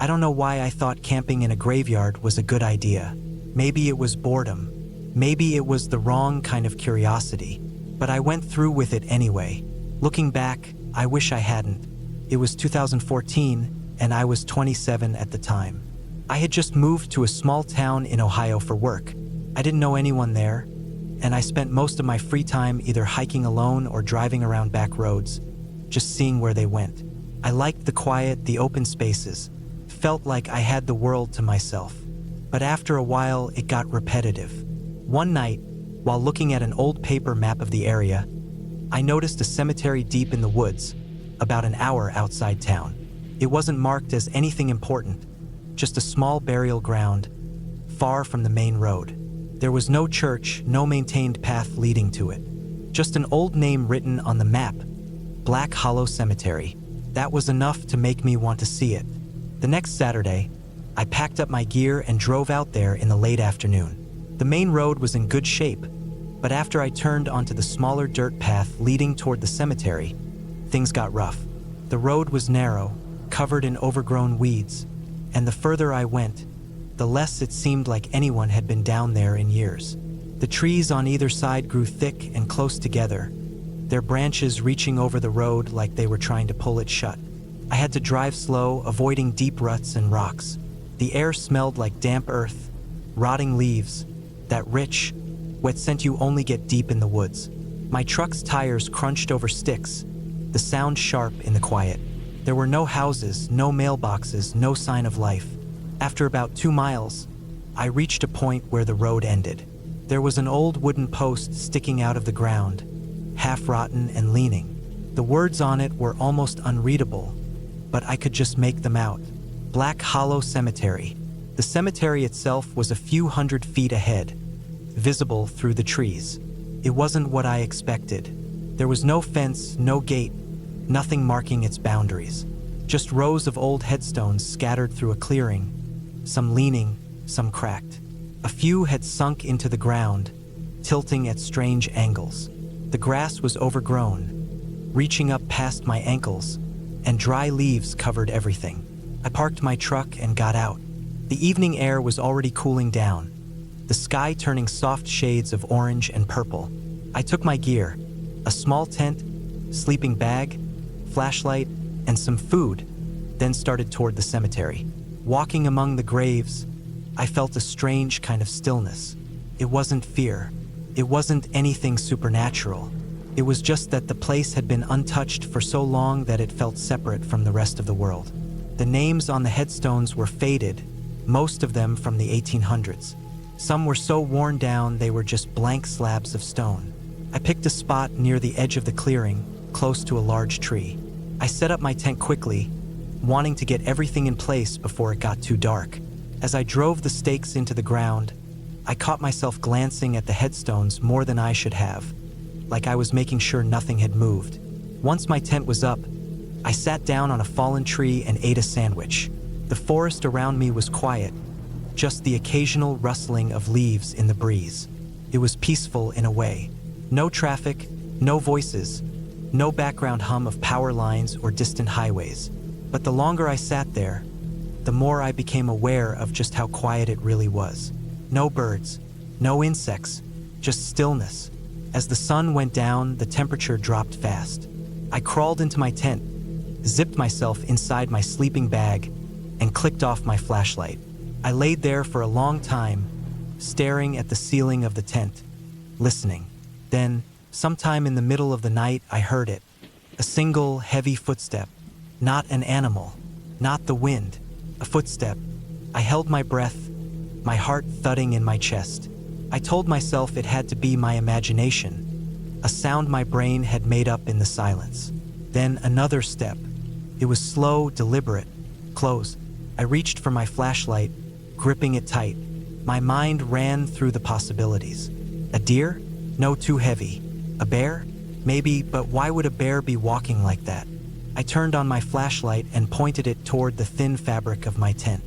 I don't know why I thought camping in a graveyard was a good idea. Maybe it was boredom. Maybe it was the wrong kind of curiosity. But I went through with it anyway. Looking back, I wish I hadn't. It was 2014, and I was 27 at the time. I had just moved to a small town in Ohio for work. I didn't know anyone there, and I spent most of my free time either hiking alone or driving around back roads, just seeing where they went. I liked the quiet, the open spaces. Felt like I had the world to myself. But after a while, it got repetitive. One night, while looking at an old paper map of the area, I noticed a cemetery deep in the woods, about an hour outside town. It wasn't marked as anything important, just a small burial ground, far from the main road. There was no church, no maintained path leading to it. Just an old name written on the map, Black Hollow Cemetery. That was enough to make me want to see it. The next Saturday, I packed up my gear and drove out there in the late afternoon. The main road was in good shape, but after I turned onto the smaller dirt path leading toward the cemetery, things got rough. The road was narrow, covered in overgrown weeds, and the further I went, the less it seemed like anyone had been down there in years. The trees on either side grew thick and close together, their branches reaching over the road like they were trying to pull it shut. I had to drive slow, avoiding deep ruts and rocks. The air smelled like damp earth, rotting leaves, that rich, wet scent you only get deep in the woods. My truck's tires crunched over sticks, the sound sharp in the quiet. There were no houses, no mailboxes, no sign of life. After about 2 miles, I reached a point where the road ended. There was an old wooden post sticking out of the ground, half rotten and leaning. The words on it were almost unreadable, but I could just make them out. Black Hollow Cemetery. The cemetery itself was a few hundred feet ahead, visible through the trees. It wasn't what I expected. There was no fence, no gate, nothing marking its boundaries. Just rows of old headstones scattered through a clearing, some leaning, some cracked. A few had sunk into the ground, tilting at strange angles. The grass was overgrown, reaching up past my ankles, and dry leaves covered everything. I parked my truck and got out. The evening air was already cooling down, the sky turning soft shades of orange and purple. I took my gear, a small tent, sleeping bag, flashlight, and some food, then started toward the cemetery. Walking among the graves, I felt a strange kind of stillness. It wasn't fear. It wasn't anything supernatural. It was just that the place had been untouched for so long that it felt separate from the rest of the world. The names on the headstones were faded, most of them from the 1800s. Some were so worn down they were just blank slabs of stone. I picked a spot near the edge of the clearing, close to a large tree. I set up my tent quickly, wanting to get everything in place before it got too dark. As I drove the stakes into the ground, I caught myself glancing at the headstones more than I should have, like I was making sure nothing had moved. Once my tent was up, I sat down on a fallen tree and ate a sandwich. The forest around me was quiet, just the occasional rustling of leaves in the breeze. It was peaceful in a way. No traffic, no voices, no background hum of power lines or distant highways. But the longer I sat there, the more I became aware of just how quiet it really was. No birds, no insects, just stillness. As the sun went down, the temperature dropped fast. I crawled into my tent, zipped myself inside my sleeping bag, and clicked off my flashlight. I laid there for a long time, staring at the ceiling of the tent, listening. Then, sometime in the middle of the night, I heard it. A single, heavy footstep. Not an animal, not the wind. A footstep. I held my breath, my heart thudding in my chest. I told myself it had to be my imagination, a sound my brain had made up in the silence. Then another step. It was slow, deliberate, close. I reached for my flashlight, gripping it tight. My mind ran through the possibilities. A deer? No, too heavy. A bear? Maybe, but why would a bear be walking like that? I turned on my flashlight and pointed it toward the thin fabric of my tent.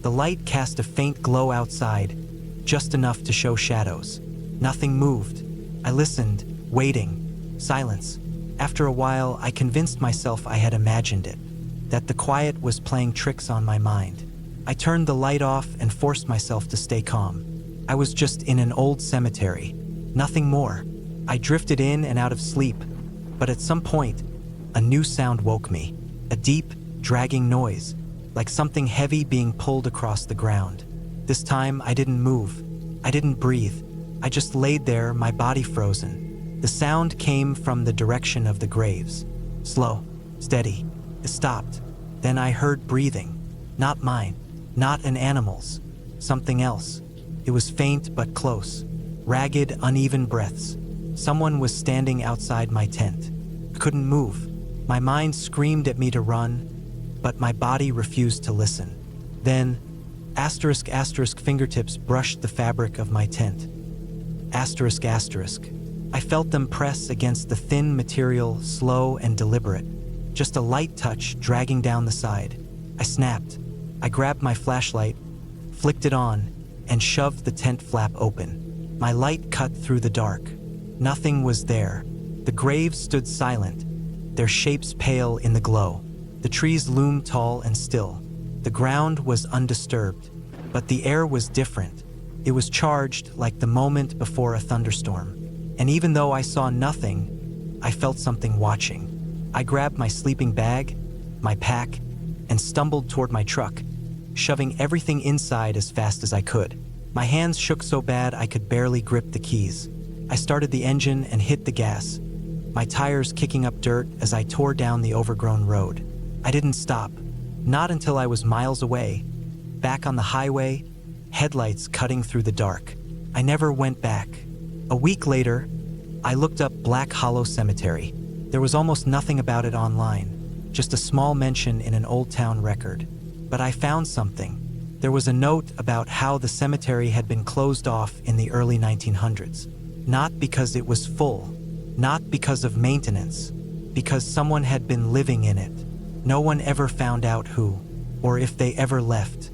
The light cast a faint glow outside, just enough to show shadows. Nothing moved. I listened, waiting. Silence. After a while, I convinced myself I had imagined it. that the quiet was playing tricks on my mind. I turned the light off and forced myself to stay calm. I was just in an old cemetery, nothing more. I drifted in and out of sleep, but at some point, a new sound woke me. A deep, dragging noise, like something heavy being pulled across the ground. This time, I didn't move. I didn't breathe. I just laid there, my body frozen. The sound came from the direction of the graves. Slow, steady. It stopped. Then I heard breathing. Not mine, not an animal's. Something else. It was faint but close. Ragged, uneven breaths. Someone was standing outside my tent. I couldn't move. My mind screamed at me to run, but my body refused to listen. Then, ***, fingertips brushed the fabric of my tent. ***. I felt them press against the thin material, slow and deliberate. Just a light touch dragging down the side. I snapped. I grabbed my flashlight, flicked it on, and shoved the tent flap open. My light cut through the dark. Nothing was there. The graves stood silent, their shapes pale in the glow. The trees loomed tall and still. The ground was undisturbed, but the air was different. It was charged like the moment before a thunderstorm. And even though I saw nothing, I felt something watching. I grabbed my sleeping bag, my pack, and stumbled toward my truck, shoving everything inside as fast as I could. My hands shook so bad I could barely grip the keys. I started the engine and hit the gas, my tires kicking up dirt as I tore down the overgrown road. I didn't stop, not until I was miles away, back on the highway, headlights cutting through the dark. I never went back. A week later, I looked up Black Hollow Cemetery. There was almost nothing about it online, just a small mention in an old town record. But I found something. There was a note about how the cemetery had been closed off in the early 1900s. Not because it was full, not because of maintenance, because someone had been living in it. No one ever found out who, or if they ever left.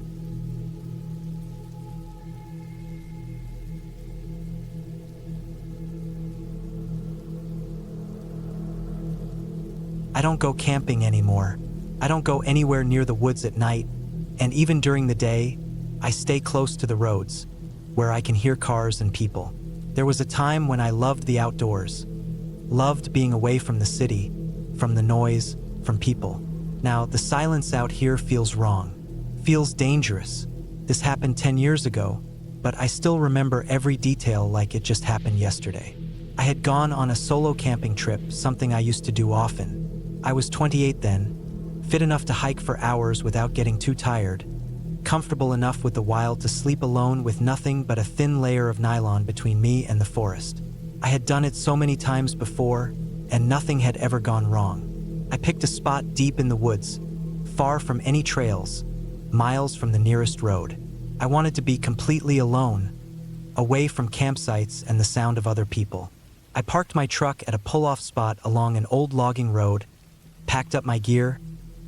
I don't go camping anymore. I don't go anywhere near the woods at night, and even during the day, I stay close to the roads, where I can hear cars and people. There was a time when I loved the outdoors, loved being away from the city, from the noise, from people. Now, the silence out here feels wrong, feels dangerous. This happened 10 years ago, but I still remember every detail like it just happened yesterday. I had gone on a solo camping trip, something I used to do often. I was 28 then, fit enough to hike for hours without getting too tired, comfortable enough with the wild to sleep alone with nothing but a thin layer of nylon between me and the forest. I had done it so many times before, and nothing had ever gone wrong. I picked a spot deep in the woods, far from any trails, miles from the nearest road. I wanted to be completely alone, away from campsites and the sound of other people. I parked my truck at a pull-off spot along an old logging road, packed up my gear,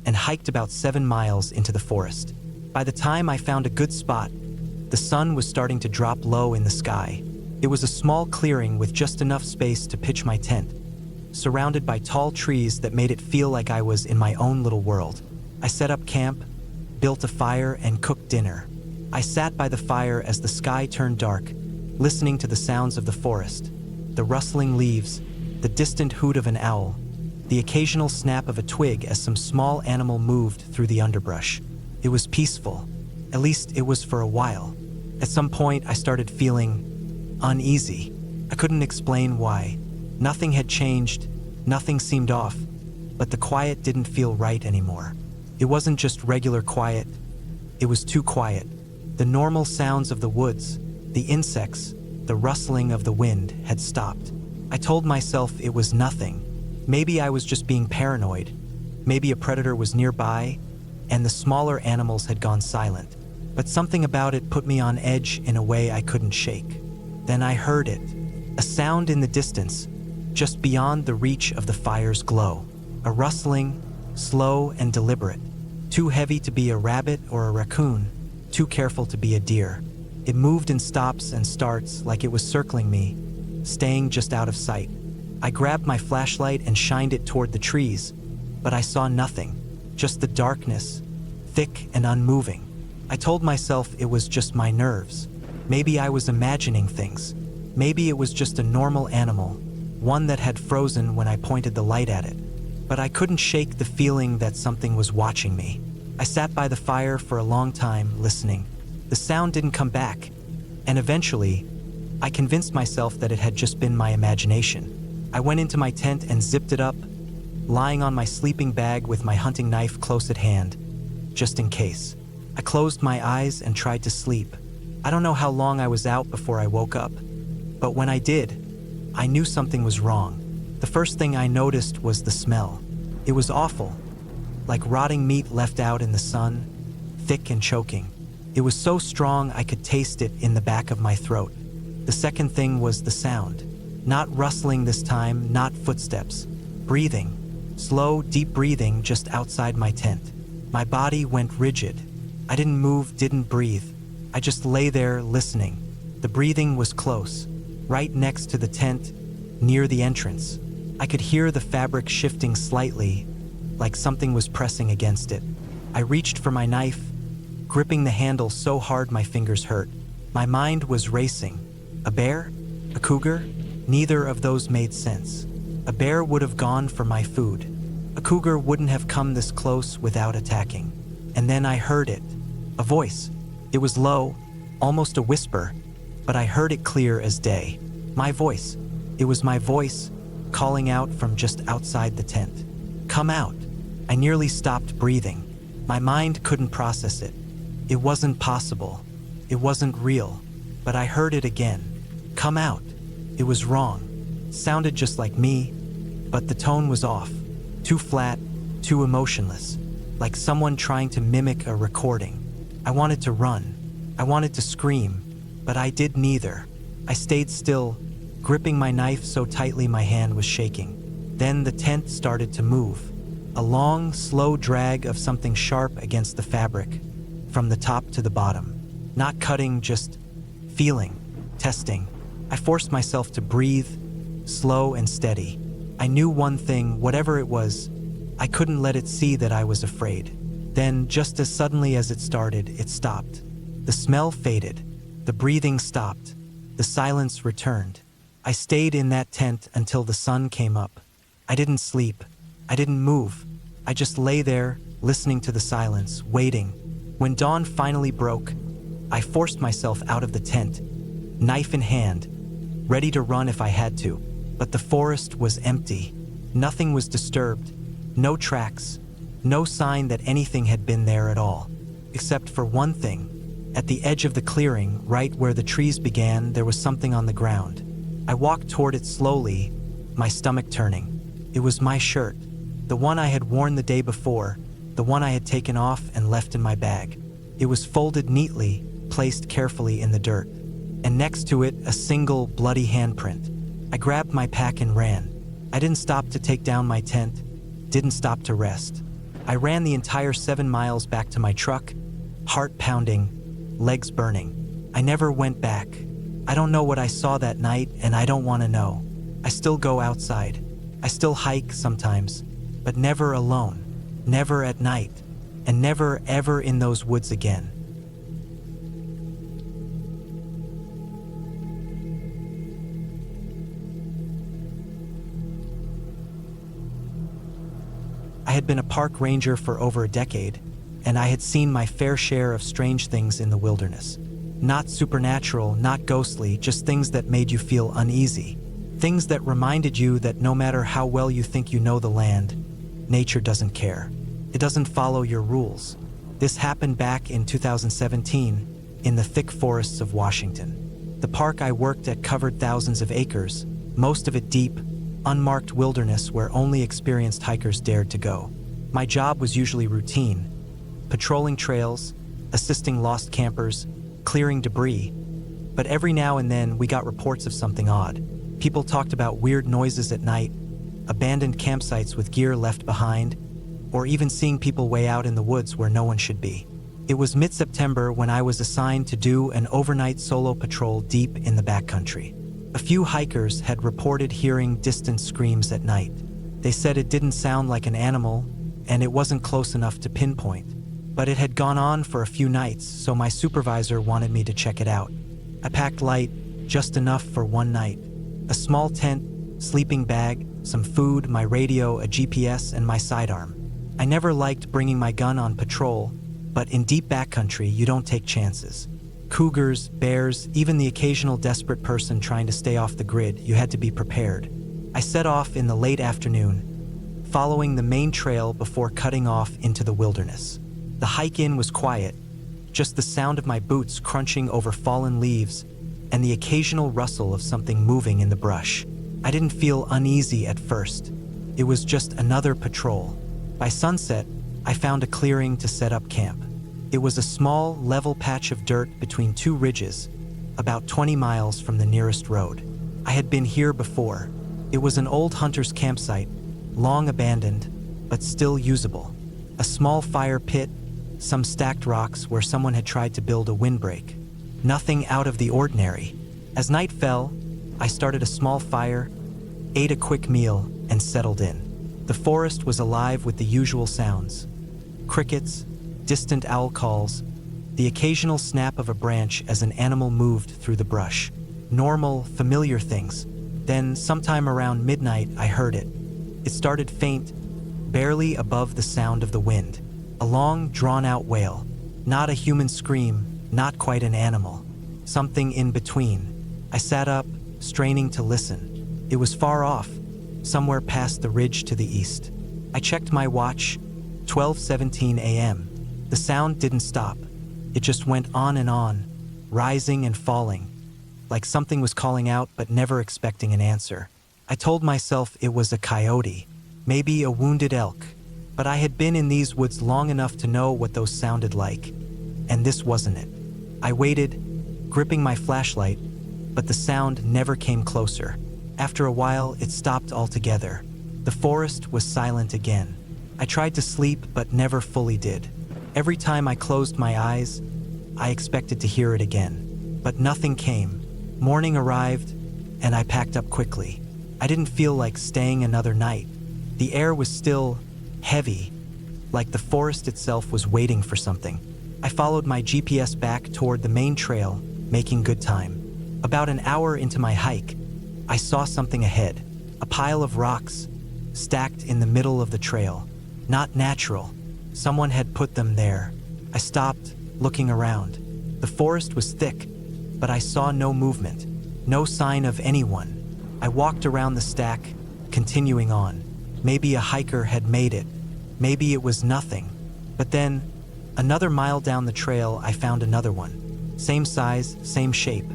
and hiked about 7 miles into the forest. By the time I found a good spot, the sun was starting to drop low in the sky. It was a small clearing with just enough space to pitch my tent, surrounded by tall trees that made it feel like I was in my own little world. I set up camp, built a fire, and cooked dinner. I sat by the fire as the sky turned dark, listening to the sounds of the forest, the rustling leaves, the distant hoot of an owl, the occasional snap of a twig as some small animal moved through the underbrush. It was peaceful. At least it was for a while. At some point, I started feeling uneasy. I couldn't explain why. Nothing had changed, nothing seemed off, but the quiet didn't feel right anymore. It wasn't just regular quiet, it was too quiet. The normal sounds of the woods, the insects, the rustling of the wind had stopped. I told myself it was nothing. Maybe I was just being paranoid. Maybe a predator was nearby, and the smaller animals had gone silent. But something about it put me on edge in a way I couldn't shake. Then I heard it, a sound in the distance, just beyond the reach of the fire's glow. A rustling, slow and deliberate, too heavy to be a rabbit or a raccoon, too careful to be a deer. It moved in stops and starts like it was circling me, staying just out of sight. I grabbed my flashlight and shined it toward the trees, but I saw nothing, just the darkness, thick and unmoving. I told myself it was just my nerves. Maybe I was imagining things. Maybe it was just a normal animal, one that had frozen when I pointed the light at it. But I couldn't shake the feeling that something was watching me. I sat by the fire for a long time, listening. The sound didn't come back, and eventually, I convinced myself that it had just been my imagination. I went into my tent and zipped it up, lying on my sleeping bag with my hunting knife close at hand, just in case. I closed my eyes and tried to sleep. I don't know how long I was out before I woke up, but when I did, I knew something was wrong. The first thing I noticed was the smell. It was awful, like rotting meat left out in the sun, thick and choking. It was so strong I could taste it in the back of my throat. The second thing was the sound. Not rustling this time, not footsteps. Breathing. Slow, deep breathing just outside my tent. My body went rigid. I didn't move, didn't breathe. I just lay there listening. The breathing was close, right next to the tent, near the entrance. I could hear the fabric shifting slightly, like something was pressing against it. I reached for my knife, gripping the handle so hard my fingers hurt. My mind was racing. A bear? A cougar? Neither of those made sense. A bear would have gone for my food. A cougar wouldn't have come this close without attacking. And then I heard it. A voice. It was low, almost a whisper, but I heard it clear as day. My voice. It was my voice, calling out from just outside the tent. Come out. I nearly stopped breathing. My mind couldn't process it. It wasn't possible. It wasn't real. But I heard it again. Come out. It was wrong. Sounded just like me, but the tone was off. Too flat, too emotionless. Like someone trying to mimic a recording. I wanted to run. I wanted to scream, but I did neither. I stayed still, gripping my knife so tightly my hand was shaking. Then the tent started to move. A long, slow drag of something sharp against the fabric, from the top to the bottom. Not cutting, just feeling, testing. I forced myself to breathe, slow and steady. I knew one thing, whatever it was, I couldn't let it see that I was afraid. Then, just as suddenly as it started, it stopped. The smell faded. The breathing stopped. The silence returned. I stayed in that tent until the sun came up. I didn't sleep. I didn't move. I just lay there, listening to the silence, waiting. When dawn finally broke, I forced myself out of the tent, knife in hand, ready to run if I had to. But the forest was empty. Nothing was disturbed. No tracks. No sign that anything had been there at all. Except for one thing. At the edge of the clearing, right where the trees began, there was something on the ground. I walked toward it slowly, my stomach turning. It was my shirt. The one I had worn the day before, the one I had taken off and left in my bag. It was folded neatly, placed carefully in the dirt. And next to it, a single, bloody handprint. I grabbed my pack and ran. I didn't stop to take down my tent, didn't stop to rest. I ran the entire 7 miles back to my truck, heart pounding, legs burning. I never went back. I don't know what I saw that night, and I don't want to know. I still go outside. I still hike sometimes, but never alone, never at night, and never ever in those woods again. I had been a park ranger for over a decade, and I had seen my fair share of strange things in the wilderness. Not supernatural, not ghostly, just things that made you feel uneasy. Things that reminded you that no matter how well you think you know the land, nature doesn't care. It doesn't follow your rules. This happened back in 2017 in the thick forests of Washington. The park I worked at covered thousands of acres, most of it deep, unmarked wilderness where only experienced hikers dared to go. My job was usually routine, patrolling trails, assisting lost campers, clearing debris. But every now and then we got reports of something odd. People talked about weird noises at night, abandoned campsites with gear left behind, or even seeing people way out in the woods where no one should be. It was mid-September when I was assigned to do an overnight solo patrol deep in the backcountry. A few hikers had reported hearing distant screams at night. They said it didn't sound like an animal, and it wasn't close enough to pinpoint. But it had gone on for a few nights, so my supervisor wanted me to check it out. I packed light, just enough for one night. A small tent, sleeping bag, some food, my radio, a GPS, and my sidearm. I never liked bringing my gun on patrol, but in deep backcountry, you don't take chances. Cougars, bears, even the occasional desperate person trying to stay off the grid, you had to be prepared. I set off in the late afternoon, following the main trail before cutting off into the wilderness. The hike-in was quiet, just the sound of my boots crunching over fallen leaves and the occasional rustle of something moving in the brush. I didn't feel uneasy at first. It was just another patrol. By sunset, I found a clearing to set up camp. It was a small, level patch of dirt between two ridges, about 20 miles from the nearest road. I had been here before. It was an old hunter's campsite, long abandoned, but still usable. A small fire pit, some stacked rocks where someone had tried to build a windbreak. Nothing out of the ordinary. As night fell, I started a small fire, ate a quick meal, and settled in. The forest was alive with the usual sounds. Crickets, distant owl calls, the occasional snap of a branch as an animal moved through the brush. Normal, familiar things. Then, sometime around midnight, I heard it. It started faint, barely above the sound of the wind. A long, drawn-out wail. Not a human scream, not quite an animal. Something in between. I sat up, straining to listen. It was far off, somewhere past the ridge to the east. I checked my watch, 12:17 a.m. The sound didn't stop. It just went on, rising and falling, like something was calling out but never expecting an answer. I told myself it was a coyote, maybe a wounded elk, but I had been in these woods long enough to know what those sounded like, and this wasn't it. I waited, gripping my flashlight, but the sound never came closer. After a while, it stopped altogether. The forest was silent again. I tried to sleep, but never fully did. Every time I closed my eyes, I expected to hear it again. But nothing came. Morning arrived, and I packed up quickly. I didn't feel like staying another night. The air was still heavy, like the forest itself was waiting for something. I followed my GPS back toward the main trail, making good time. About an hour into my hike, I saw something ahead. A pile of rocks, stacked in the middle of the trail. Not natural. Someone had put them there. I stopped, looking around. The forest was thick, but I saw no movement, no sign of anyone. I walked around the stack, continuing on. Maybe a hiker had made it. Maybe it was nothing. But then, another mile down the trail, I found another one. Same size, same shape,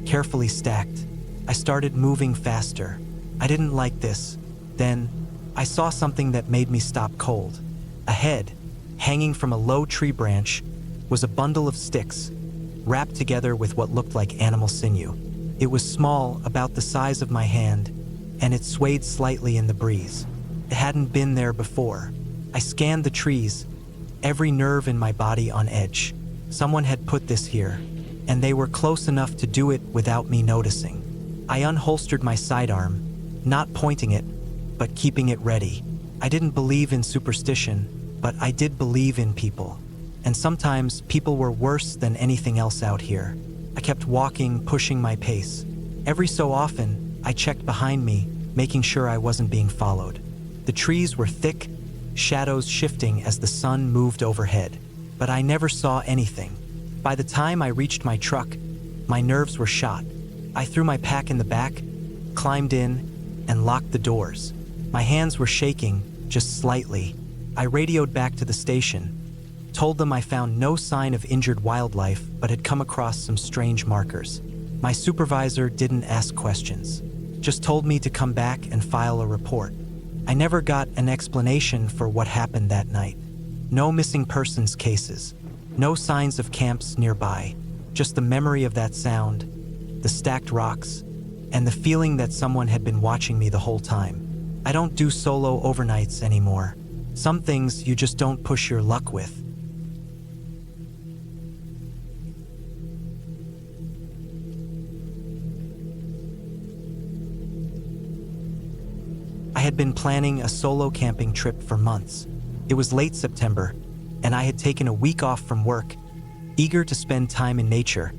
carefully stacked. I started moving faster. I didn't like this. Then, I saw something that made me stop cold. Ahead, hanging from a low tree branch, was a bundle of sticks, wrapped together with what looked like animal sinew. It was small, about the size of my hand, and it swayed slightly in the breeze. It hadn't been there before. I scanned the trees, every nerve in my body on edge. Someone had put this here, and they were close enough to do it without me noticing. I unholstered my sidearm, not pointing it, but keeping it ready. I didn't believe in superstition, but I did believe in people. And sometimes people were worse than anything else out here. I kept walking, pushing my pace. Every so often, I checked behind me, making sure I wasn't being followed. The trees were thick, shadows shifting as the sun moved overhead, but I never saw anything. By the time I reached my truck, my nerves were shot. I threw my pack in the back, climbed in, and locked the doors. My hands were shaking, just slightly. I radioed back to the station, told them I found no sign of injured wildlife but had come across some strange markers. My supervisor didn't ask questions, just told me to come back and file a report. I never got an explanation for what happened that night. No missing persons cases, no signs of camps nearby, just the memory of that sound, the stacked rocks, and the feeling that someone had been watching me the whole time. I don't do solo overnights anymore. Some things you just don't push your luck with. I had been planning a solo camping trip for months. It was late September, and I had taken a week off from work, eager to spend time in nature,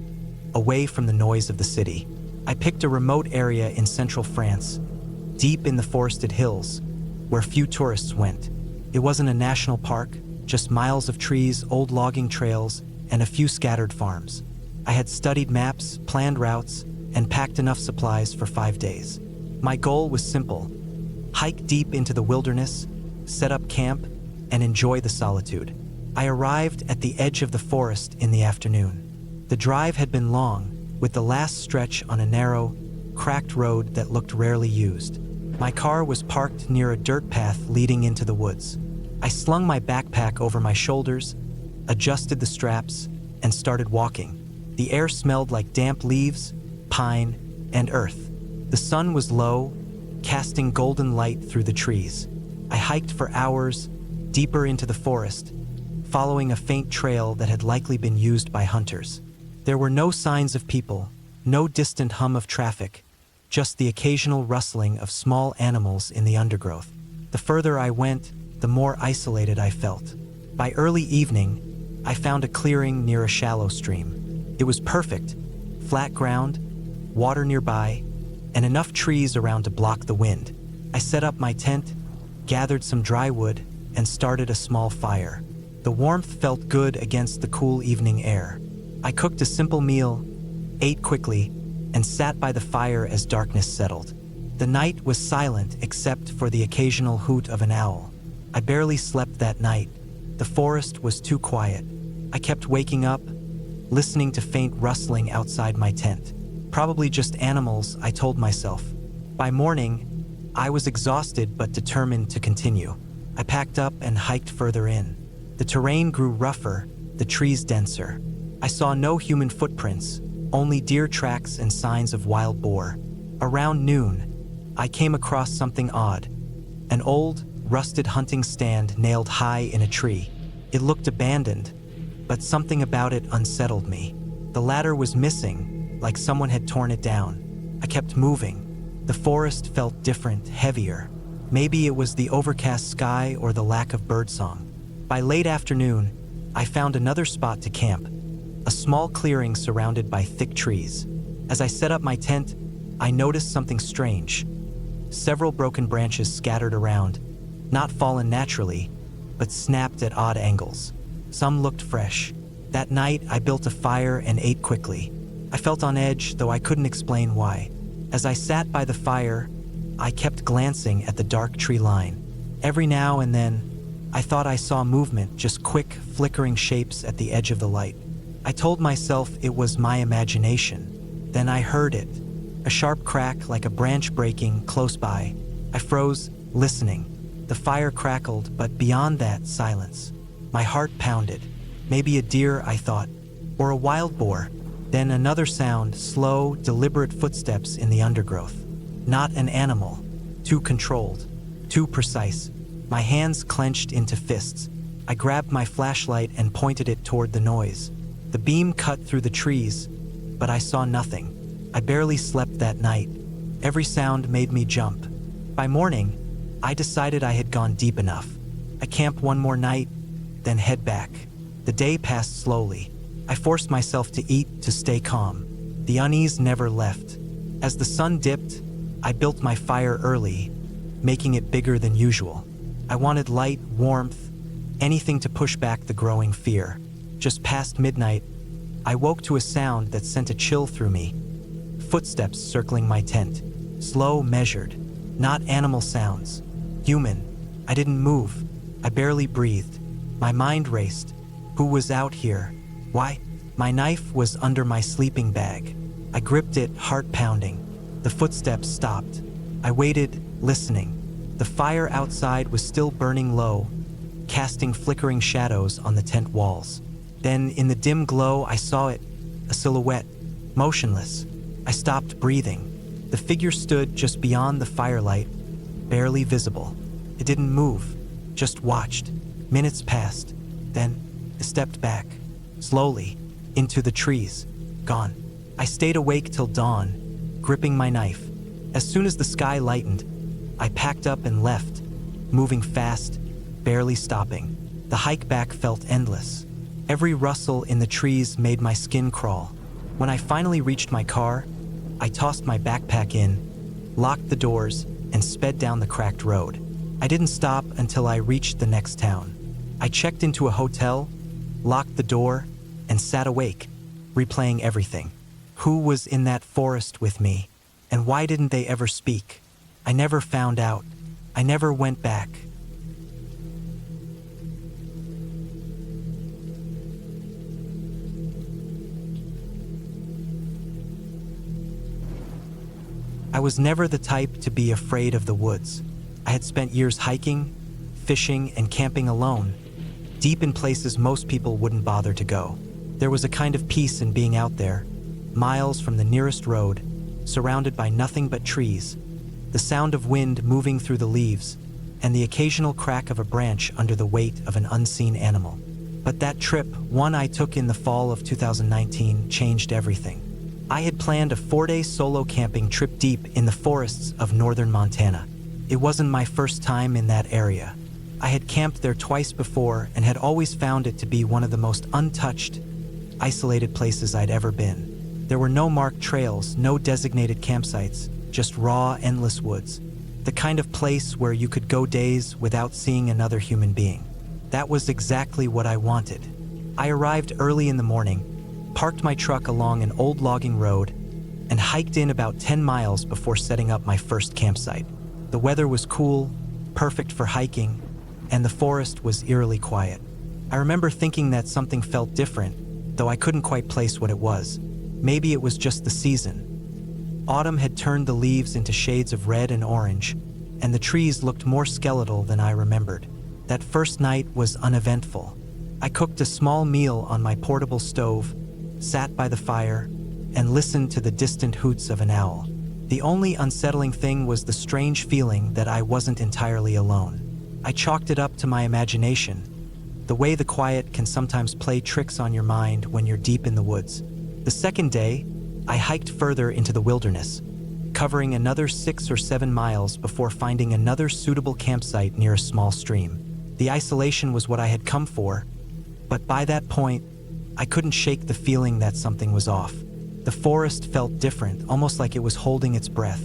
away from the noise of the city. I picked a remote area in central France, deep in the forested hills, where few tourists went. It wasn't a national park, just miles of trees, old logging trails, and a few scattered farms. I had studied maps, planned routes, and packed enough supplies for 5 days. My goal was simple: hike deep into the wilderness, set up camp, and enjoy the solitude. I arrived at the edge of the forest in the afternoon. The drive had been long, with the last stretch on a narrow, cracked road that looked rarely used. My car was parked near a dirt path leading into the woods. I slung my backpack over my shoulders, adjusted the straps, and started walking. The air smelled like damp leaves, pine, and earth. The sun was low, casting golden light through the trees. I hiked for hours, deeper into the forest, following a faint trail that had likely been used by hunters. There were no signs of people, no distant hum of traffic, just the occasional rustling of small animals in the undergrowth. The further I went, the more isolated I felt. By early evening, I found a clearing near a shallow stream. It was perfect: flat ground, water nearby, and enough trees around to block the wind. I set up my tent, gathered some dry wood, and started a small fire. The warmth felt good against the cool evening air. I cooked a simple meal, ate quickly, and sat by the fire as darkness settled. The night was silent except for the occasional hoot of an owl. I barely slept that night. The forest was too quiet. I kept waking up, listening to faint rustling outside my tent. Probably just animals, I told myself. By morning, I was exhausted but determined to continue. I packed up and hiked further in. The terrain grew rougher, the trees denser. I saw no human footprints, only deer tracks and signs of wild boar. Around noon, I came across something odd: an old, rusted hunting stand nailed high in a tree. It looked abandoned, but something about it unsettled me. The ladder was missing, like someone had torn it down. I kept moving. The forest felt different, heavier. Maybe it was the overcast sky or the lack of birdsong. By late afternoon, I found another spot to camp, a small clearing surrounded by thick trees. As I set up my tent, I noticed something strange. Several broken branches scattered around, not fallen naturally, but snapped at odd angles. Some looked fresh. That night, I built a fire and ate quickly. I felt on edge, though I couldn't explain why. As I sat by the fire, I kept glancing at the dark tree line. Every now and then, I thought I saw movement, just quick, flickering shapes at the edge of the light. I told myself it was my imagination. Then I heard it, a sharp crack like a branch breaking close by. I froze, listening. The fire crackled, but beyond that, silence. My heart pounded. Maybe a deer, I thought, or a wild boar. Then another sound, slow, deliberate footsteps in the undergrowth. Not an animal. Too controlled. Too precise. My hands clenched into fists. I grabbed my flashlight and pointed it toward the noise. The beam cut through the trees, but I saw nothing. I barely slept that night. Every sound made me jump. By morning, I decided I had gone deep enough. I camped one more night, then head back. The day passed slowly. I forced myself to eat to stay calm. The unease never left. As the sun dipped, I built my fire early, making it bigger than usual. I wanted light, warmth, anything to push back the growing fear. Just past midnight, I woke to a sound that sent a chill through me. Footsteps circling my tent. Slow, measured. Not animal sounds. Human. I didn't move. I barely breathed. My mind raced. Who was out here? Why? My knife was under my sleeping bag. I gripped it, heart pounding. The footsteps stopped. I waited, listening. The fire outside was still burning low, casting flickering shadows on the tent walls. Then, in the dim glow, I saw it, a silhouette, motionless. I stopped breathing. The figure stood just beyond the firelight, barely visible. It didn't move, just watched. Minutes passed. Then, I stepped back, slowly, into the trees. Gone. I stayed awake till dawn, gripping my knife. As soon as the sky lightened, I packed up and left, moving fast, barely stopping. The hike back felt endless. Every rustle in the trees made my skin crawl. When I finally reached my car, I tossed my backpack in, locked the doors, and sped down the cracked road. I didn't stop until I reached the next town. I checked into a hotel, locked the door, and sat awake, replaying everything. Who was in that forest with me? And why didn't they ever speak? I never found out. I never went back. I was never the type to be afraid of the woods. I had spent years hiking, fishing, and camping alone, deep in places most people wouldn't bother to go. There was a kind of peace in being out there, miles from the nearest road, surrounded by nothing but trees, the sound of wind moving through the leaves, and the occasional crack of a branch under the weight of an unseen animal. But that trip, one I took in the fall of 2019, changed everything. I had planned a 4-day solo camping trip deep in the forests of northern Montana. It wasn't my first time in that area. I had camped there twice before and had always found it to be one of the most untouched, isolated places I'd ever been. There were no marked trails, no designated campsites, just raw, endless woods. The kind of place where you could go days without seeing another human being. That was exactly what I wanted. I arrived early in the morning, parked my truck along an old logging road, and hiked in about 10 miles before setting up my first campsite. The weather was cool, perfect for hiking, and the forest was eerily quiet. I remember thinking that something felt different, though I couldn't quite place what it was. Maybe it was just the season. Autumn had turned the leaves into shades of red and orange, and the trees looked more skeletal than I remembered. That first night was uneventful. I cooked a small meal on my portable stove, sat by the fire, and listened to the distant hoots of an owl. The only unsettling thing was the strange feeling that I wasn't entirely alone. I chalked it up to my imagination, the way the quiet can sometimes play tricks on your mind when you're deep in the woods. The second day, I hiked further into the wilderness, covering another 6 or 7 miles before finding another suitable campsite near a small stream. The isolation was what I had come for, but by that point, I couldn't shake the feeling that something was off. The forest felt different, almost like it was holding its breath.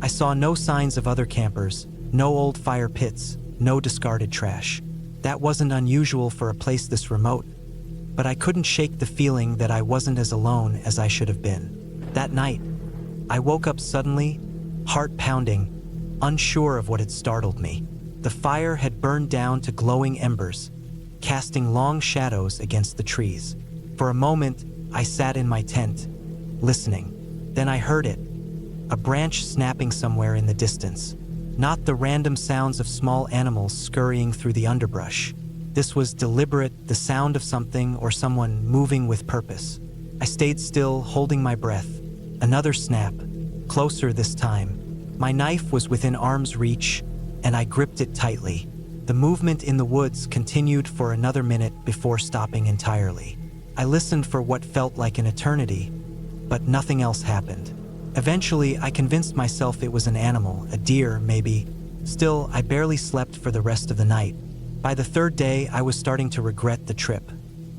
I saw no signs of other campers, no old fire pits, no discarded trash. That wasn't unusual for a place this remote, but I couldn't shake the feeling that I wasn't as alone as I should have been. That night, I woke up suddenly, heart pounding, unsure of what had startled me. The fire had burned down to glowing embers, casting long shadows against the trees. For a moment, I sat in my tent, listening. Then I heard it, a branch snapping somewhere in the distance. Not the random sounds of small animals scurrying through the underbrush. This was deliberate, the sound of something or someone moving with purpose. I stayed still, holding my breath. Another snap, closer this time. My knife was within arm's reach, and I gripped it tightly. The movement in the woods continued for another minute before stopping entirely. I listened for what felt like an eternity, but nothing else happened. Eventually, I convinced myself it was an animal, a deer, maybe. Still, I barely slept for the rest of the night. By the third day, I was starting to regret the trip.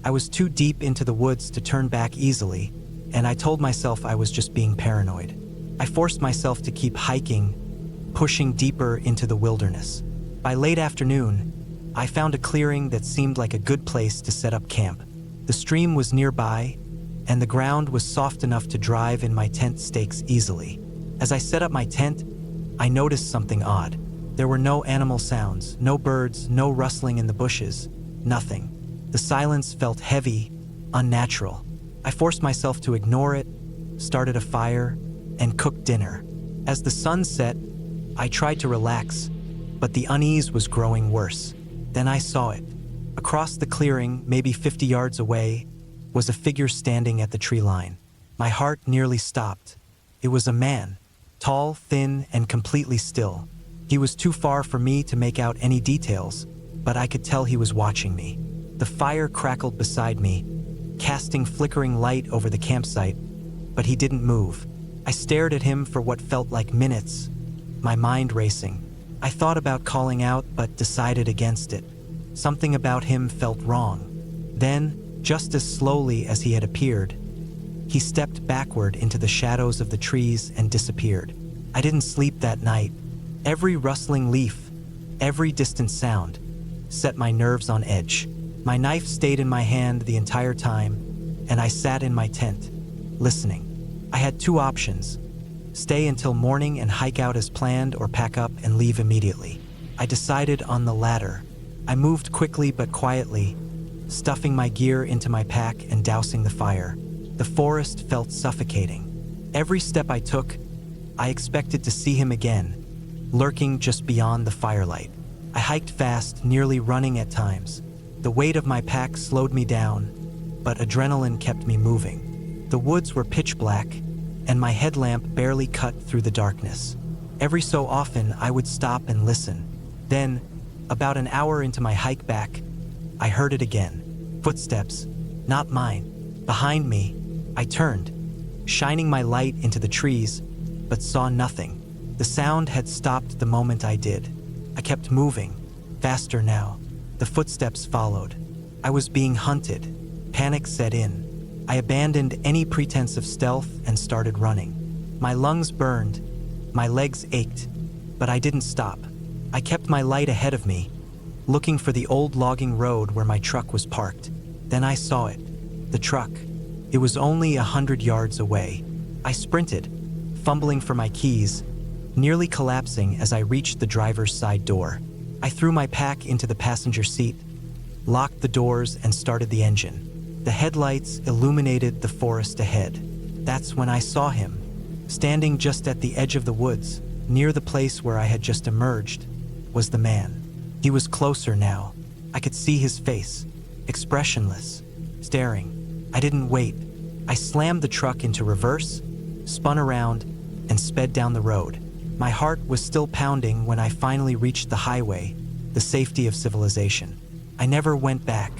I was too deep into the woods to turn back easily, and I told myself I was just being paranoid. I forced myself to keep hiking, pushing deeper into the wilderness. By late afternoon, I found a clearing that seemed like a good place to set up camp. The stream was nearby, and the ground was soft enough to drive in my tent stakes easily. As I set up my tent, I noticed something odd. There were no animal sounds, no birds, no rustling in the bushes, nothing. The silence felt heavy, unnatural. I forced myself to ignore it, started a fire, and cooked dinner. As the sun set, I tried to relax, but the unease was growing worse. Then I saw it. Across the clearing, maybe 50 yards away, was a figure standing at the tree line. My heart nearly stopped. It was a man, tall, thin, and completely still. He was too far for me to make out any details, but I could tell he was watching me. The fire crackled beside me, casting flickering light over the campsite, but he didn't move. I stared at him for what felt like minutes, my mind racing. I thought about calling out, but decided against it. Something about him felt wrong. Then, just as slowly as he had appeared, he stepped backward into the shadows of the trees and disappeared. I didn't sleep that night. Every rustling leaf, every distant sound, set my nerves on edge. My knife stayed in my hand the entire time, and I sat in my tent, listening. I had two options: stay until morning and hike out as planned, or pack up and leave immediately. I decided on the latter. I moved quickly but quietly, stuffing my gear into my pack and dousing the fire. The forest felt suffocating. Every step I took, I expected to see him again, lurking just beyond the firelight. I hiked fast, nearly running at times. The weight of my pack slowed me down, but adrenaline kept me moving. The woods were pitch black, and my headlamp barely cut through the darkness. Every so often, I would stop and listen. Then, about an hour into my hike back, I heard it again. Footsteps, not mine. Behind me, I turned, shining my light into the trees, but saw nothing. The sound had stopped the moment I did. I kept moving, faster now. The footsteps followed. I was being hunted. Panic set in. I abandoned any pretense of stealth and started running. My lungs burned, my legs ached, but I didn't stop. I kept my light ahead of me, looking for the old logging road where my truck was parked. Then I saw it. The truck. It was only 100 yards away. I sprinted, fumbling for my keys, nearly collapsing as I reached the driver's side door. I threw my pack into the passenger seat, locked the doors, and started the engine. The headlights illuminated the forest ahead. That's when I saw him, standing just at the edge of the woods, near the place where I had just emerged, was the man. He was closer now. I could see his face, expressionless, staring. I didn't wait. I slammed the truck into reverse, spun around, and sped down the road. My heart was still pounding when I finally reached the highway, the safety of civilization. I never went back.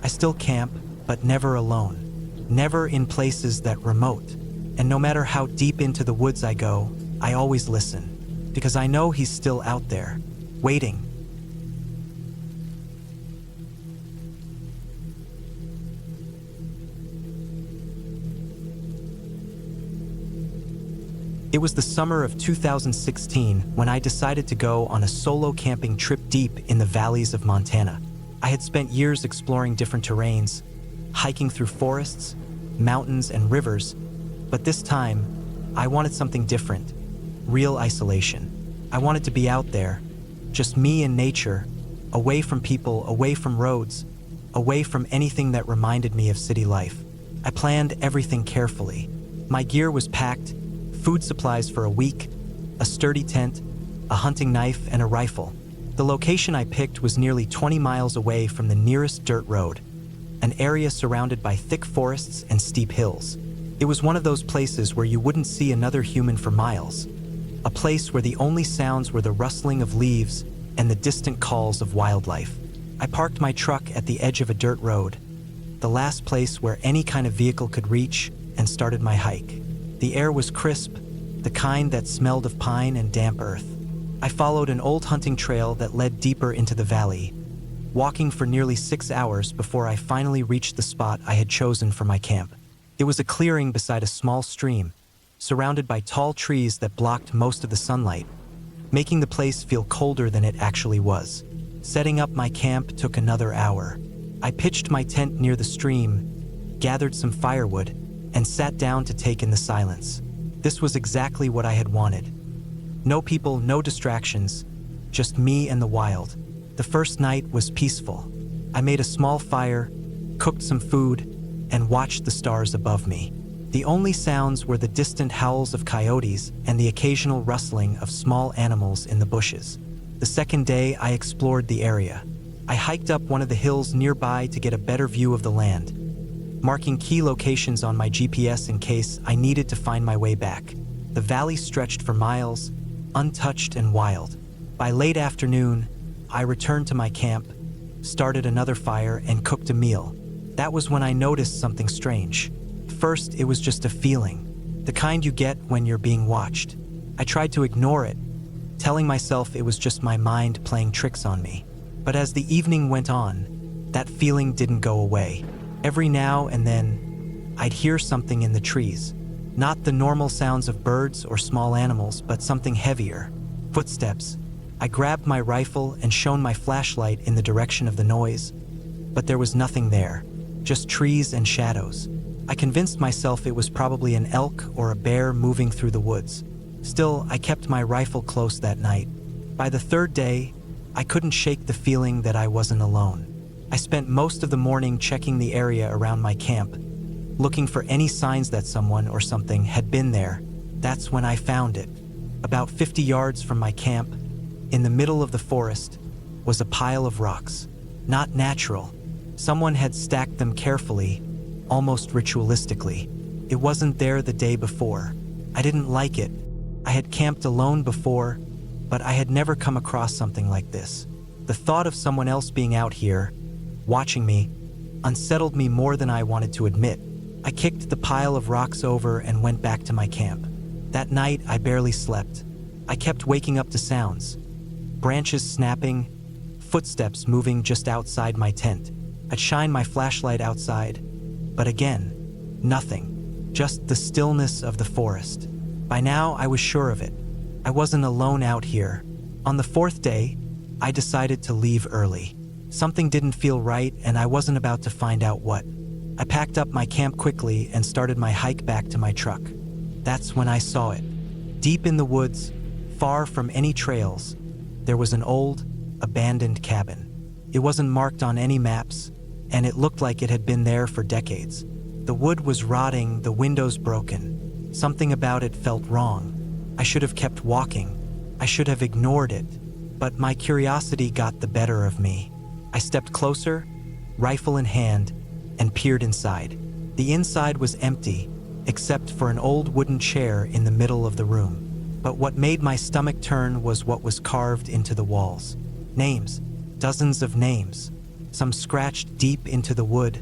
I still camp, but never alone. Never in places that remote. And no matter how deep into the woods I go, I always listen, because I know he's still out there, waiting. It was the summer of 2016 when I decided to go on a solo camping trip deep in the valleys of Montana. I had spent years exploring different terrains, hiking through forests, mountains, and rivers, but this time, I wanted something different, real isolation. I wanted to be out there, just me and nature, away from people, away from roads, away from anything that reminded me of city life. I planned everything carefully. My gear was packed: food supplies for a week, a sturdy tent, a hunting knife, and a rifle. The location I picked was nearly 20 miles away from the nearest dirt road, an area surrounded by thick forests and steep hills. It was one of those places where you wouldn't see another human for miles, a place where the only sounds were the rustling of leaves and the distant calls of wildlife. I parked my truck at the edge of a dirt road, the last place where any kind of vehicle could reach, and started my hike. The air was crisp, the kind that smelled of pine and damp earth. I followed an old hunting trail that led deeper into the valley, walking for nearly 6 hours before I finally reached the spot I had chosen for my camp. It was a clearing beside a small stream, surrounded by tall trees that blocked most of the sunlight, making the place feel colder than it actually was. Setting up my camp took another hour. I pitched my tent near the stream, gathered some firewood, and sat down to take in the silence. This was exactly what I had wanted. No people, no distractions, just me and the wild. The first night was peaceful. I made a small fire, cooked some food, and watched the stars above me. The only sounds were the distant howls of coyotes and the occasional rustling of small animals in the bushes. The second day, I explored the area. I hiked up one of the hills nearby to get a better view of the land, marking key locations on my GPS in case I needed to find my way back. The valley stretched for miles, untouched and wild. By late afternoon, I returned to my camp, started another fire, and cooked a meal. That was when I noticed something strange. First, it was just a feeling, the kind you get when you're being watched. I tried to ignore it, telling myself it was just my mind playing tricks on me. But as the evening went on, that feeling didn't go away. Every now and then, I'd hear something in the trees. Not the normal sounds of birds or small animals, but something heavier. Footsteps. I grabbed my rifle and shone my flashlight in the direction of the noise, but there was nothing there, just trees and shadows. I convinced myself it was probably an elk or a bear moving through the woods. Still, I kept my rifle close that night. By the third day, I couldn't shake the feeling that I wasn't alone. I spent most of the morning checking the area around my camp, looking for any signs that someone or something had been there. That's when I found it. About 50 yards from my camp, in the middle of the forest, was a pile of rocks. Not natural. Someone had stacked them carefully, almost ritualistically. It wasn't there the day before. I didn't like it. I had camped alone before, but I had never come across something like this. The thought of someone else being out here, watching me, unsettled me more than I wanted to admit. I kicked the pile of rocks over and went back to my camp. That night, I barely slept. I kept waking up to sounds. Branches snapping, footsteps moving just outside my tent. I'd shine my flashlight outside, but again, nothing. Just the stillness of the forest. By now, I was sure of it. I wasn't alone out here. On the fourth day, I decided to leave early. Something didn't feel right, and I wasn't about to find out what. I packed up my camp quickly and started my hike back to my truck. That's when I saw it. Deep in the woods, far from any trails, there was an old, abandoned cabin. It wasn't marked on any maps, and it looked like it had been there for decades. The wood was rotting, the windows broken. Something about it felt wrong. I should have kept walking. I should have ignored it. But my curiosity got the better of me. I stepped closer, rifle in hand, and peered inside. The inside was empty, except for an old wooden chair in the middle of the room. But what made my stomach turn was what was carved into the walls. Names, dozens of names. Some scratched deep into the wood,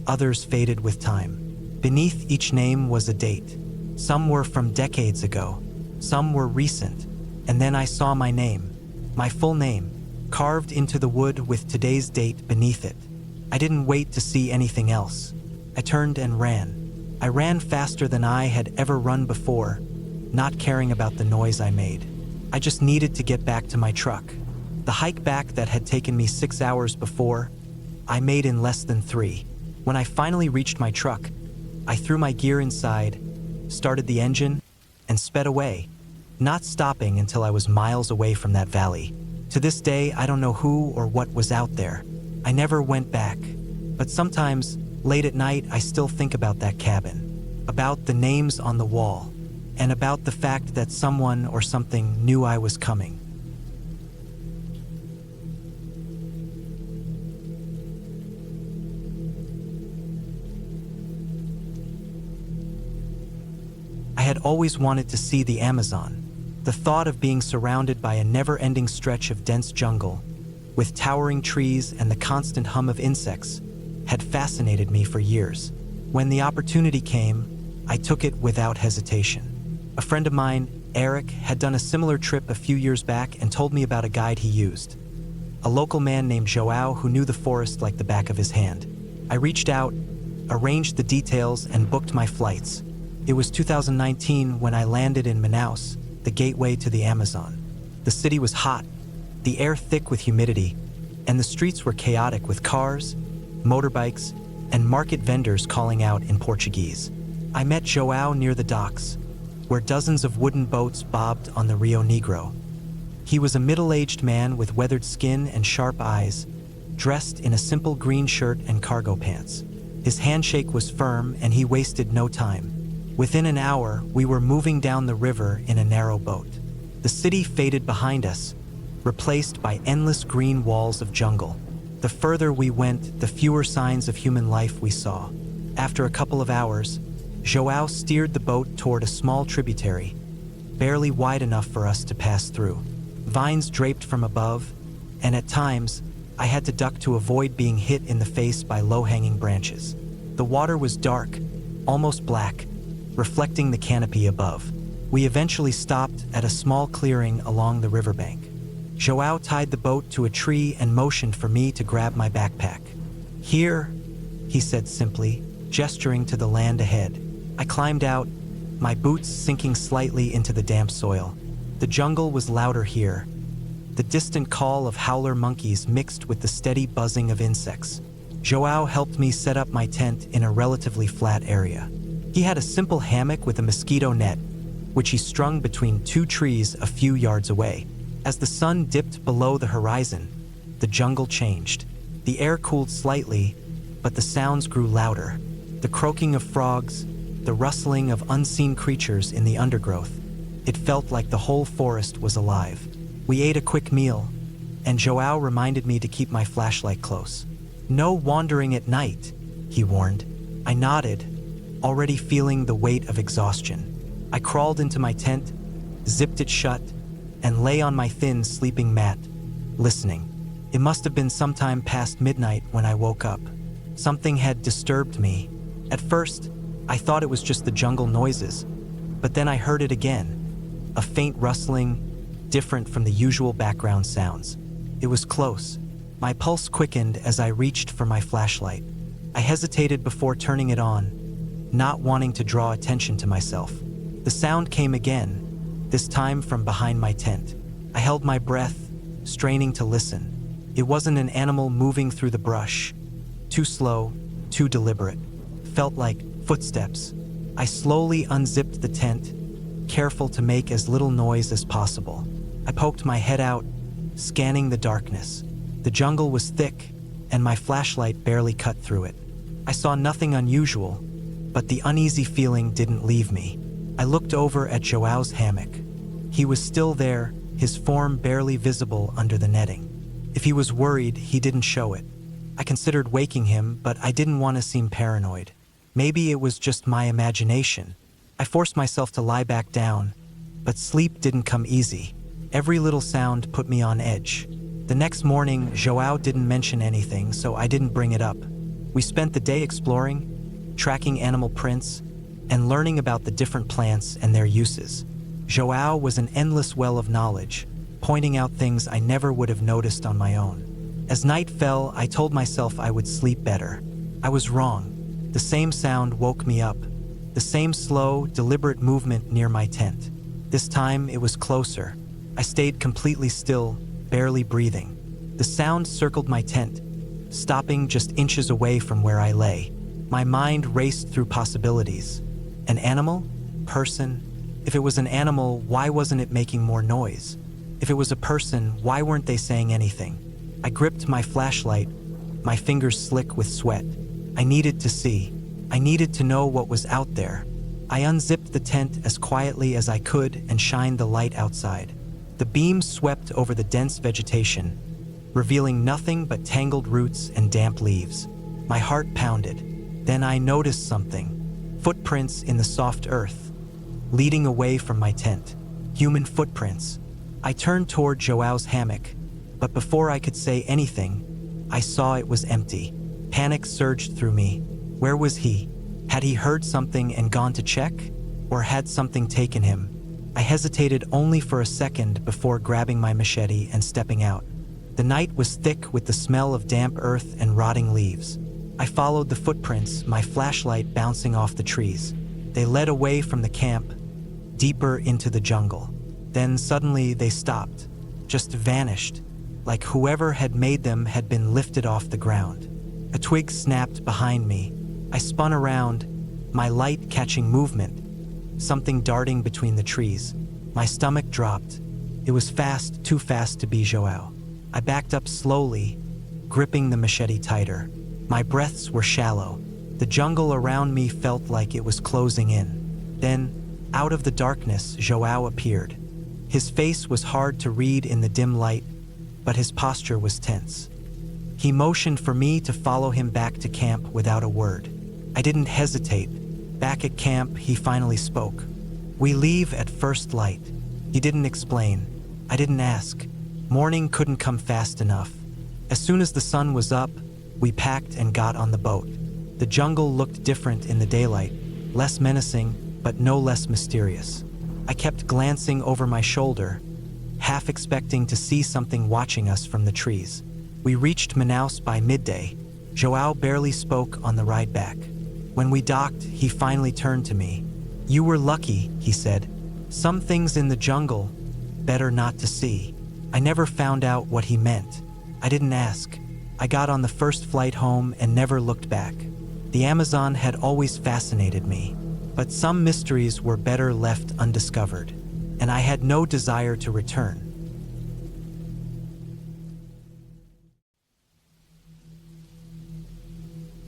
others faded with time. Beneath each name was a date. Some were from decades ago, some were recent. And then I saw my name, my full name, carved into the wood with today's date beneath it. I didn't wait to see anything else. I turned and ran. I ran faster than I had ever run before, not caring about the noise I made. I just needed to get back to my truck. The hike back that had taken me 6 hours before, I made in less than 3. When I finally reached my truck, I threw my gear inside, started the engine, and sped away, not stopping until I was miles away from that valley. To this day, I don't know who or what was out there. I never went back, but sometimes, late at night, I still think about that cabin, about the names on the wall, and about the fact that someone or something knew I was coming. I had always wanted to see the Amazon. The thought of being surrounded by a never-ending stretch of dense jungle, with towering trees and the constant hum of insects, had fascinated me for years. When the opportunity came, I took it without hesitation. A friend of mine, Eric, had done a similar trip a few years back and told me about a guide he used. A local man named Joao who knew the forest like the back of his hand. I reached out, arranged the details, and booked my flights. It was 2019 when I landed in Manaus, the gateway to the Amazon. The city was hot, the air thick with humidity, and the streets were chaotic with cars, motorbikes, and market vendors calling out in Portuguese. I met Joao near the docks, where dozens of wooden boats bobbed on the Rio Negro. He was a middle-aged man with weathered skin and sharp eyes, dressed in a simple green shirt and cargo pants. His handshake was firm, and he wasted no time. Within an hour, we were moving down the river in a narrow boat. The city faded behind us, replaced by endless green walls of jungle. The further we went, the fewer signs of human life we saw. After a couple of hours, Joao steered the boat toward a small tributary, barely wide enough for us to pass through. Vines draped from above, and at times, I had to duck to avoid being hit in the face by low-hanging branches. The water was dark, almost black, reflecting the canopy above. We eventually stopped at a small clearing along the riverbank. Joao tied the boat to a tree and motioned for me to grab my backpack. "Here," he said simply, gesturing to the land ahead. I climbed out, my boots sinking slightly into the damp soil. The jungle was louder here. The distant call of howler monkeys mixed with the steady buzzing of insects. Joao helped me set up my tent in a relatively flat area. He had a simple hammock with a mosquito net, which he strung between two trees a few yards away. As the sun dipped below the horizon, the jungle changed. The air cooled slightly, but the sounds grew louder. The croaking of frogs, the rustling of unseen creatures in the undergrowth. It felt like the whole forest was alive. We ate a quick meal, and Joao reminded me to keep my flashlight close. "No wandering at night," he warned. I nodded, already feeling the weight of exhaustion. I crawled into my tent, zipped it shut, and lay on my thin sleeping mat, listening. It must have been sometime past midnight when I woke up. Something had disturbed me. At first, I thought it was just the jungle noises, but then I heard it again. A faint rustling, different from the usual background sounds. It was close. My pulse quickened as I reached for my flashlight. I hesitated before turning it on, not wanting to draw attention to myself. The sound came again, this time from behind my tent. I held my breath, straining to listen. It wasn't an animal moving through the brush. Too slow, too deliberate. Felt like footsteps. I slowly unzipped the tent, careful to make as little noise as possible. I poked my head out, scanning the darkness. The jungle was thick, and my flashlight barely cut through it. I saw nothing unusual, but the uneasy feeling didn't leave me. I looked over at Joao's hammock. He was still there, his form barely visible under the netting. If he was worried, he didn't show it. I considered waking him, but I didn't want to seem paranoid. Maybe it was just my imagination. I forced myself to lie back down, but sleep didn't come easy. Every little sound put me on edge. The next morning, Joao didn't mention anything, so I didn't bring it up. We spent the day exploring, tracking animal prints, and learning about the different plants and their uses. Joao was an endless well of knowledge, pointing out things I never would have noticed on my own. As night fell, I told myself I would sleep better. I was wrong. The same sound woke me up, the same slow, deliberate movement near my tent. This time, it was closer. I stayed completely still, barely breathing. The sound circled my tent, stopping just inches away from where I lay. My mind raced through possibilities. An animal? Person? If it was an animal, why wasn't it making more noise? If it was a person, why weren't they saying anything? I gripped my flashlight, my fingers slick with sweat. I needed to see. I needed to know what was out there. I unzipped the tent as quietly as I could and shined the light outside. The beam swept over the dense vegetation, revealing nothing but tangled roots and damp leaves. My heart pounded. Then I noticed something. Footprints in the soft earth, leading away from my tent. Human footprints. I turned toward Joao's hammock, but before I could say anything, I saw it was empty. Panic surged through me. Where was he? Had he heard something and gone to check? Or had something taken him? I hesitated only for a second before grabbing my machete and stepping out. The night was thick with the smell of damp earth and rotting leaves. I followed the footprints, my flashlight bouncing off the trees. They led away from the camp, deeper into the jungle. Then suddenly they stopped, just vanished, like whoever had made them had been lifted off the ground. A twig snapped behind me. I spun around, my light catching movement, something darting between the trees. My stomach dropped. It was fast, too fast to be Joao. I backed up slowly, gripping the machete tighter. My breaths were shallow. The jungle around me felt like it was closing in. Then, out of the darkness, Joao appeared. His face was hard to read in the dim light, but his posture was tense. He motioned for me to follow him back to camp without a word. I didn't hesitate. Back at camp, he finally spoke. "We leave at first light." He didn't explain. I didn't ask. Morning couldn't come fast enough. As soon as the sun was up, we packed and got on the boat. The jungle looked different in the daylight, less menacing, but no less mysterious. I kept glancing over my shoulder, half expecting to see something watching us from the trees. We reached Manaus by midday. João barely spoke on the ride back. When we docked, he finally turned to me. "You were lucky," he said. "Some things in the jungle, better not to see." I never found out what he meant. I didn't ask. I got on the first flight home and never looked back. The Amazon had always fascinated me, but some mysteries were better left undiscovered, and I had no desire to return.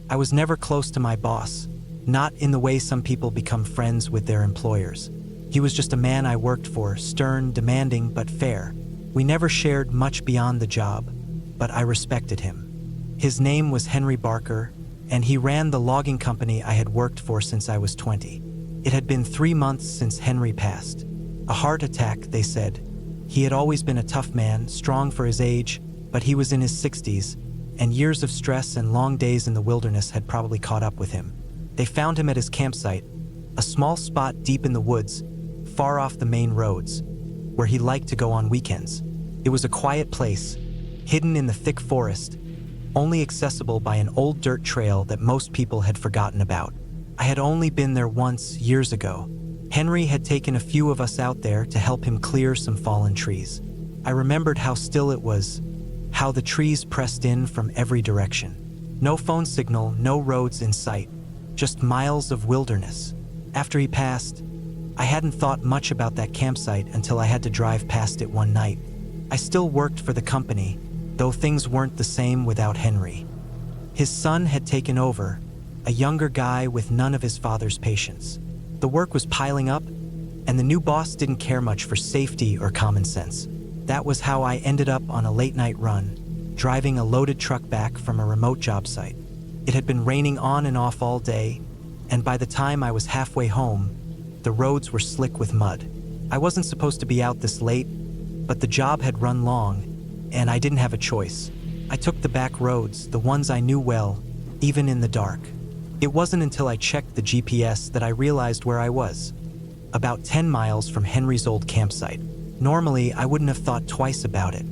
I was never close to my boss, not in the way some people become friends with their employers. He was just a man I worked for, stern, demanding, but fair. We never shared much beyond the job, but I respected him. His name was Henry Barker, and he ran the logging company I had worked for since I was 20. It had been 3 months since Henry passed. A heart attack, they said. He had always been a tough man, strong for his age, but he was in his 60s, and years of stress and long days in the wilderness had probably caught up with him. They found him at his campsite, a small spot deep in the woods, far off the main roads, where he liked to go on weekends. It was a quiet place, hidden in the thick forest, only accessible by an old dirt trail that most people had forgotten about. I had only been there once, years ago. Henry had taken a few of us out there to help him clear some fallen trees. I remembered how still it was, how the trees pressed in from every direction. No phone signal, no roads in sight, just miles of wilderness. After he passed, I hadn't thought much about that campsite until I had to drive past it one night. I still worked for the company, though things weren't the same without Henry. His son had taken over, a younger guy with none of his father's patience. The work was piling up, and the new boss didn't care much for safety or common sense. That was how I ended up on a late-night run, driving a loaded truck back from a remote job site. It had been raining on and off all day, and by the time I was halfway home, the roads were slick with mud. I wasn't supposed to be out this late, but the job had run long, and I didn't have a choice. I took the back roads, the ones I knew well, even in the dark. It wasn't until I checked the GPS that I realized where I was. About 10 miles from Henry's old campsite. Normally, I wouldn't have thought twice about it.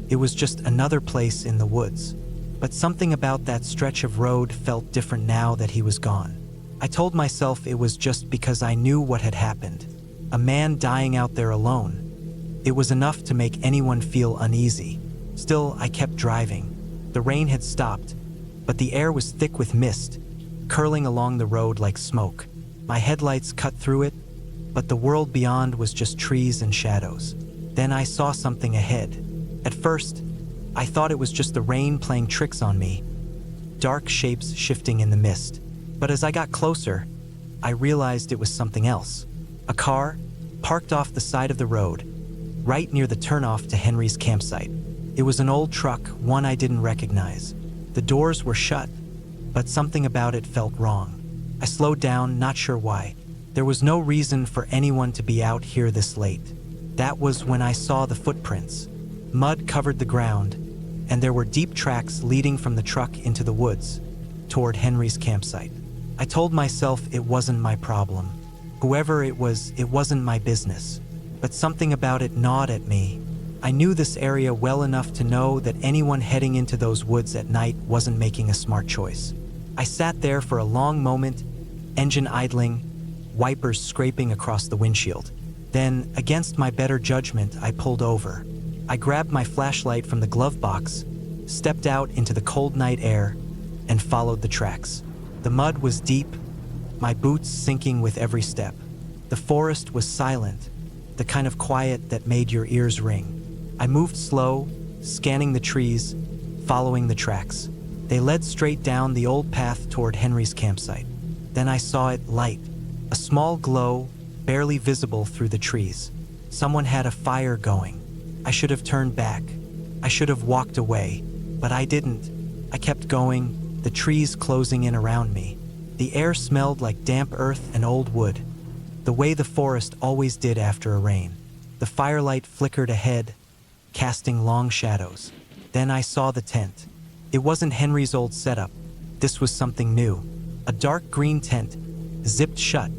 It was just another place in the woods. But something about that stretch of road felt different now that he was gone. I told myself it was just because I knew what had happened. A man dying out there alone. It was enough to make anyone feel uneasy. Still, I kept driving. The rain had stopped, but the air was thick with mist, curling along the road like smoke. My headlights cut through it, but the world beyond was just trees and shadows. Then I saw something ahead. At first, I thought it was just the rain playing tricks on me, dark shapes shifting in the mist. But as I got closer, I realized it was something else. A car, parked off the side of the road, right near the turnoff to Henry's campsite. It was an old truck, one I didn't recognize. The doors were shut, but something about it felt wrong. I slowed down, not sure why. There was no reason for anyone to be out here this late. That was when I saw the footprints. Mud covered the ground, and there were deep tracks leading from the truck into the woods, toward Henry's campsite. I told myself it wasn't my problem. Whoever it was, it wasn't my business. But something about it gnawed at me. I knew this area well enough to know that anyone heading into those woods at night wasn't making a smart choice. I sat there for a long moment, engine idling, wipers scraping across the windshield. Then, against my better judgment, I pulled over. I grabbed my flashlight from the glove box, stepped out into the cold night air, and followed the tracks. The mud was deep, my boots sinking with every step. The forest was silent, the kind of quiet that made your ears ring. I moved slow, scanning the trees, following the tracks. They led straight down the old path toward Henry's campsite. Then I saw it light, a small glow, barely visible through the trees. Someone had a fire going. I should have turned back. I should have walked away, but I didn't. I kept going, the trees closing in around me. The air smelled like damp earth and old wood, the way the forest always did after a rain. The firelight flickered ahead, casting long shadows. Then I saw the tent. It wasn't Henry's old setup. This was something new. A dark green tent, zipped shut,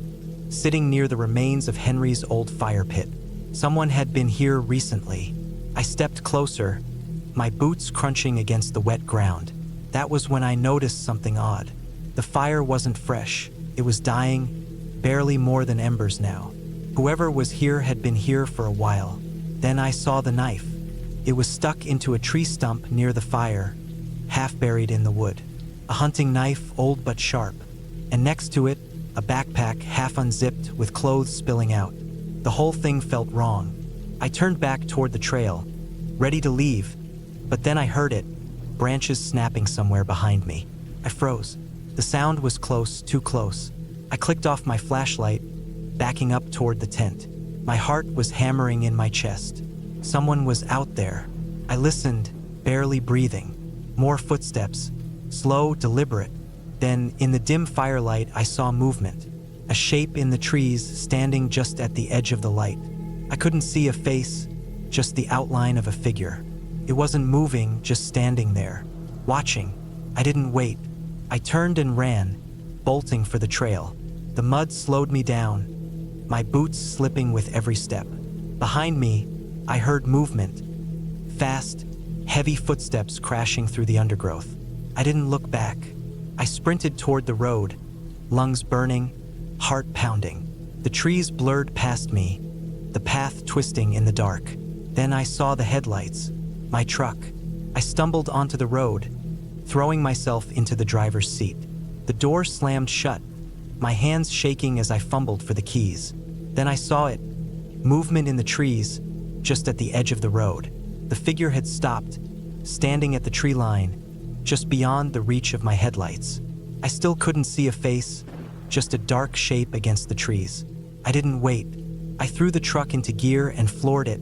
sitting near the remains of Henry's old fire pit. Someone had been here recently. I stepped closer, my boots crunching against the wet ground. That was when I noticed something odd. The fire wasn't fresh. It was dying, barely more than embers now. Whoever was here had been here for a while. Then I saw the knife. It was stuck into a tree stump near the fire, half buried in the wood. A hunting knife, old but sharp. And next to it, a backpack half unzipped with clothes spilling out. The whole thing felt wrong. I turned back toward the trail, ready to leave, but then I heard it, branches snapping somewhere behind me. I froze. The sound was close, too close. I clicked off my flashlight, backing up toward the tent. My heart was hammering in my chest. Someone was out there. I listened, barely breathing. More footsteps, slow, deliberate. Then, in the dim firelight, I saw movement. A shape in the trees standing just at the edge of the light. I couldn't see a face, just the outline of a figure. It wasn't moving, just standing there, watching. I didn't wait. I turned and ran, bolting for the trail. The mud slowed me down, my boots slipping with every step. Behind me, I heard movement. Fast, heavy footsteps crashing through the undergrowth. I didn't look back. I sprinted toward the road, lungs burning, heart pounding. The trees blurred past me, the path twisting in the dark. Then I saw the headlights, my truck. I stumbled onto the road, throwing myself into the driver's seat. The door slammed shut, my hands shaking as I fumbled for the keys. Then I saw it, movement in the trees, just at the edge of the road. The figure had stopped, standing at the tree line, just beyond the reach of my headlights. I still couldn't see a face, just a dark shape against the trees. I didn't wait. I threw the truck into gear and floored it,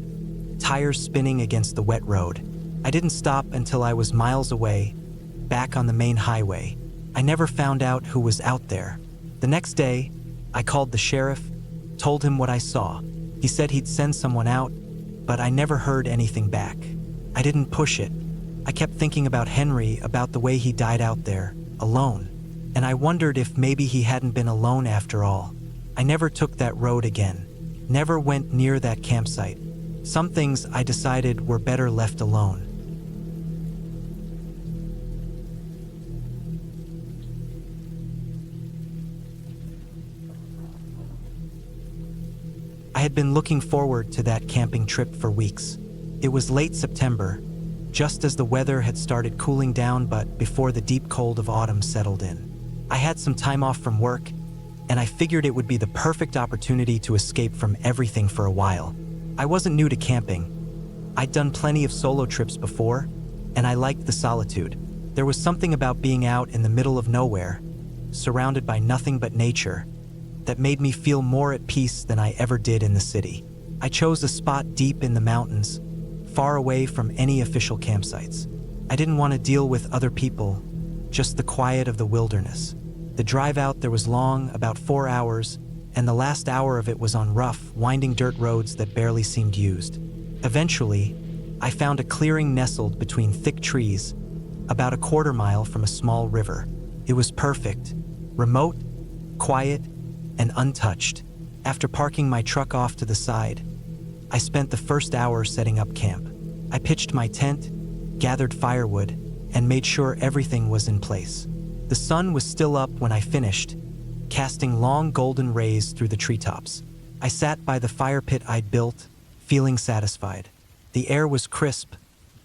tires spinning against the wet road. I didn't stop until I was miles away, back on the main highway. I never found out who was out there. The next day, I called the sheriff, told him what I saw. He said he'd send someone out, but I never heard anything back. I didn't push it. I kept thinking about Henry, about the way he died out there, alone. And I wondered if maybe he hadn't been alone after all. I never took that road again, never went near that campsite. Some things I decided were better left alone. I had been looking forward to that camping trip for weeks. It was late September, just as the weather had started cooling down, but before the deep cold of autumn settled in. I had some time off from work, and I figured it would be the perfect opportunity to escape from everything for a while. I wasn't new to camping. I'd done plenty of solo trips before, and I liked the solitude. There was something about being out in the middle of nowhere, surrounded by nothing but nature, that made me feel more at peace than I ever did in the city. I chose a spot deep in the mountains, far away from any official campsites. I didn't want to deal with other people, just the quiet of the wilderness. The drive out there was long, about 4 hours, and the last hour of it was on rough, winding dirt roads that barely seemed used. Eventually, I found a clearing nestled between thick trees, about a quarter mile from a small river. It was perfect, remote, quiet, and untouched. After parking my truck off to the side, I spent the first hour setting up camp. I pitched my tent, gathered firewood, and made sure everything was in place. The sun was still up when I finished, casting long golden rays through the treetops. I sat by the fire pit I'd built, feeling satisfied. The air was crisp,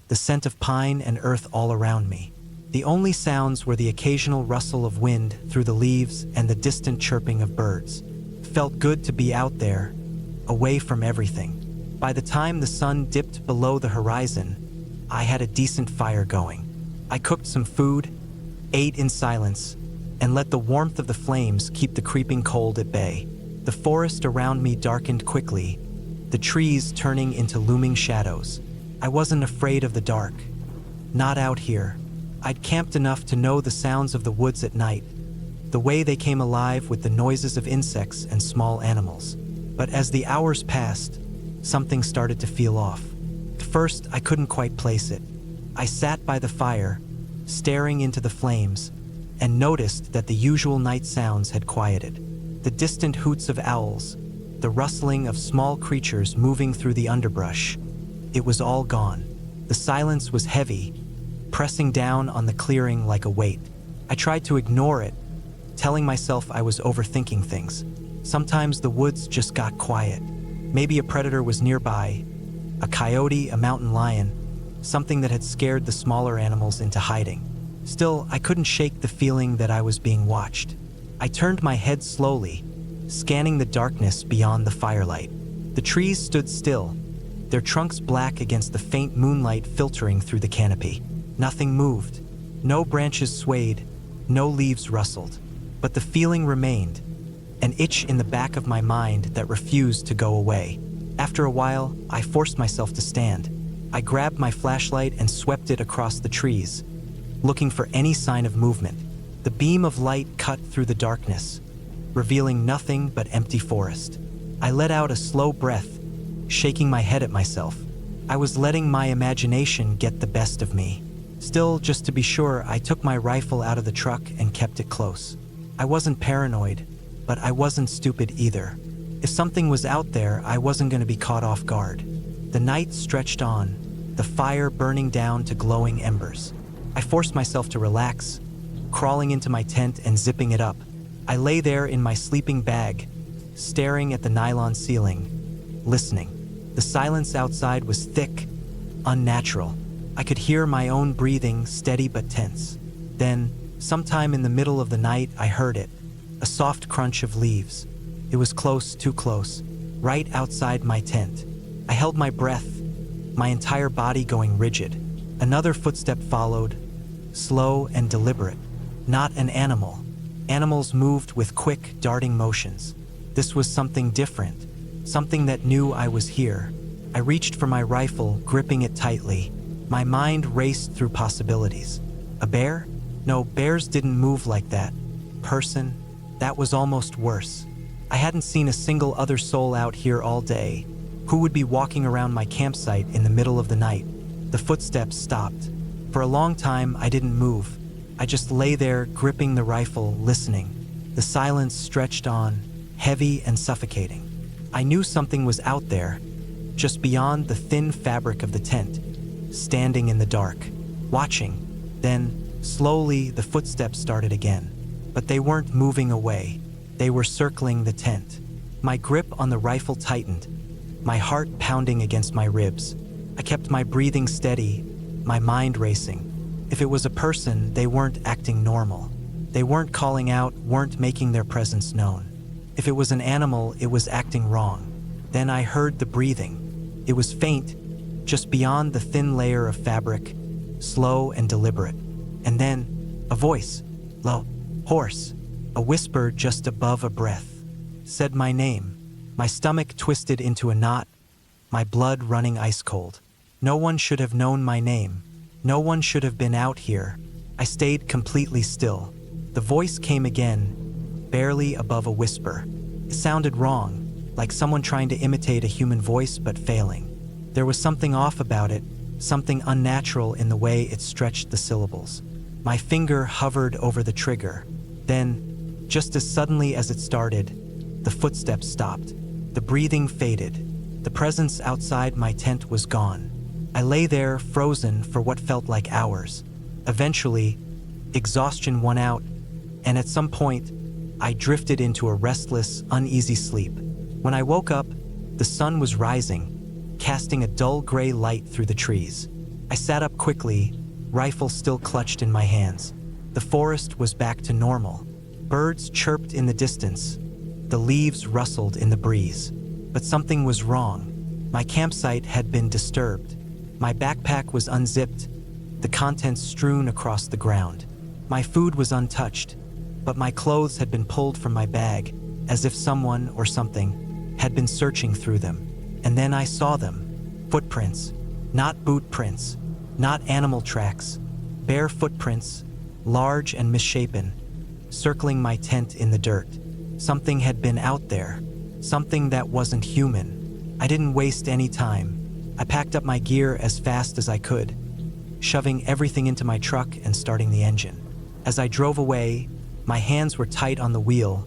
the scent of pine and earth all around me. The only sounds were the occasional rustle of wind through the leaves and the distant chirping of birds. It felt good to be out there, away from everything. By the time the sun dipped below the horizon, I had a decent fire going. I cooked some food, ate in silence, and let the warmth of the flames keep the creeping cold at bay. The forest around me darkened quickly, the trees turning into looming shadows. I wasn't afraid of the dark. Not out here. I'd camped enough to know the sounds of the woods at night, the way they came alive with the noises of insects and small animals. But as the hours passed, something started to feel off. At first, I couldn't quite place it. I sat by the fire, staring into the flames, and noticed that the usual night sounds had quieted. The distant hoots of owls, the rustling of small creatures moving through the underbrush. It was all gone. The silence was heavy, pressing down on the clearing like a weight. I tried to ignore it, telling myself I was overthinking things. Sometimes the woods just got quiet. Maybe a predator was nearby, a coyote, a mountain lion, something that had scared the smaller animals into hiding. Still, I couldn't shake the feeling that I was being watched. I turned my head slowly, scanning the darkness beyond the firelight. The trees stood still, their trunks black against the faint moonlight filtering through the canopy. Nothing moved. No branches swayed, no leaves rustled. But the feeling remained, an itch in the back of my mind that refused to go away. After a while, I forced myself to stand. I grabbed my flashlight and swept it across the trees, looking for any sign of movement. The beam of light cut through the darkness, revealing nothing but empty forest. I let out a slow breath, shaking my head at myself. I was letting my imagination get the best of me. Still, just to be sure, I took my rifle out of the truck and kept it close. I wasn't paranoid, but I wasn't stupid either. If something was out there, I wasn't going to be caught off guard. The night stretched on, the fire burning down to glowing embers. I forced myself to relax, crawling into my tent and zipping it up. I lay there in my sleeping bag, staring at the nylon ceiling, listening. The silence outside was thick, unnatural. I could hear my own breathing, steady but tense. Then, sometime in the middle of the night, I heard it, a soft crunch of leaves. It was close, too close, right outside my tent. I held my breath, my entire body going rigid. Another footstep followed, slow and deliberate. Not an animal. Animals moved with quick, darting motions. This was something different, something that knew I was here. I reached for my rifle, gripping it tightly. My mind raced through possibilities. A bear? No, bears didn't move like that. Person? That was almost worse. I hadn't seen a single other soul out here all day. Who would be walking around my campsite in the middle of the night? The footsteps stopped. For a long time, I didn't move. I just lay there, gripping the rifle, listening. The silence stretched on, heavy and suffocating. I knew something was out there, just beyond the thin fabric of the tent, standing in the dark, watching. Then, slowly, the footsteps started again. But they weren't moving away. They were circling the tent. My grip on the rifle tightened, my heart pounding against my ribs. I kept my breathing steady, my mind racing. If it was a person, they weren't acting normal. They weren't calling out, weren't making their presence known. If it was an animal, it was acting wrong. Then I heard the breathing. It was faint, just beyond the thin layer of fabric, slow and deliberate. And then, a voice, low, hoarse, a whisper just above a breath, said my name. My stomach twisted into a knot, my blood running ice cold. No one should have known my name. No one should have been out here. I stayed completely still. The voice came again, barely above a whisper. It sounded wrong, like someone trying to imitate a human voice but failing. There was something off about it, something unnatural in the way it stretched the syllables. My finger hovered over the trigger. Then, just as suddenly as it started, the footsteps stopped. The breathing faded. The presence outside my tent was gone. I lay there, frozen for what felt like hours. Eventually, exhaustion won out, and at some point, I drifted into a restless, uneasy sleep. When I woke up, the sun was rising, casting a dull gray light through the trees. I sat up quickly, rifle still clutched in my hands. The forest was back to normal. Birds chirped in the distance. The leaves rustled in the breeze. But something was wrong. My campsite had been disturbed. My backpack was unzipped, the contents strewn across the ground. My food was untouched, but my clothes had been pulled from my bag, as if someone or something had been searching through them. And then I saw them. Footprints. Not boot prints. Not animal tracks. Bare footprints, large and misshapen, circling my tent in the dirt. Something had been out there. Something that wasn't human. I didn't waste any time. I packed up my gear as fast as I could, shoving everything into my truck and starting the engine. As I drove away, my hands were tight on the wheel,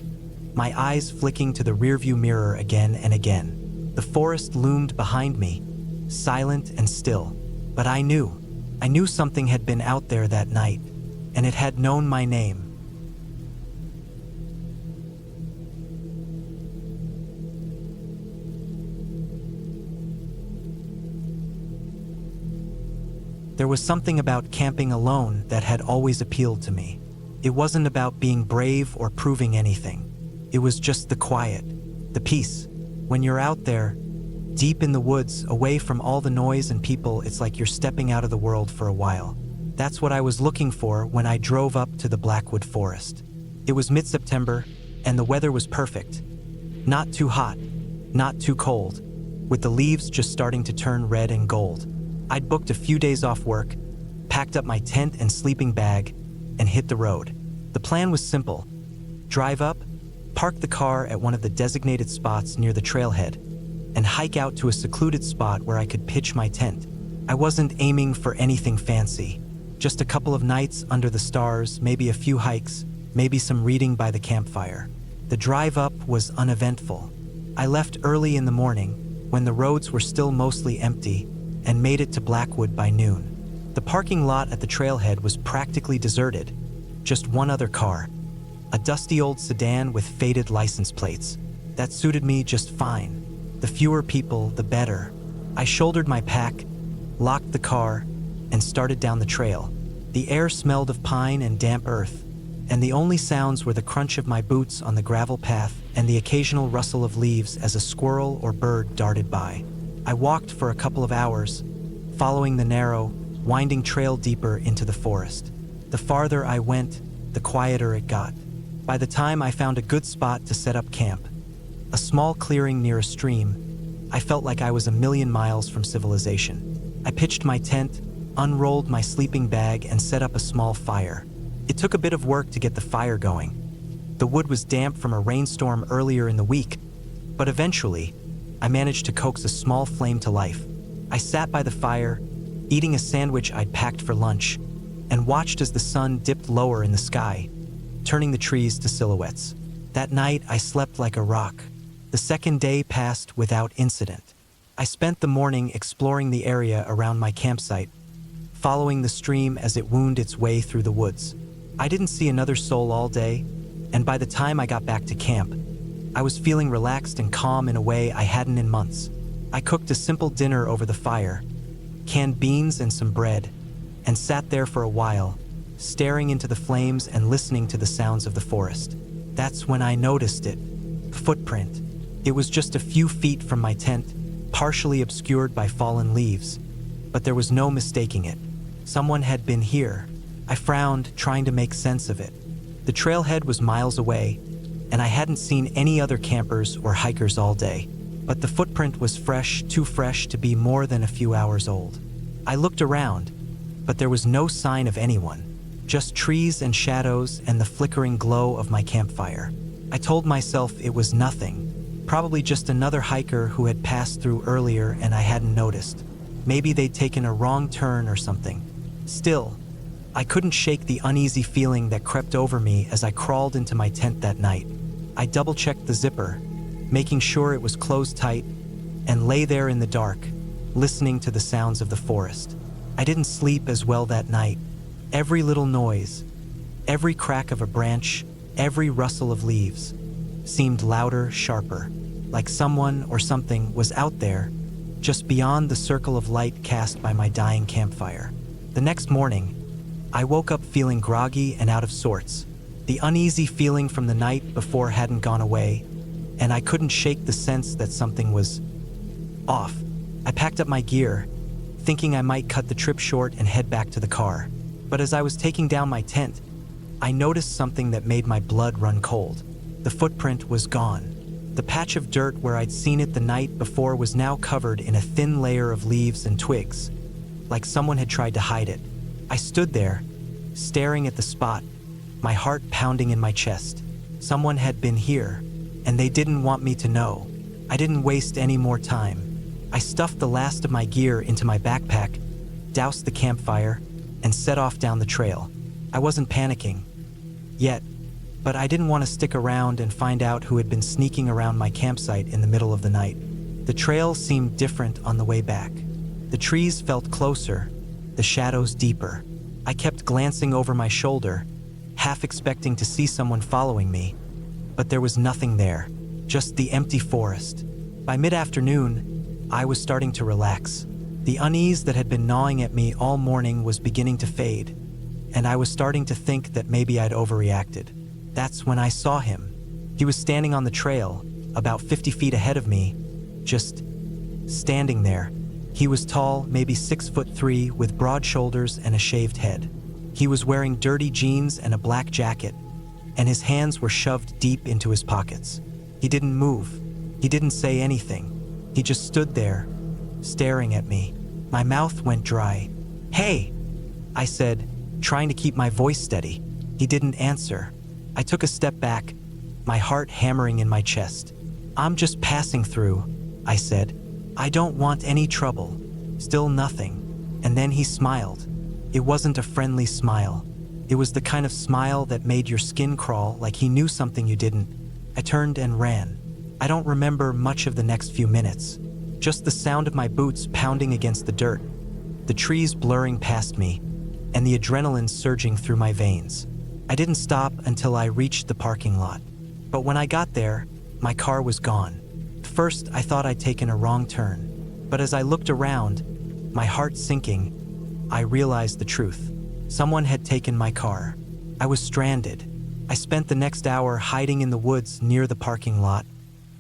my eyes flicking to the rearview mirror again and again. The forest loomed behind me, silent and still. But I knew something had been out there that night, and it had known my name. There was something about camping alone that had always appealed to me. It wasn't about being brave or proving anything. It was just the quiet, the peace. When you're out there, deep in the woods, away from all the noise and people, it's like you're stepping out of the world for a while. That's what I was looking for when I drove up to the Blackwood Forest. It was mid-September, and the weather was perfect. Not too hot, not too cold, with the leaves just starting to turn red and gold. I'd booked a few days off work, packed up my tent and sleeping bag, and hit the road. The plan was simple. Drive up, park the car at one of the designated spots near the trailhead, and hike out to a secluded spot where I could pitch my tent. I wasn't aiming for anything fancy. Just a couple of nights under the stars, maybe a few hikes, maybe some reading by the campfire. The drive up was uneventful. I left early in the morning, when the roads were still mostly empty, and made it to Blackwood by noon. The parking lot at the trailhead was practically deserted. Just one other car, a dusty old sedan with faded license plates. That suited me just fine. The fewer people, the better. I shouldered my pack, locked the car, and started down the trail. The air smelled of pine and damp earth, and the only sounds were the crunch of my boots on the gravel path and the occasional rustle of leaves as a squirrel or bird darted by. I walked for a couple of hours, following the narrow, winding trail deeper into the forest. The farther I went, the quieter it got. By the time I found a good spot to set up camp, a small clearing near a stream, I felt like I was a million miles from civilization. I pitched my tent, unrolled my sleeping bag, and set up a small fire. It took a bit of work to get the fire going. The wood was damp from a rainstorm earlier in the week, but eventually, I managed to coax a small flame to life. I sat by the fire, eating a sandwich I'd packed for lunch, and watched as the sun dipped lower in the sky, turning the trees to silhouettes. That night, I slept like a rock. The second day passed without incident. I spent the morning exploring the area around my campsite, following the stream as it wound its way through the woods. I didn't see another soul all day, and by the time I got back to camp, I was feeling relaxed and calm in a way I hadn't in months. I cooked a simple dinner over the fire, canned beans and some bread, and sat there for a while, staring into the flames and listening to the sounds of the forest. That's when I noticed it. A footprint. It was just a few feet from my tent, partially obscured by fallen leaves, but there was no mistaking it. Someone had been here. I frowned, trying to make sense of it. The trailhead was miles away, and I hadn't seen any other campers or hikers all day. But the footprint was fresh, too fresh to be more than a few hours old. I looked around, but there was no sign of anyone, just trees and shadows and the flickering glow of my campfire. I told myself it was nothing, probably just another hiker who had passed through earlier and I hadn't noticed. Maybe they'd taken a wrong turn or something. Still, I couldn't shake the uneasy feeling that crept over me as I crawled into my tent that night. I double-checked the zipper, making sure it was closed tight, and lay there in the dark, listening to the sounds of the forest. I didn't sleep as well that night. Every little noise, every crack of a branch, every rustle of leaves seemed louder, sharper, like someone or something was out there, just beyond the circle of light cast by my dying campfire. The next morning, I woke up feeling groggy and out of sorts. The uneasy feeling from the night before hadn't gone away, and I couldn't shake the sense that something was off. I packed up my gear, thinking I might cut the trip short and head back to the car. But as I was taking down my tent, I noticed something that made my blood run cold. The footprint was gone. The patch of dirt where I'd seen it the night before was now covered in a thin layer of leaves and twigs, like someone had tried to hide it. I stood there, staring at the spot, my heart pounding in my chest. Someone had been here, and they didn't want me to know. I didn't waste any more time. I stuffed the last of my gear into my backpack, doused the campfire, and set off down the trail. I wasn't panicking. Yet, but I didn't want to stick around and find out who had been sneaking around my campsite in the middle of the night. The trail seemed different on the way back. The trees felt closer, the shadows deeper. I kept glancing over my shoulder, half expecting to see someone following me, but there was nothing there, just the empty forest. By mid-afternoon, I was starting to relax. The unease that had been gnawing at me all morning was beginning to fade, and I was starting to think that maybe I'd overreacted. That's when I saw him. He was standing on the trail, about 50 feet ahead of me, just standing there. He was tall, maybe 6'3", with broad shoulders and a shaved head. He was wearing dirty jeans and a black jacket, and his hands were shoved deep into his pockets. He didn't move. He didn't say anything. He just stood there, staring at me. My mouth went dry. "Hey," I said, trying to keep my voice steady. He didn't answer. I took a step back, my heart hammering in my chest. "I'm just passing through," I said. "I don't want any trouble." Still nothing. And then he smiled. It wasn't a friendly smile. It was the kind of smile that made your skin crawl, like he knew something you didn't. I turned and ran. I don't remember much of the next few minutes. Just the sound of my boots pounding against the dirt, the trees blurring past me, and the adrenaline surging through my veins. I didn't stop until I reached the parking lot. But when I got there, my car was gone. First, I thought I'd taken a wrong turn. But as I looked around, my heart sinking, I realized the truth. Someone had taken my car. I was stranded. I spent the next hour hiding in the woods near the parking lot,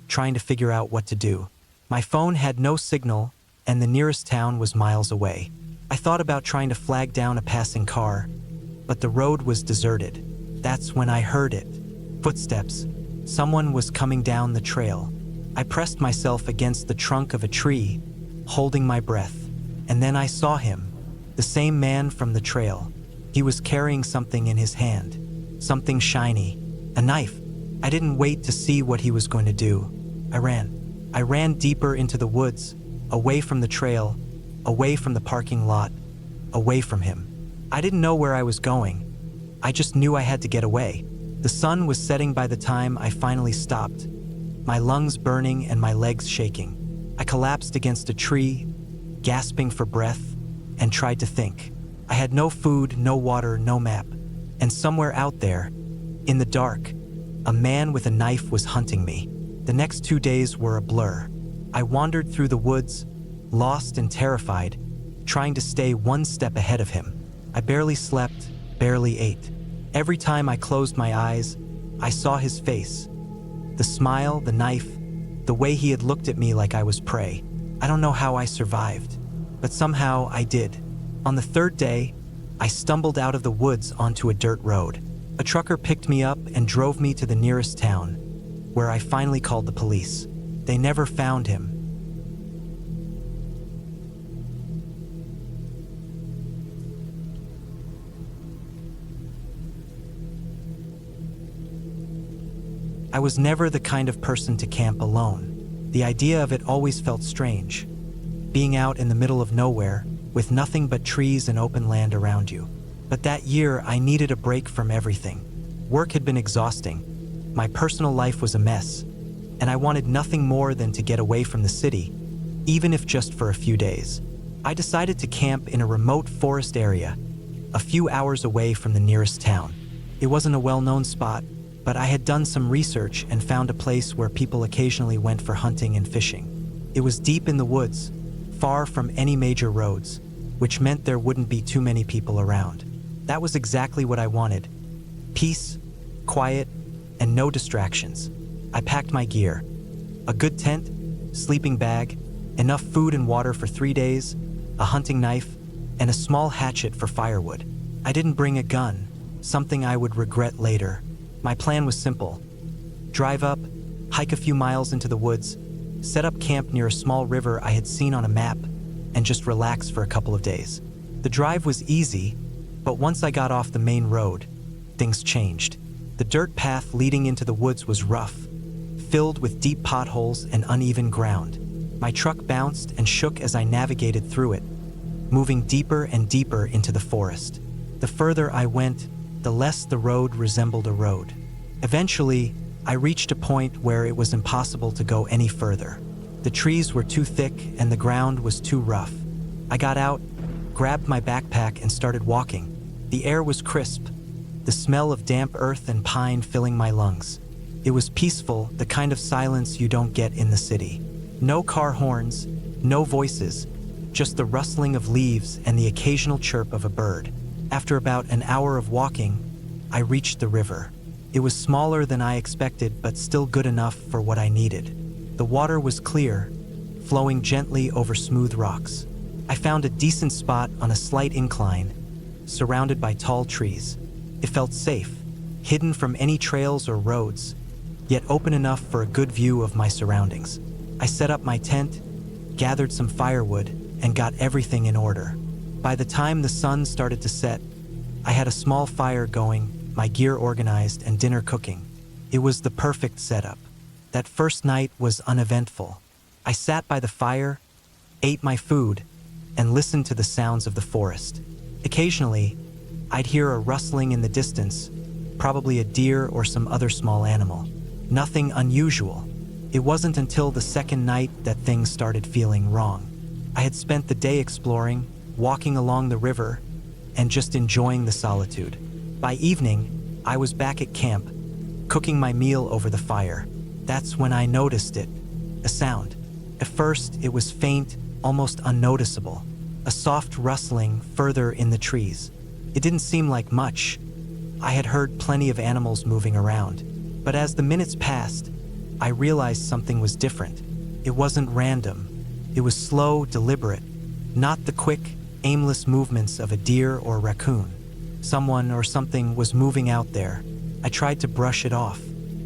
trying to figure out what to do. My phone had no signal, and the nearest town was miles away. I thought about trying to flag down a passing car, but the road was deserted. That's when I heard it. Footsteps. Someone was coming down the trail. I pressed myself against the trunk of a tree, holding my breath. And then I saw him, the same man from the trail. He was carrying something in his hand, something shiny, a knife. I didn't wait to see what he was going to do. I ran. I ran deeper into the woods, away from the trail, away from the parking lot, away from him. I didn't know where I was going. I just knew I had to get away. The sun was setting by the time I finally stopped, my lungs burning and my legs shaking. I collapsed against a tree, gasping for breath, and tried to think. I had no food, no water, no map. And somewhere out there, in the dark, a man with a knife was hunting me. The next 2 days were a blur. I wandered through the woods, lost and terrified, trying to stay one step ahead of him. I barely slept, barely ate. Every time I closed my eyes, I saw his face. The smile, the knife, the way he had looked at me like I was prey. I don't know how I survived, but somehow I did. On the third day, I stumbled out of the woods onto a dirt road. A trucker picked me up and drove me to the nearest town, where I finally called the police. They never found him. I was never the kind of person to camp alone. The idea of it always felt strange. Being out in the middle of nowhere, with nothing but trees and open land around you. But that year, I needed a break from everything. Work had been exhausting. My personal life was a mess, and I wanted nothing more than to get away from the city, even if just for a few days. I decided to camp in a remote forest area, a few hours away from the nearest town. It wasn't a well-known spot, but I had done some research and found a place where people occasionally went for hunting and fishing. It was deep in the woods, far from any major roads, which meant there wouldn't be too many people around. That was exactly what I wanted. Peace, quiet, and no distractions. I packed my gear. A good tent, sleeping bag, enough food and water for 3 days, a hunting knife, and a small hatchet for firewood. I didn't bring a gun, something I would regret later. My plan was simple. Drive up, hike a few miles into the woods, set up camp near a small river I had seen on a map, and just relax for a couple of days. The drive was easy, but once I got off the main road, things changed. The dirt path leading into the woods was rough, filled with deep potholes and uneven ground. My truck bounced and shook as I navigated through it, moving deeper and deeper into the forest. The further I went, the less the road resembled a road. Eventually, I reached a point where it was impossible to go any further. The trees were too thick and the ground was too rough. I got out, grabbed my backpack and started walking. The air was crisp, the smell of damp earth and pine filling my lungs. It was peaceful, the kind of silence you don't get in the city. No car horns, no voices, just the rustling of leaves and the occasional chirp of a bird. After about an hour of walking, I reached the river. It was smaller than I expected, but still good enough for what I needed. The water was clear, flowing gently over smooth rocks. I found a decent spot on a slight incline, surrounded by tall trees. It felt safe, hidden from any trails or roads, yet open enough for a good view of my surroundings. I set up my tent, gathered some firewood, and got everything in order. By the time the sun started to set, I had a small fire going, my gear organized, and dinner cooking. It was the perfect setup. That first night was uneventful. I sat by the fire, ate my food, and listened to the sounds of the forest. Occasionally, I'd hear a rustling in the distance, probably a deer or some other small animal. Nothing unusual. It wasn't until the second night that things started feeling wrong. I had spent the day exploring, walking along the river, and just enjoying the solitude. By evening, I was back at camp, cooking my meal over the fire. That's when I noticed it, a sound. At first, it was faint, almost unnoticeable, a soft rustling further in the trees. It didn't seem like much. I had heard plenty of animals moving around. But as the minutes passed, I realized something was different. It wasn't random. It was slow, deliberate, not the quick, aimless movements of a deer or raccoon. Someone or something was moving out there. I tried to brush it off.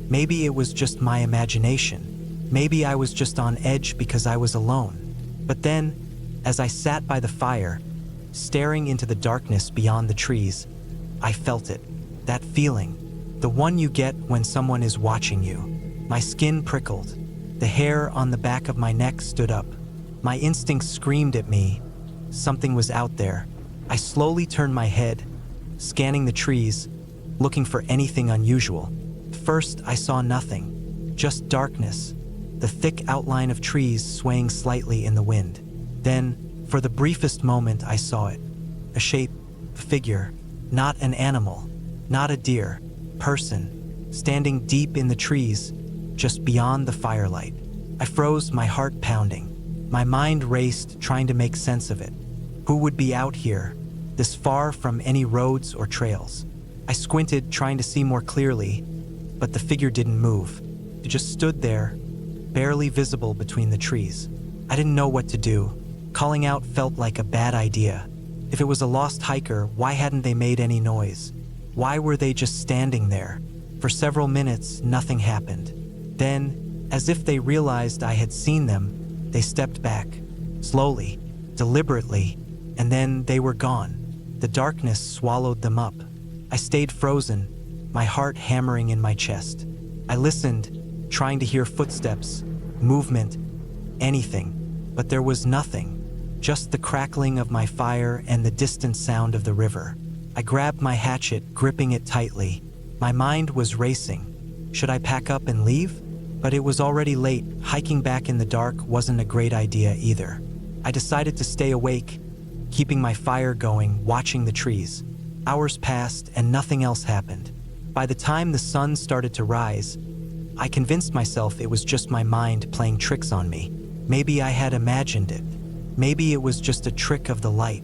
Maybe it was just my imagination. Maybe I was just on edge because I was alone. But then, as I sat by the fire, staring into the darkness beyond the trees, I felt it. That feeling. The one you get when someone is watching you. My skin prickled. The hair on the back of my neck stood up. My instincts screamed at me. Something was out there. I slowly turned my head, scanning the trees, looking for anything unusual. First, I saw nothing. Just darkness. The thick outline of trees swaying slightly in the wind. Then, for the briefest moment, I saw it. A shape, a figure. Not an animal. Not a deer. Person, standing deep in the trees, just beyond the firelight. I froze, my heart pounding. My mind raced, trying to make sense of it. Who would be out here, this far from any roads or trails? I squinted, trying to see more clearly, but the figure didn't move. It just stood there, barely visible between the trees. I didn't know what to do. Calling out felt like a bad idea. If it was a lost hiker, why hadn't they made any noise? Why were they just standing there? For several minutes, nothing happened. Then, as if they realized I had seen them, they stepped back, slowly, deliberately, and then they were gone. The darkness swallowed them up. I stayed frozen, my heart hammering in my chest. I listened, trying to hear footsteps, movement, anything, but there was nothing, just the crackling of my fire and the distant sound of the river. I grabbed my hatchet, gripping it tightly. My mind was racing. Should I pack up and leave? But it was already late. Hiking back in the dark wasn't a great idea either. I decided to stay awake, keeping my fire going, watching the trees. Hours passed and nothing else happened. By the time the sun started to rise, I convinced myself it was just my mind playing tricks on me. Maybe I had imagined it. Maybe it was just a trick of the light.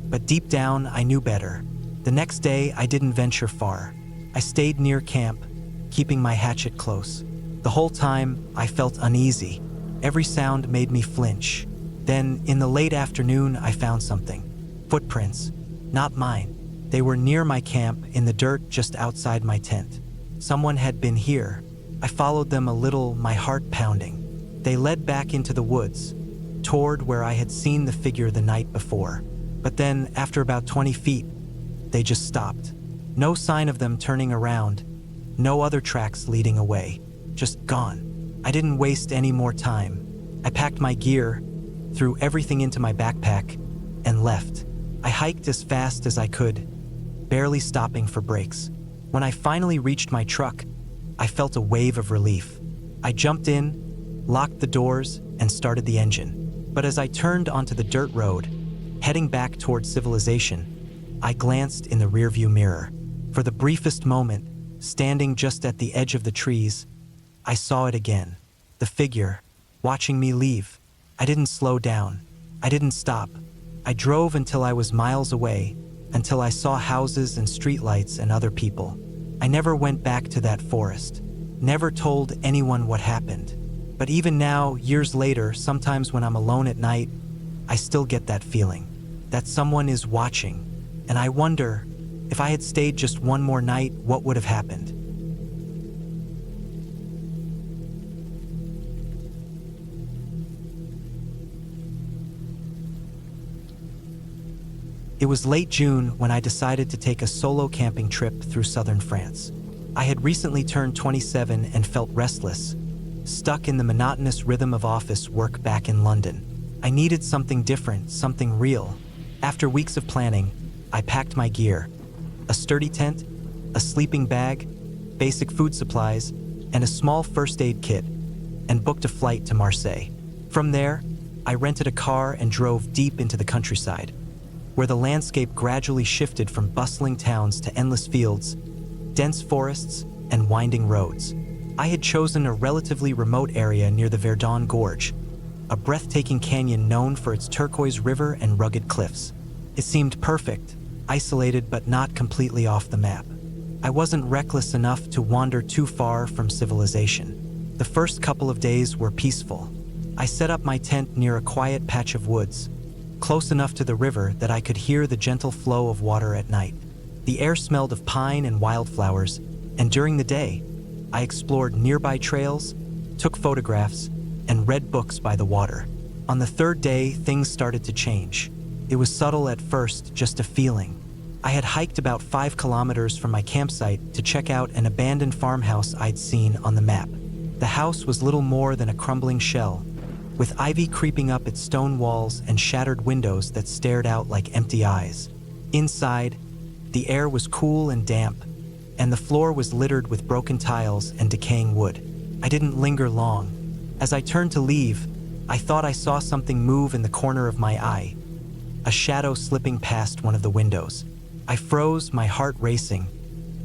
But deep down, I knew better. The next day, I didn't venture far. I stayed near camp, keeping my hatchet close. The whole time, I felt uneasy. Every sound made me flinch. Then, in the late afternoon, I found something. Footprints. Not mine. They were near my camp, in the dirt just outside my tent. Someone had been here. I followed them a little, my heart pounding. They led back into the woods, toward where I had seen the figure the night before. But then, after about 20 feet, they just stopped. No sign of them turning around. No other tracks leading away. Just gone. I didn't waste any more time. I packed my gear, threw everything into my backpack, and left. I hiked as fast as I could, barely stopping for breaks. When I finally reached my truck, I felt a wave of relief. I jumped in, locked the doors, and started the engine. But as I turned onto the dirt road, heading back toward civilization, I glanced in the rearview mirror. For the briefest moment, standing just at the edge of the trees, I saw it again. The figure, watching me leave. I didn't slow down. I didn't stop. I drove until I was miles away, until I saw houses and streetlights and other people. I never went back to that forest. Never told anyone what happened. But even now, years later, sometimes when I'm alone at night, I still get that feeling that someone is watching. And I wonder, if I had stayed just one more night, what would have happened? It was late June when I decided to take a solo camping trip through southern France. I had recently turned 27 and felt restless, stuck in the monotonous rhythm of office work back in London. I needed something different, something real. After weeks of planning, I packed my gear: a sturdy tent, a sleeping bag, basic food supplies, and a small first aid kit, and booked a flight to Marseille. From there, I rented a car and drove deep into the countryside, where the landscape gradually shifted from bustling towns to endless fields, dense forests, and winding roads. I had chosen a relatively remote area near the Verdun Gorge, a breathtaking canyon known for its turquoise river and rugged cliffs. It seemed perfect, isolated but not completely off the map. I wasn't reckless enough to wander too far from civilization. The first couple of days were peaceful. I set up my tent near a quiet patch of woods, close enough to the river that I could hear the gentle flow of water at night. The air smelled of pine and wildflowers, and during the day, I explored nearby trails, took photographs, and read books by the water. On the third day, things started to change. It was subtle at first, just a feeling. I had hiked about 5 kilometers from my campsite to check out an abandoned farmhouse I'd seen on the map. The house was little more than a crumbling shell, with ivy creeping up its stone walls and shattered windows that stared out like empty eyes. Inside, the air was cool and damp, and the floor was littered with broken tiles and decaying wood. I didn't linger long. As I turned to leave, I thought I saw something move in the corner of my eye, a shadow slipping past one of the windows. I froze, my heart racing,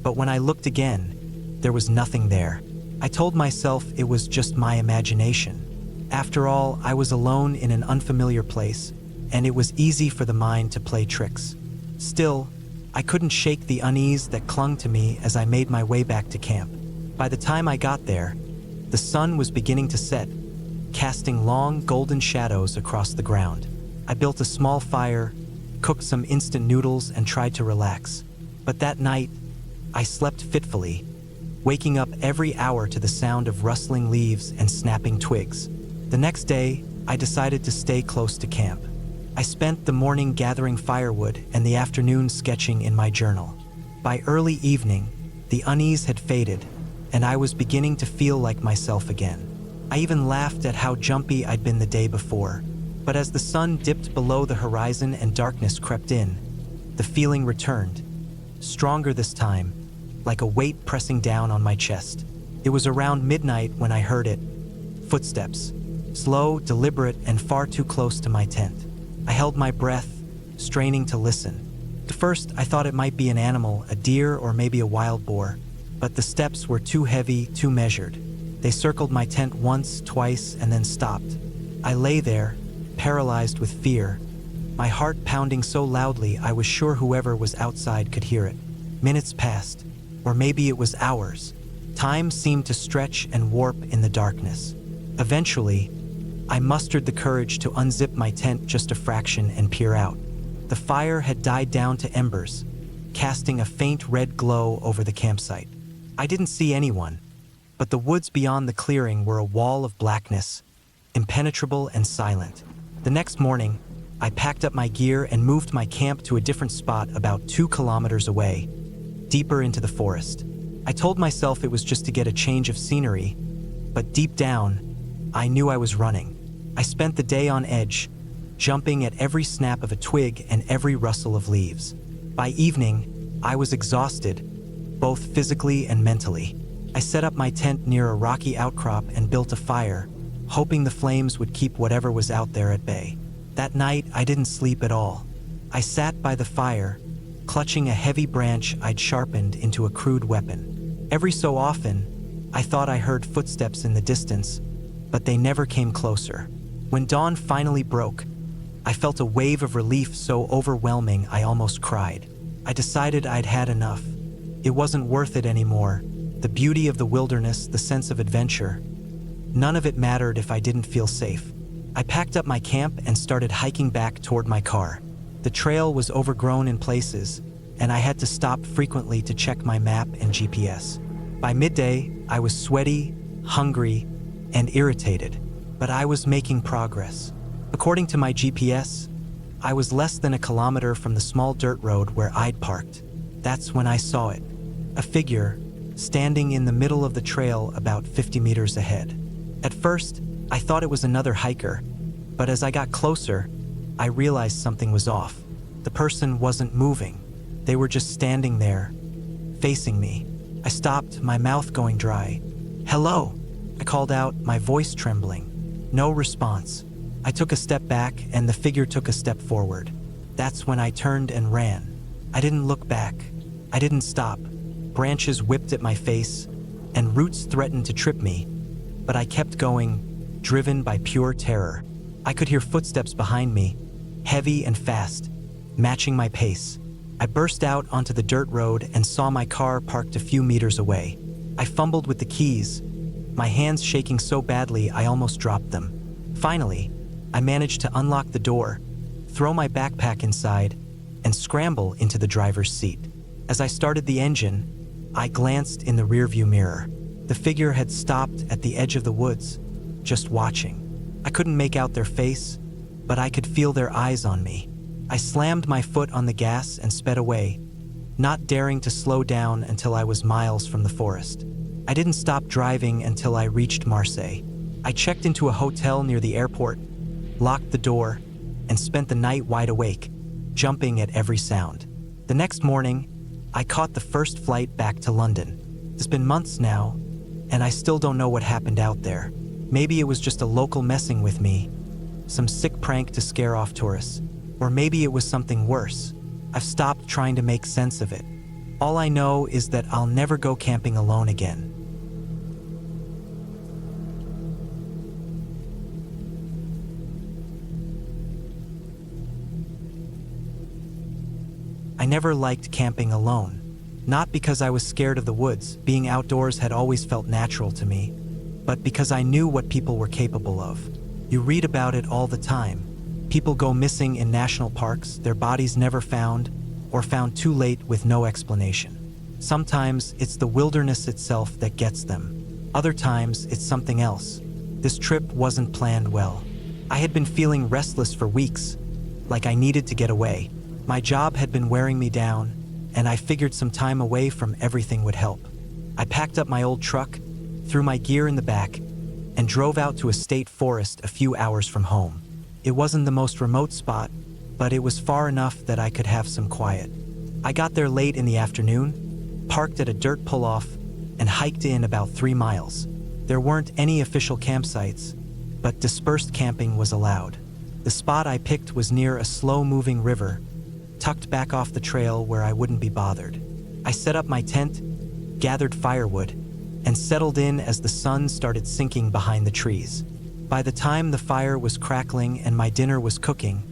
but when I looked again, there was nothing there. I told myself it was just my imagination. After all, I was alone in an unfamiliar place, and it was easy for the mind to play tricks. Still, I couldn't shake the unease that clung to me as I made my way back to camp. By the time I got there, the sun was beginning to set, casting long golden shadows across the ground. I built a small fire, cooked some instant noodles, and tried to relax. But that night, I slept fitfully, waking up every hour to the sound of rustling leaves and snapping twigs. The next day, I decided to stay close to camp. I spent the morning gathering firewood and the afternoon sketching in my journal. By early evening, the unease had faded, and I was beginning to feel like myself again. I even laughed at how jumpy I'd been the day before. But as the sun dipped below the horizon and darkness crept in, the feeling returned, stronger this time, like a weight pressing down on my chest. It was around midnight when I heard it. Footsteps. Slow, deliberate, and far too close to my tent. I held my breath, straining to listen. At first, I thought it might be an animal, a deer or maybe a wild boar, but the steps were too heavy, too measured. They circled my tent once, twice, and then stopped. I lay there, paralyzed with fear, my heart pounding so loudly I was sure whoever was outside could hear it. Minutes passed, or maybe it was hours. Time seemed to stretch and warp in the darkness. Eventually, I mustered the courage to unzip my tent just a fraction and peer out. The fire had died down to embers, casting a faint red glow over the campsite. I didn't see anyone, but the woods beyond the clearing were a wall of blackness, impenetrable and silent. The next morning, I packed up my gear and moved my camp to a different spot about 2 kilometers away, deeper into the forest. I told myself it was just to get a change of scenery, but deep down, I knew I was running. I spent the day on edge, jumping at every snap of a twig and every rustle of leaves. By evening, I was exhausted, both physically and mentally. I set up my tent near a rocky outcrop and built a fire, hoping the flames would keep whatever was out there at bay. That night, I didn't sleep at all. I sat by the fire, clutching a heavy branch I'd sharpened into a crude weapon. Every so often, I thought I heard footsteps in the distance, but they never came closer. When dawn finally broke, I felt a wave of relief so overwhelming I almost cried. I decided I'd had enough. It wasn't worth it anymore. The beauty of the wilderness, the sense of adventure. None of it mattered if I didn't feel safe. I packed up my camp and started hiking back toward my car. The trail was overgrown in places, and I had to stop frequently to check my map and GPS. By midday, I was sweaty, hungry, and irritated, but I was making progress. According to my GPS, I was less than a kilometer from the small dirt road where I'd parked. That's when I saw it. A figure, standing in the middle of the trail about 50 meters ahead. At first, I thought it was another hiker, but as I got closer, I realized something was off. The person wasn't moving. They were just standing there, facing me. I stopped, my mouth going dry. "Hello," I called out, my voice trembling. No response. I took a step back and the figure took a step forward. That's when I turned and ran. I didn't look back. I didn't stop. Branches whipped at my face and roots threatened to trip me, but I kept going, driven by pure terror. I could hear footsteps behind me, heavy and fast, matching my pace. I burst out onto the dirt road and saw my car parked a few meters away. I fumbled with the keys, my hands shaking so badly I almost dropped them. Finally, I managed to unlock the door, throw my backpack inside, and scramble into the driver's seat. As I started the engine, I glanced in the rearview mirror. The figure had stopped at the edge of the woods, just watching. I couldn't make out their face, but I could feel their eyes on me. I slammed my foot on the gas and sped away, not daring to slow down until I was miles from the forest. I didn't stop driving until I reached Marseille. I checked into a hotel near the airport, locked the door, and spent the night wide awake, jumping at every sound. The next morning, I caught the first flight back to London. It's been months now, and I still don't know what happened out there. Maybe it was just a local messing with me, some sick prank to scare off tourists, or maybe it was something worse. I've stopped trying to make sense of it. All I know is that I'll never go camping alone again. I never liked camping alone. Not because I was scared of the woods, being outdoors had always felt natural to me, but because I knew what people were capable of. You read about it all the time. People go missing in national parks, their bodies never found, or found too late with no explanation. Sometimes it's the wilderness itself that gets them. Other times it's something else. This trip wasn't planned well. I had been feeling restless for weeks, like I needed to get away. My job had been wearing me down, and I figured some time away from everything would help. I packed up my old truck, threw my gear in the back, and drove out to a state forest a few hours from home. It wasn't the most remote spot, but it was far enough that I could have some quiet. I got there late in the afternoon, parked at a dirt pull-off, and hiked in about 3 miles. There weren't any official campsites, but dispersed camping was allowed. The spot I picked was near a slow-moving river, tucked back off the trail where I wouldn't be bothered. I set up my tent, gathered firewood, and settled in as the sun started sinking behind the trees. By the time the fire was crackling and my dinner was cooking,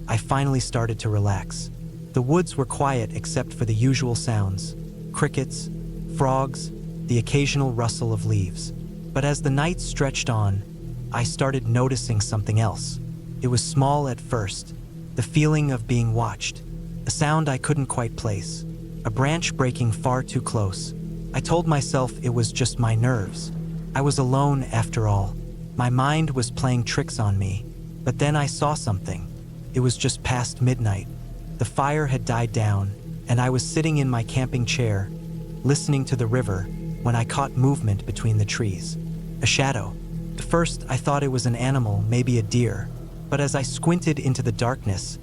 I finally started to relax. The woods were quiet except for the usual sounds: crickets, frogs, the occasional rustle of leaves. But as the night stretched on, I started noticing something else. It was small at first, the feeling of being watched. A sound I couldn't quite place, a branch breaking far too close. I told myself it was just my nerves. I was alone after all. My mind was playing tricks on me. But then I saw something. It was just past midnight. The fire had died down, and I was sitting in my camping chair, listening to the river, when I caught movement between the trees. A shadow. At first, I thought it was an animal, maybe a deer. But as I squinted into the darkness,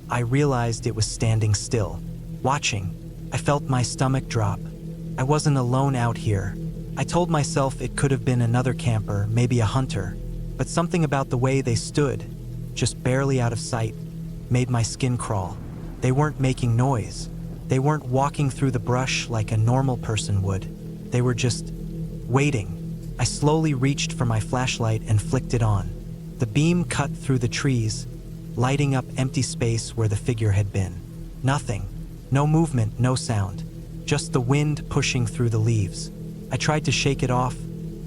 I realized it was standing still, watching. I felt my stomach drop. I wasn't alone out here. I told myself it could have been another camper, maybe a hunter, but something about the way they stood, just barely out of sight, made my skin crawl. They weren't making noise. They weren't walking through the brush like a normal person would. They were just waiting. I slowly reached for my flashlight and flicked it on. The beam cut through the trees, lighting up empty space where the figure had been. Nothing. No movement, no sound. Just the wind pushing through the leaves. I tried to shake it off,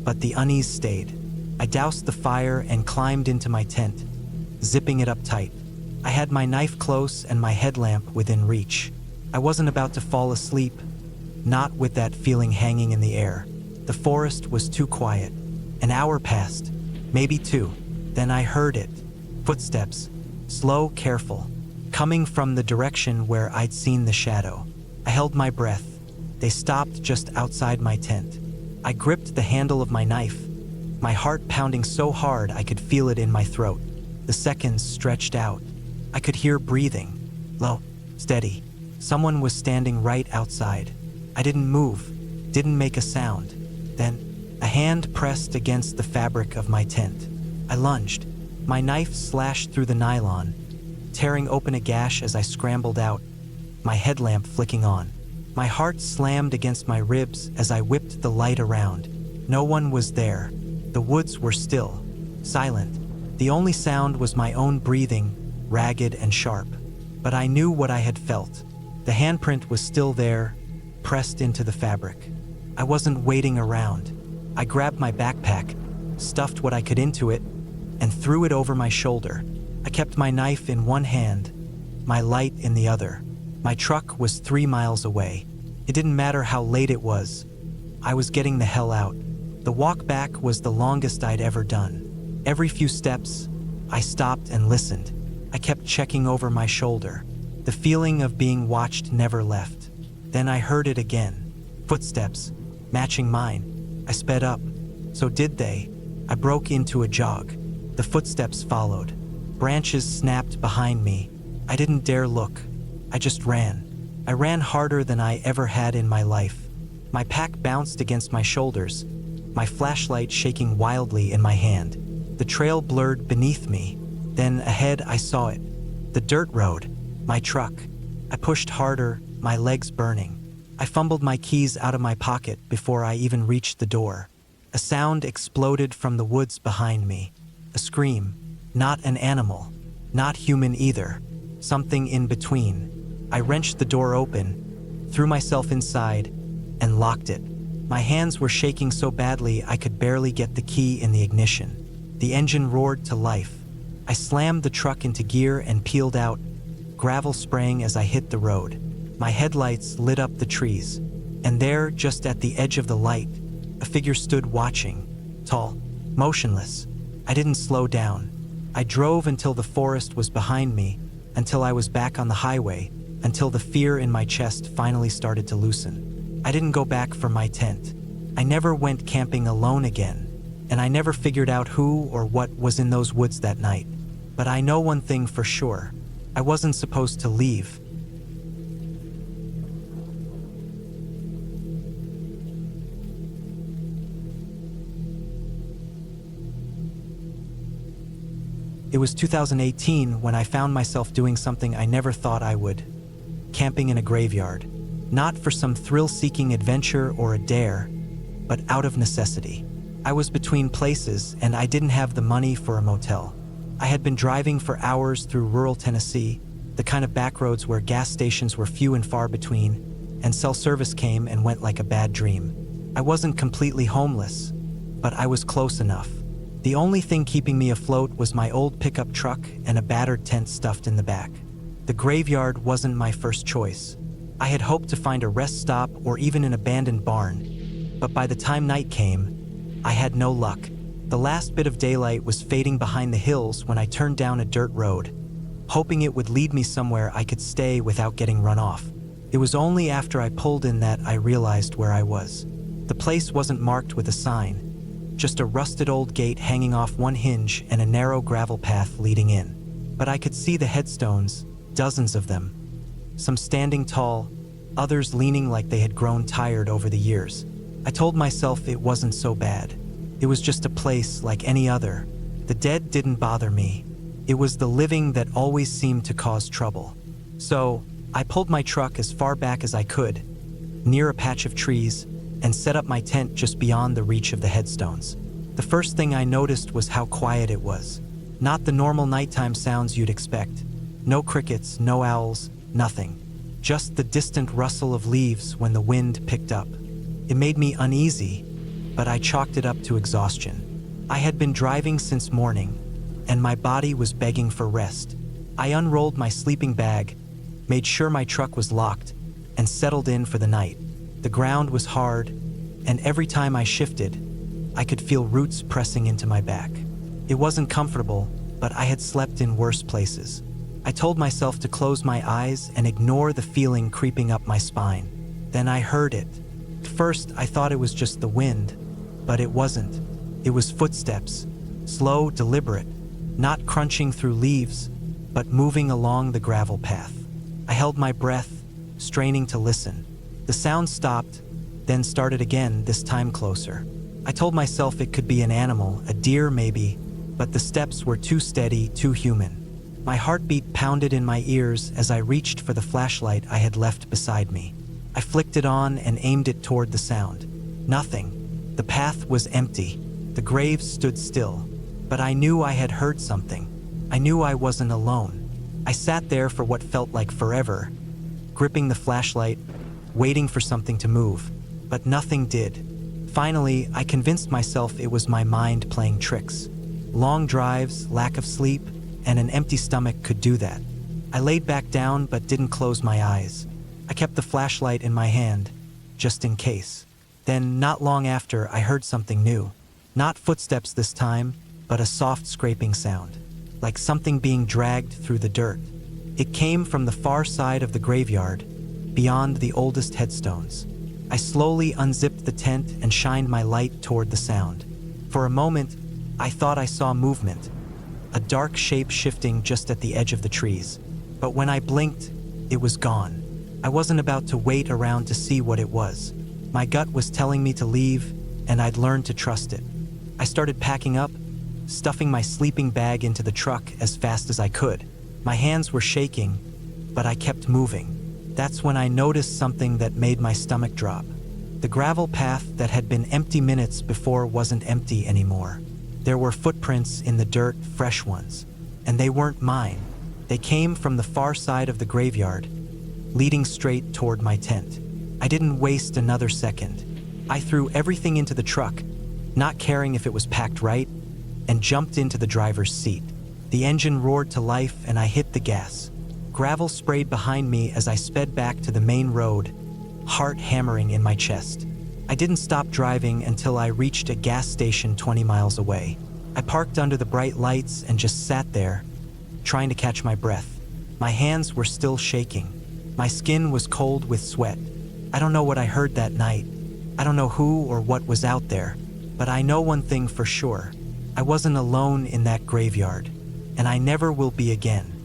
but the unease stayed. I doused the fire and climbed into my tent, zipping it up tight. I had my knife close and my headlamp within reach. I wasn't about to fall asleep, not with that feeling hanging in the air. The forest was too quiet. An hour passed, maybe two. Then I heard it. Footsteps, slow, careful, coming from the direction where I'd seen the shadow. I held my breath. They stopped just outside my tent. I gripped the handle of my knife, my heart pounding so hard I could feel it in my throat. The seconds stretched out. I could hear breathing, low, steady. Someone was standing right outside. I didn't move, didn't make a sound. Then, a hand pressed against the fabric of my tent. I lunged. My knife slashed through the nylon, tearing open a gash as I scrambled out, my headlamp flicking on. My heart slammed against my ribs as I whipped the light around. No one was there. The woods were still, silent. The only sound was my own breathing, ragged and sharp. But I knew what I had felt. The handprint was still there, pressed into the fabric. I wasn't waiting around. I grabbed my backpack, stuffed what I could into it, and threw it over my shoulder. I kept my knife in one hand, my light in the other. My truck was 3 miles away. It didn't matter how late it was. I was getting the hell out. The walk back was the longest I'd ever done. Every few steps, I stopped and listened. I kept checking over my shoulder. The feeling of being watched never left. Then I heard it again. Footsteps, matching mine. I sped up. So did they. I broke into a jog. The footsteps followed. Branches snapped behind me. I didn't dare look. I just ran. I ran harder than I ever had in my life. My pack bounced against my shoulders, my flashlight shaking wildly in my hand. The trail blurred beneath me. Then ahead I saw it. The dirt road. My truck. I pushed harder, my legs burning. I fumbled my keys out of my pocket before I even reached the door. A sound exploded from the woods behind me. A scream. Not an animal. Not human either. Something in between. I wrenched the door open, threw myself inside, and locked it. My hands were shaking so badly I could barely get the key in the ignition. The engine roared to life. I slammed the truck into gear and peeled out, gravel spraying as I hit the road. My headlights lit up the trees, and there, just at the edge of the light, a figure stood watching, tall, motionless. I didn't slow down. I drove until the forest was behind me, until I was back on the highway, until the fear in my chest finally started to loosen. I didn't go back for my tent. I never went camping alone again, and I never figured out who or what was in those woods that night. But I know one thing for sure. I wasn't supposed to leave. It was 2018 when I found myself doing something I never thought I would. Camping in a graveyard. Not for some thrill-seeking adventure or a dare, but out of necessity. I was between places and I didn't have the money for a motel. I had been driving for hours through rural Tennessee, the kind of backroads where gas stations were few and far between, and cell service came and went like a bad dream. I wasn't completely homeless, but I was close enough. The only thing keeping me afloat was my old pickup truck and a battered tent stuffed in the back. The graveyard wasn't my first choice. I had hoped to find a rest stop or even an abandoned barn, but by the time night came, I had no luck. The last bit of daylight was fading behind the hills when I turned down a dirt road, hoping it would lead me somewhere I could stay without getting run off. It was only after I pulled in that I realized where I was. The place wasn't marked with a sign, just a rusted old gate hanging off one hinge and a narrow gravel path leading in. But I could see the headstones, dozens of them, some standing tall, others leaning like they had grown tired over the years. I told myself it wasn't so bad. It was just a place like any other. The dead didn't bother me. It was the living that always seemed to cause trouble. So, I pulled my truck as far back as I could, near a patch of trees, and set up my tent just beyond the reach of the headstones. The first thing I noticed was how quiet it was. Not the normal nighttime sounds you'd expect. No crickets, no owls, nothing. Just the distant rustle of leaves when the wind picked up. It made me uneasy, but I chalked it up to exhaustion. I had been driving since morning, and my body was begging for rest. I unrolled my sleeping bag, made sure my truck was locked, and settled in for the night. The ground was hard, and every time I shifted, I could feel roots pressing into my back. It wasn't comfortable, but I had slept in worse places. I told myself to close my eyes and ignore the feeling creeping up my spine. Then I heard it. At first, I thought it was just the wind, but it wasn't. It was footsteps, slow, deliberate, not crunching through leaves, but moving along the gravel path. I held my breath, straining to listen. The sound stopped, then started again, this time closer. I told myself it could be an animal, a deer maybe, but the steps were too steady, too human. My heartbeat pounded in my ears as I reached for the flashlight I had left beside me. I flicked it on and aimed it toward the sound. Nothing. The path was empty. The graves stood still. But I knew I had heard something. I knew I wasn't alone. I sat there for what felt like forever, gripping the flashlight, waiting for something to move. But nothing did. Finally, I convinced myself it was my mind playing tricks. Long drives, lack of sleep, and an empty stomach could do that. I laid back down but didn't close my eyes. I kept the flashlight in my hand, just in case. Then, not long after, I heard something new. Not footsteps this time, but a soft scraping sound, like something being dragged through the dirt. It came from the far side of the graveyard, beyond the oldest headstones. I slowly unzipped the tent and shined my light toward the sound. For a moment, I thought I saw movement, a dark shape shifting just at the edge of the trees. But when I blinked, it was gone. I wasn't about to wait around to see what it was. My gut was telling me to leave, and I'd learned to trust it. I started packing up, stuffing my sleeping bag into the truck as fast as I could. My hands were shaking, but I kept moving. That's when I noticed something that made my stomach drop. The gravel path that had been empty minutes before wasn't empty anymore. There were footprints in the dirt, fresh ones, and they weren't mine. They came from the far side of the graveyard, leading straight toward my tent. I didn't waste another second. I threw everything into the truck, not caring if it was packed right, and jumped into the driver's seat. The engine roared to life and I hit the gas. Gravel sprayed behind me as I sped back to the main road, heart hammering in my chest. I didn't stop driving until I reached a gas station 20 miles away. I parked under the bright lights and just sat there, trying to catch my breath. My hands were still shaking. My skin was cold with sweat. I don't know what I heard that night. I don't know who or what was out there, but I know one thing for sure. I wasn't alone in that graveyard, and I never will be again.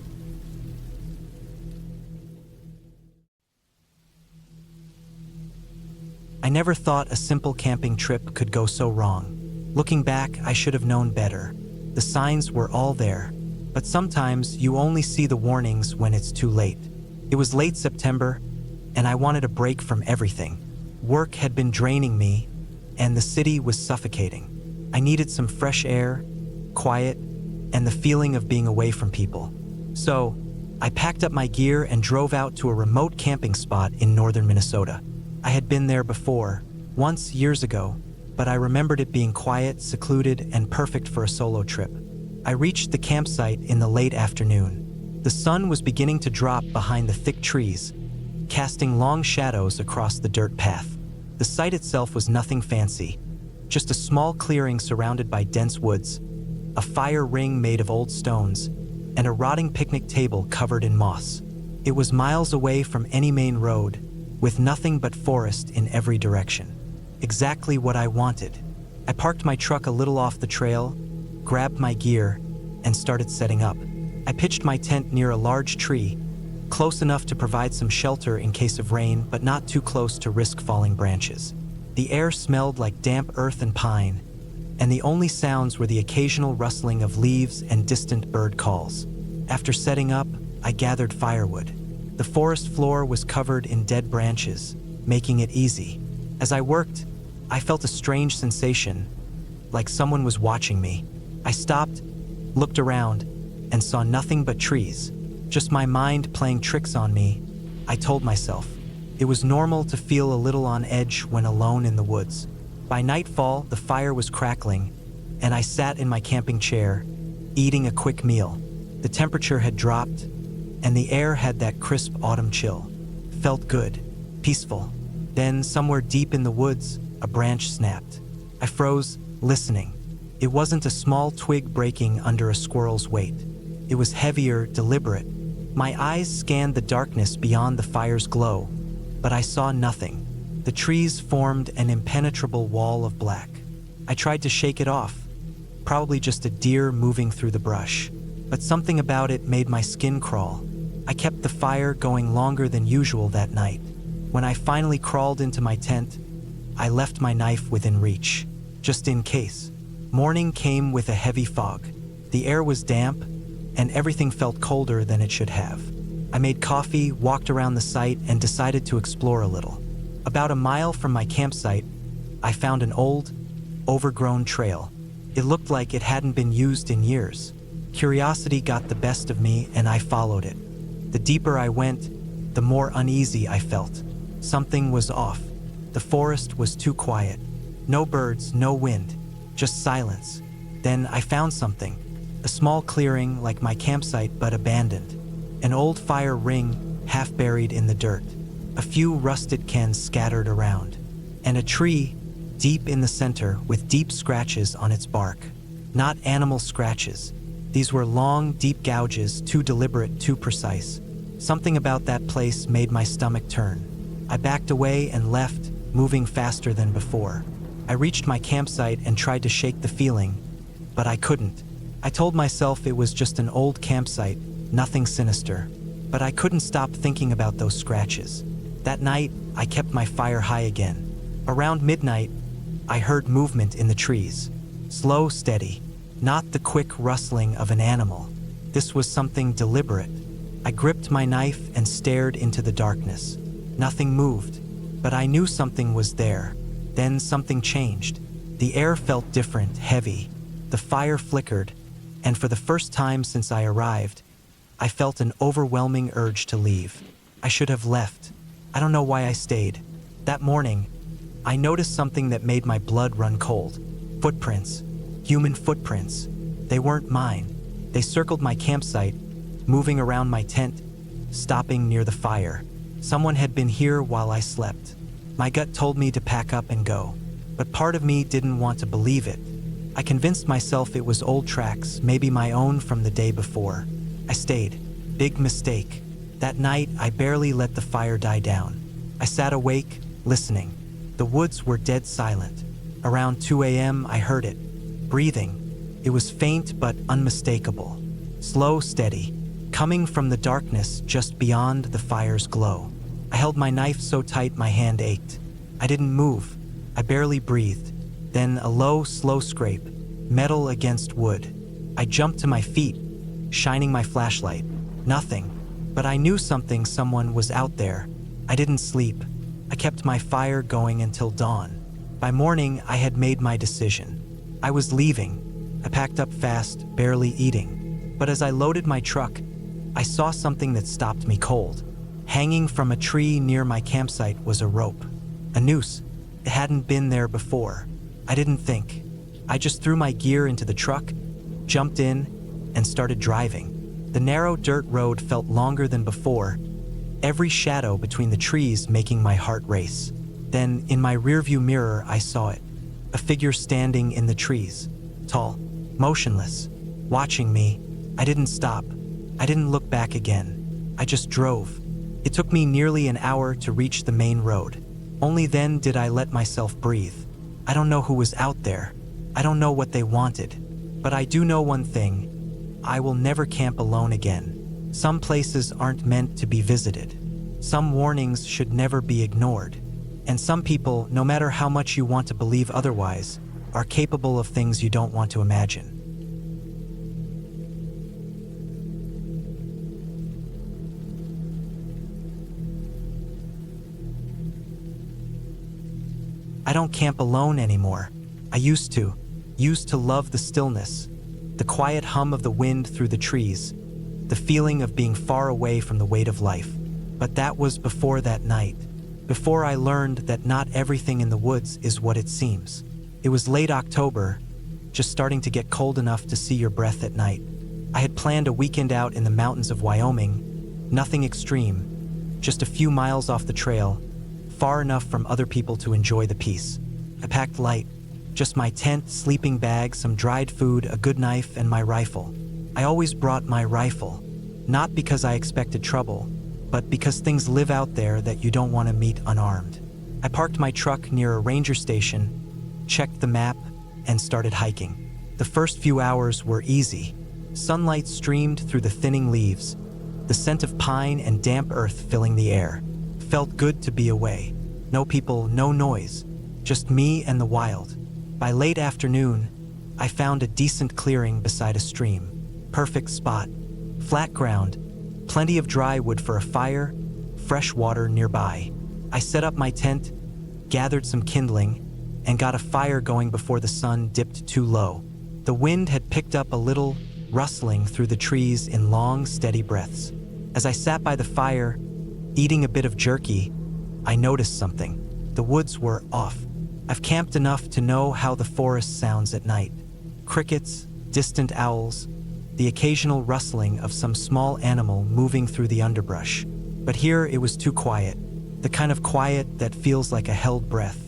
I never thought a simple camping trip could go so wrong. Looking back, I should have known better. The signs were all there, but sometimes you only see the warnings when it's too late. It was late September, and I wanted a break from everything. Work had been draining me, and the city was suffocating. I needed some fresh air, quiet, and the feeling of being away from people. So, I packed up my gear and drove out to a remote camping spot in northern Minnesota. I had been there before, once years ago, but I remembered it being quiet, secluded, and perfect for a solo trip. I reached the campsite in the late afternoon. The sun was beginning to drop behind the thick trees, casting long shadows across the dirt path. The site itself was nothing fancy, just a small clearing surrounded by dense woods, a fire ring made of old stones, and a rotting picnic table covered in moss. It was miles away from any main road, with nothing but forest in every direction. Exactly what I wanted. I parked my truck a little off the trail, grabbed my gear, and started setting up. I pitched my tent near a large tree, close enough to provide some shelter in case of rain, but not too close to risk falling branches. The air smelled like damp earth and pine, and the only sounds were the occasional rustling of leaves and distant bird calls. After setting up, I gathered firewood. The forest floor was covered in dead branches, making it easy. As I worked, I felt a strange sensation, like someone was watching me. I stopped, looked around, and saw nothing but trees. Just my mind playing tricks on me. I told myself it was normal to feel a little on edge when alone in the woods. By nightfall, the fire was crackling, and I sat in my camping chair, eating a quick meal. The temperature had dropped, and the air had that crisp autumn chill. Felt good, peaceful. Then, somewhere deep in the woods, a branch snapped. I froze, listening. It wasn't a small twig breaking under a squirrel's weight. It was heavier, deliberate. My eyes scanned the darkness beyond the fire's glow, but I saw nothing. The trees formed an impenetrable wall of black. I tried to shake it off, probably just a deer moving through the brush. But something about it made my skin crawl. I kept the fire going longer than usual that night. When I finally crawled into my tent, I left my knife within reach, just in case. Morning came with a heavy fog. The air was damp, and everything felt colder than it should have. I made coffee, walked around the site, and decided to explore a little. About a mile from my campsite, I found an old, overgrown trail. It looked like it hadn't been used in years. Curiosity got the best of me, and I followed it. The deeper I went, the more uneasy I felt. Something was off. The forest was too quiet. No birds, no wind, just silence. Then I found something. A small clearing like my campsite but abandoned. An old fire ring half buried in the dirt. A few rusted cans scattered around. And a tree deep in the center with deep scratches on its bark. Not animal scratches. These were long, deep gouges, too deliberate, too precise. Something about that place made my stomach turn. I backed away and left, moving faster than before. I reached my campsite and tried to shake the feeling, but I couldn't. I told myself it was just an old campsite, nothing sinister. But I couldn't stop thinking about those scratches. That night, I kept my fire high again. Around midnight, I heard movement in the trees. Slow, steady. Not the quick rustling of an animal. This was something deliberate. I gripped my knife and stared into the darkness. Nothing moved, but I knew something was there. Then something changed. The air felt different, heavy. The fire flickered, and for the first time since I arrived, I felt an overwhelming urge to leave. I should have left. I don't know why I stayed. That morning, I noticed something that made my blood run cold. Footprints. Human footprints. They weren't mine. They circled my campsite, moving around my tent, stopping near the fire. Someone had been here while I slept. My gut told me to pack up and go, but part of me didn't want to believe it. I convinced myself it was old tracks, maybe my own from the day before. I stayed. Big mistake. That night, I barely let the fire die down. I sat awake, listening. The woods were dead silent. Around 2 a.m., I heard it. Breathing. It was faint but unmistakable. Slow, steady. Coming from the darkness just beyond the fire's glow. I held my knife so tight my hand ached. I didn't move. I barely breathed. Then a low, slow scrape. Metal against wood. I jumped to my feet, shining my flashlight. Nothing. But I knew someone was out there. I didn't sleep. I kept my fire going until dawn. By morning, I had made my decision. I was leaving. I packed up fast, barely eating. But as I loaded my truck, I saw something that stopped me cold. Hanging from a tree near my campsite was a rope. A noose. It hadn't been there before. I didn't think. I just threw my gear into the truck, jumped in, and started driving. The narrow dirt road felt longer than before, every shadow between the trees making my heart race. Then, in my rearview mirror, I saw it. A figure standing in the trees. Tall, motionless, watching me. I didn't stop. I didn't look back again. I just drove. It took me nearly an hour to reach the main road. Only then did I let myself breathe. I don't know who was out there. I don't know what they wanted. But I do know one thing. I will never camp alone again. Some places aren't meant to be visited. Some warnings should never be ignored. And some people, no matter how much you want to believe otherwise, are capable of things you don't want to imagine. I don't camp alone anymore. I used to love the stillness, the quiet hum of the wind through the trees, the feeling of being far away from the weight of life. But that was before that night, before I learned that not everything in the woods is what it seems. It was late October, just starting to get cold enough to see your breath at night. I had planned a weekend out in the mountains of Wyoming, nothing extreme, just a few miles off the trail, far enough from other people to enjoy the peace. I packed light, just my tent, sleeping bag, some dried food, a good knife, and my rifle. I always brought my rifle, not because I expected trouble, but because things live out there that you don't want to meet unarmed. I parked my truck near a ranger station, checked the map, and started hiking. The first few hours were easy. Sunlight streamed through the thinning leaves, the scent of pine and damp earth filling the air. Felt good to be away. No people, no noise, just me and the wild. By late afternoon, I found a decent clearing beside a stream. Perfect spot. Flat ground, plenty of dry wood for a fire, fresh water nearby. I set up my tent, gathered some kindling, and got a fire going before the sun dipped too low. The wind had picked up a little, rustling through the trees in long, steady breaths. As I sat by the fire, eating a bit of jerky, I noticed something. The woods were off. I've camped enough to know how the forest sounds at night. Crickets, distant owls, the occasional rustling of some small animal moving through the underbrush. But here it was too quiet, the kind of quiet that feels like a held breath.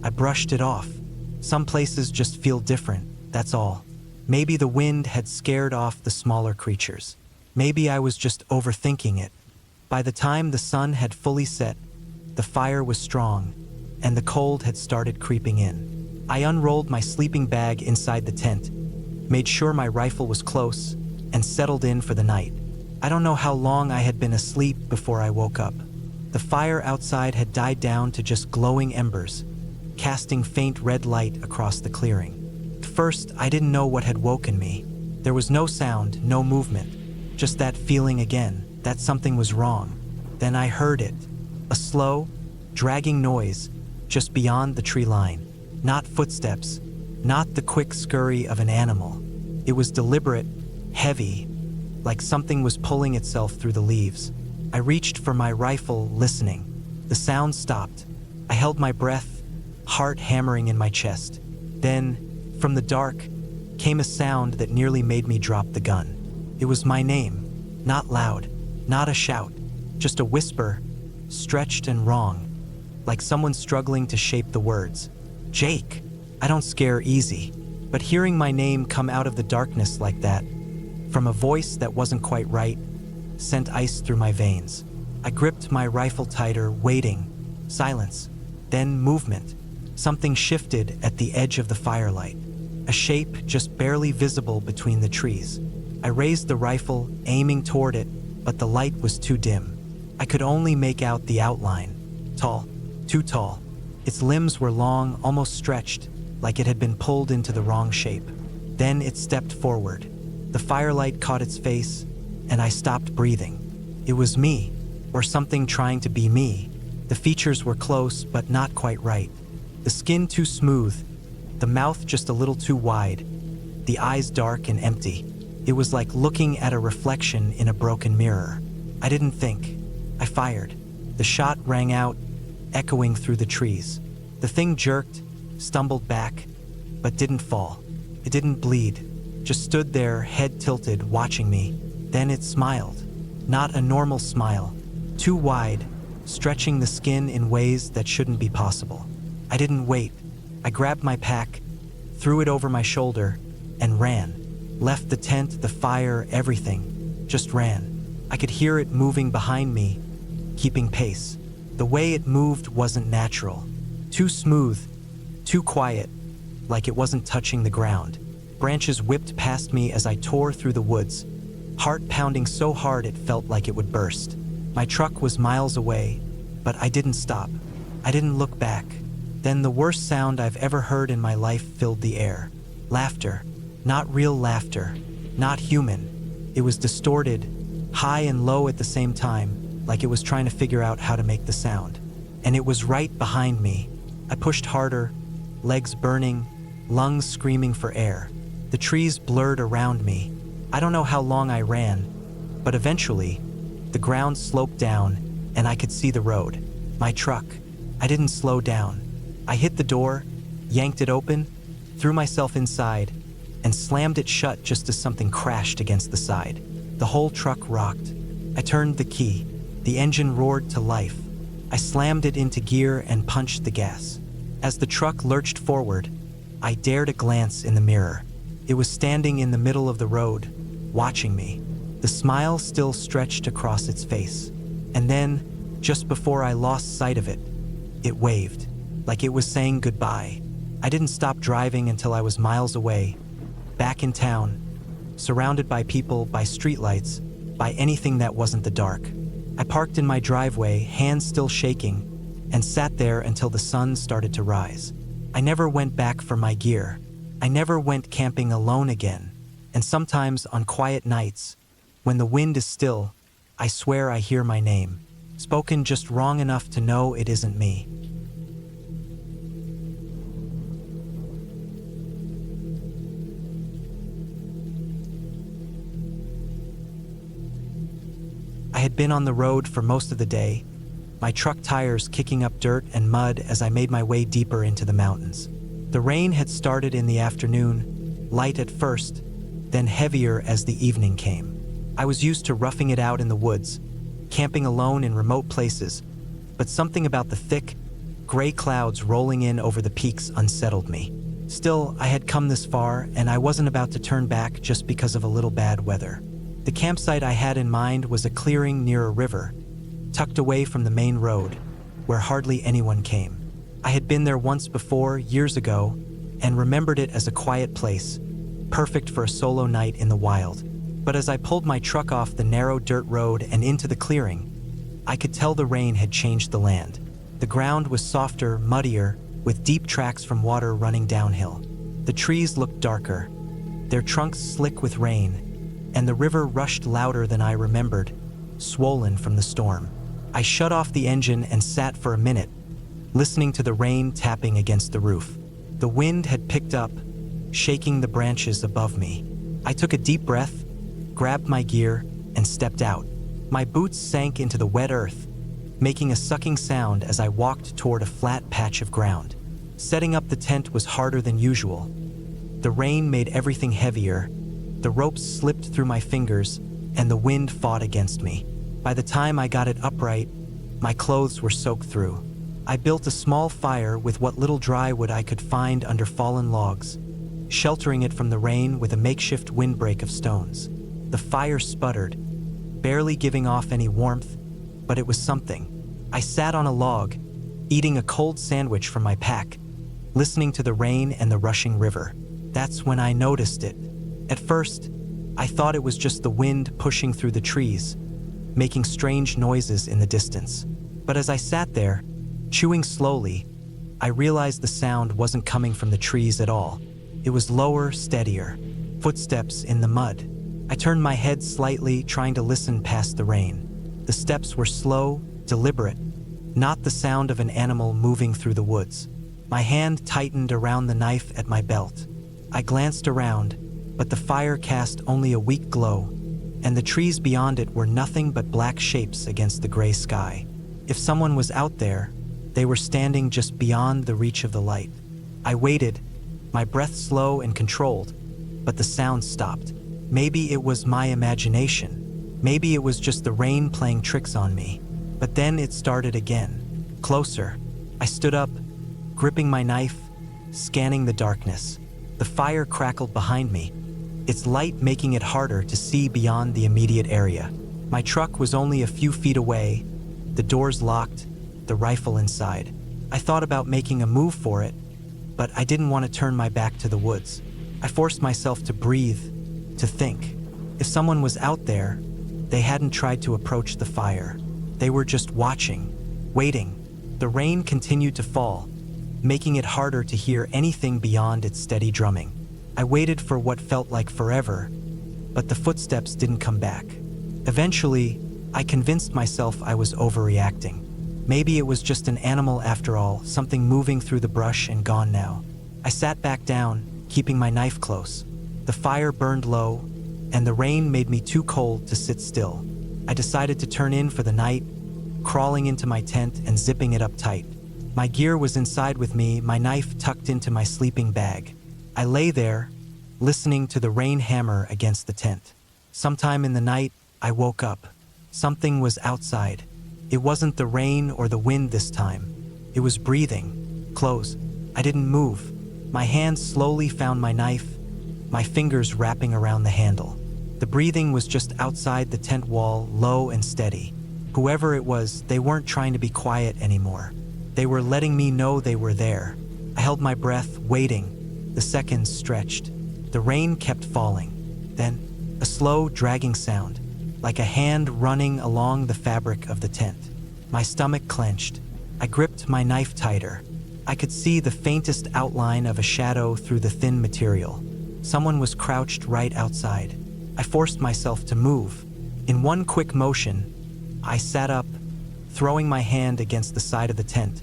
I brushed it off. Some places just feel different, that's all. Maybe the wind had scared off the smaller creatures. Maybe I was just overthinking it. By the time the sun had fully set, the fire was strong, and the cold had started creeping in. I unrolled my sleeping bag inside the tent, made sure my rifle was close, and settled in for the night. I don't know how long I had been asleep before I woke up. The fire outside had died down to just glowing embers, casting faint red light across the clearing. At first, I didn't know what had woken me. There was no sound, no movement, just that feeling again, that something was wrong. Then I heard it, a slow, dragging noise just beyond the tree line. Not footsteps, not the quick scurry of an animal. It was deliberate, heavy, like something was pulling itself through the leaves. I reached for my rifle, listening. The sound stopped. I held my breath, heart hammering in my chest. Then, from the dark, came a sound that nearly made me drop the gun. It was my name, not loud, not a shout, just a whisper, stretched and wrong, like someone struggling to shape the words. Jake. I don't scare easy, but hearing my name come out of the darkness like that, from a voice that wasn't quite right, sent ice through my veins. I gripped my rifle tighter, waiting. Silence. Then movement. Something shifted at the edge of the firelight. A shape just barely visible between the trees. I raised the rifle, aiming toward it, but the light was too dim. I could only make out the outline. Tall. Too tall. Its limbs were long, almost stretched, like it had been pulled into the wrong shape. Then it stepped forward. The firelight caught its face, and I stopped breathing. It was me, or something trying to be me. The features were close, but not quite right. The skin too smooth, the mouth just a little too wide, the eyes dark and empty. It was like looking at a reflection in a broken mirror. I didn't think. I fired. The shot rang out, echoing through the trees. The thing jerked, stumbled back, but didn't fall. It didn't bleed, just stood there, head tilted, watching me. Then it smiled. Not a normal smile, too wide, stretching the skin in ways that shouldn't be possible. I didn't wait. I grabbed my pack, threw it over my shoulder, and ran. Left the tent, the fire, everything. Just ran. I could hear it moving behind me, keeping pace. The way it moved wasn't natural. Too smooth, too quiet, like it wasn't touching the ground. Branches whipped past me as I tore through the woods, heart pounding so hard it felt like it would burst. My truck was miles away, but I didn't stop. I didn't look back. Then the worst sound I've ever heard in my life filled the air. Laughter. Not real laughter. Not human. It was distorted, high and low at the same time, like it was trying to figure out how to make the sound. And it was right behind me. I pushed harder, legs burning, lungs screaming for air. The trees blurred around me. I don't know how long I ran, but eventually, the ground sloped down and I could see the road. My truck. I didn't slow down. I hit the door, yanked it open, threw myself inside, and slammed it shut just as something crashed against the side. The whole truck rocked. I turned the key. The engine roared to life. I slammed it into gear and punched the gas. As the truck lurched forward, I dared a glance in the mirror. It was standing in the middle of the road, watching me. The smile still stretched across its face. And then, just before I lost sight of it, it waved, like it was saying goodbye. I didn't stop driving until I was miles away, back in town, surrounded by people, by streetlights, by anything that wasn't the dark. I parked in my driveway, hands still shaking, and sat there until the sun started to rise. I never went back for my gear. I never went camping alone again. And sometimes on quiet nights, when the wind is still, I swear I hear my name, spoken just wrong enough to know it isn't me. I had been on the road for most of the day, my truck tires kicking up dirt and mud as I made my way deeper into the mountains. The rain had started in the afternoon, light at first, then heavier as the evening came. I was used to roughing it out in the woods, camping alone in remote places, but something about the thick, gray clouds rolling in over the peaks unsettled me. Still, I had come this far, and I wasn't about to turn back just because of a little bad weather. The campsite I had in mind was a clearing near a river, tucked away from the main road, where hardly anyone came. I had been there once before, years ago, and remembered it as a quiet place, perfect for a solo night in the wild. But as I pulled my truck off the narrow dirt road and into the clearing, I could tell the rain had changed the land. The ground was softer, muddier, with deep tracks from water running downhill. The trees looked darker, their trunks slick with rain, and the river rushed louder than I remembered, swollen from the storm. I shut off the engine and sat for a minute, listening to the rain tapping against the roof. The wind had picked up, shaking the branches above me. I took a deep breath, grabbed my gear, and stepped out. My boots sank into the wet earth, making a sucking sound as I walked toward a flat patch of ground. Setting up the tent was harder than usual. The rain made everything heavier, the ropes slipped through my fingers, and the wind fought against me. By the time I got it upright, my clothes were soaked through. I built a small fire with what little dry wood I could find under fallen logs, sheltering it from the rain with a makeshift windbreak of stones. The fire sputtered, barely giving off any warmth, but it was something. I sat on a log, eating a cold sandwich from my pack, listening to the rain and the rushing river. That's when I noticed it. At first, I thought it was just the wind pushing through the trees, making strange noises in the distance. But as I sat there, chewing slowly, I realized the sound wasn't coming from the trees at all. It was lower, steadier, footsteps in the mud. I turned my head slightly, trying to listen past the rain. The steps were slow, deliberate, not the sound of an animal moving through the woods. My hand tightened around the knife at my belt. I glanced around, but the fire cast only a weak glow, and the trees beyond it were nothing but black shapes against the gray sky. If someone was out there, they were standing just beyond the reach of the light. I waited, my breath slow and controlled, but the sound stopped. Maybe it was my imagination. Maybe it was just the rain playing tricks on me. But then it started again. Closer. I stood up, gripping my knife, scanning the darkness. The fire crackled behind me, its light making it harder to see beyond the immediate area. My truck was only a few feet away, the doors locked, the rifle inside. I thought about making a move for it, but I didn't want to turn my back to the woods. I forced myself to breathe, to think. If someone was out there, they hadn't tried to approach the fire. They were just watching, waiting. The rain continued to fall, making it harder to hear anything beyond its steady drumming. I waited for what felt like forever, but the footsteps didn't come back. Eventually, I convinced myself I was overreacting. Maybe it was just an animal after all, something moving through the brush and gone now. I sat back down, keeping my knife close. The fire burned low, and the rain made me too cold to sit still. I decided to turn in for the night, crawling into my tent and zipping it up tight. My gear was inside with me, my knife tucked into my sleeping bag. I lay there, listening to the rain hammer against the tent. Sometime in the night, I woke up. Something was outside. It wasn't the rain or the wind this time. It was breathing, close. I didn't move. My hands slowly found my knife, my fingers wrapping around the handle. The breathing was just outside the tent wall, low and steady. Whoever it was, they weren't trying to be quiet anymore. They were letting me know they were there. I held my breath, waiting. The seconds stretched. The rain kept falling. Then, a slow, dragging sound, like a hand running along the fabric of the tent. My stomach clenched. I gripped my knife tighter. I could see the faintest outline of a shadow through the thin material. Someone was crouched right outside. I forced myself to move. In one quick motion, I sat up, throwing my hand against the side of the tent,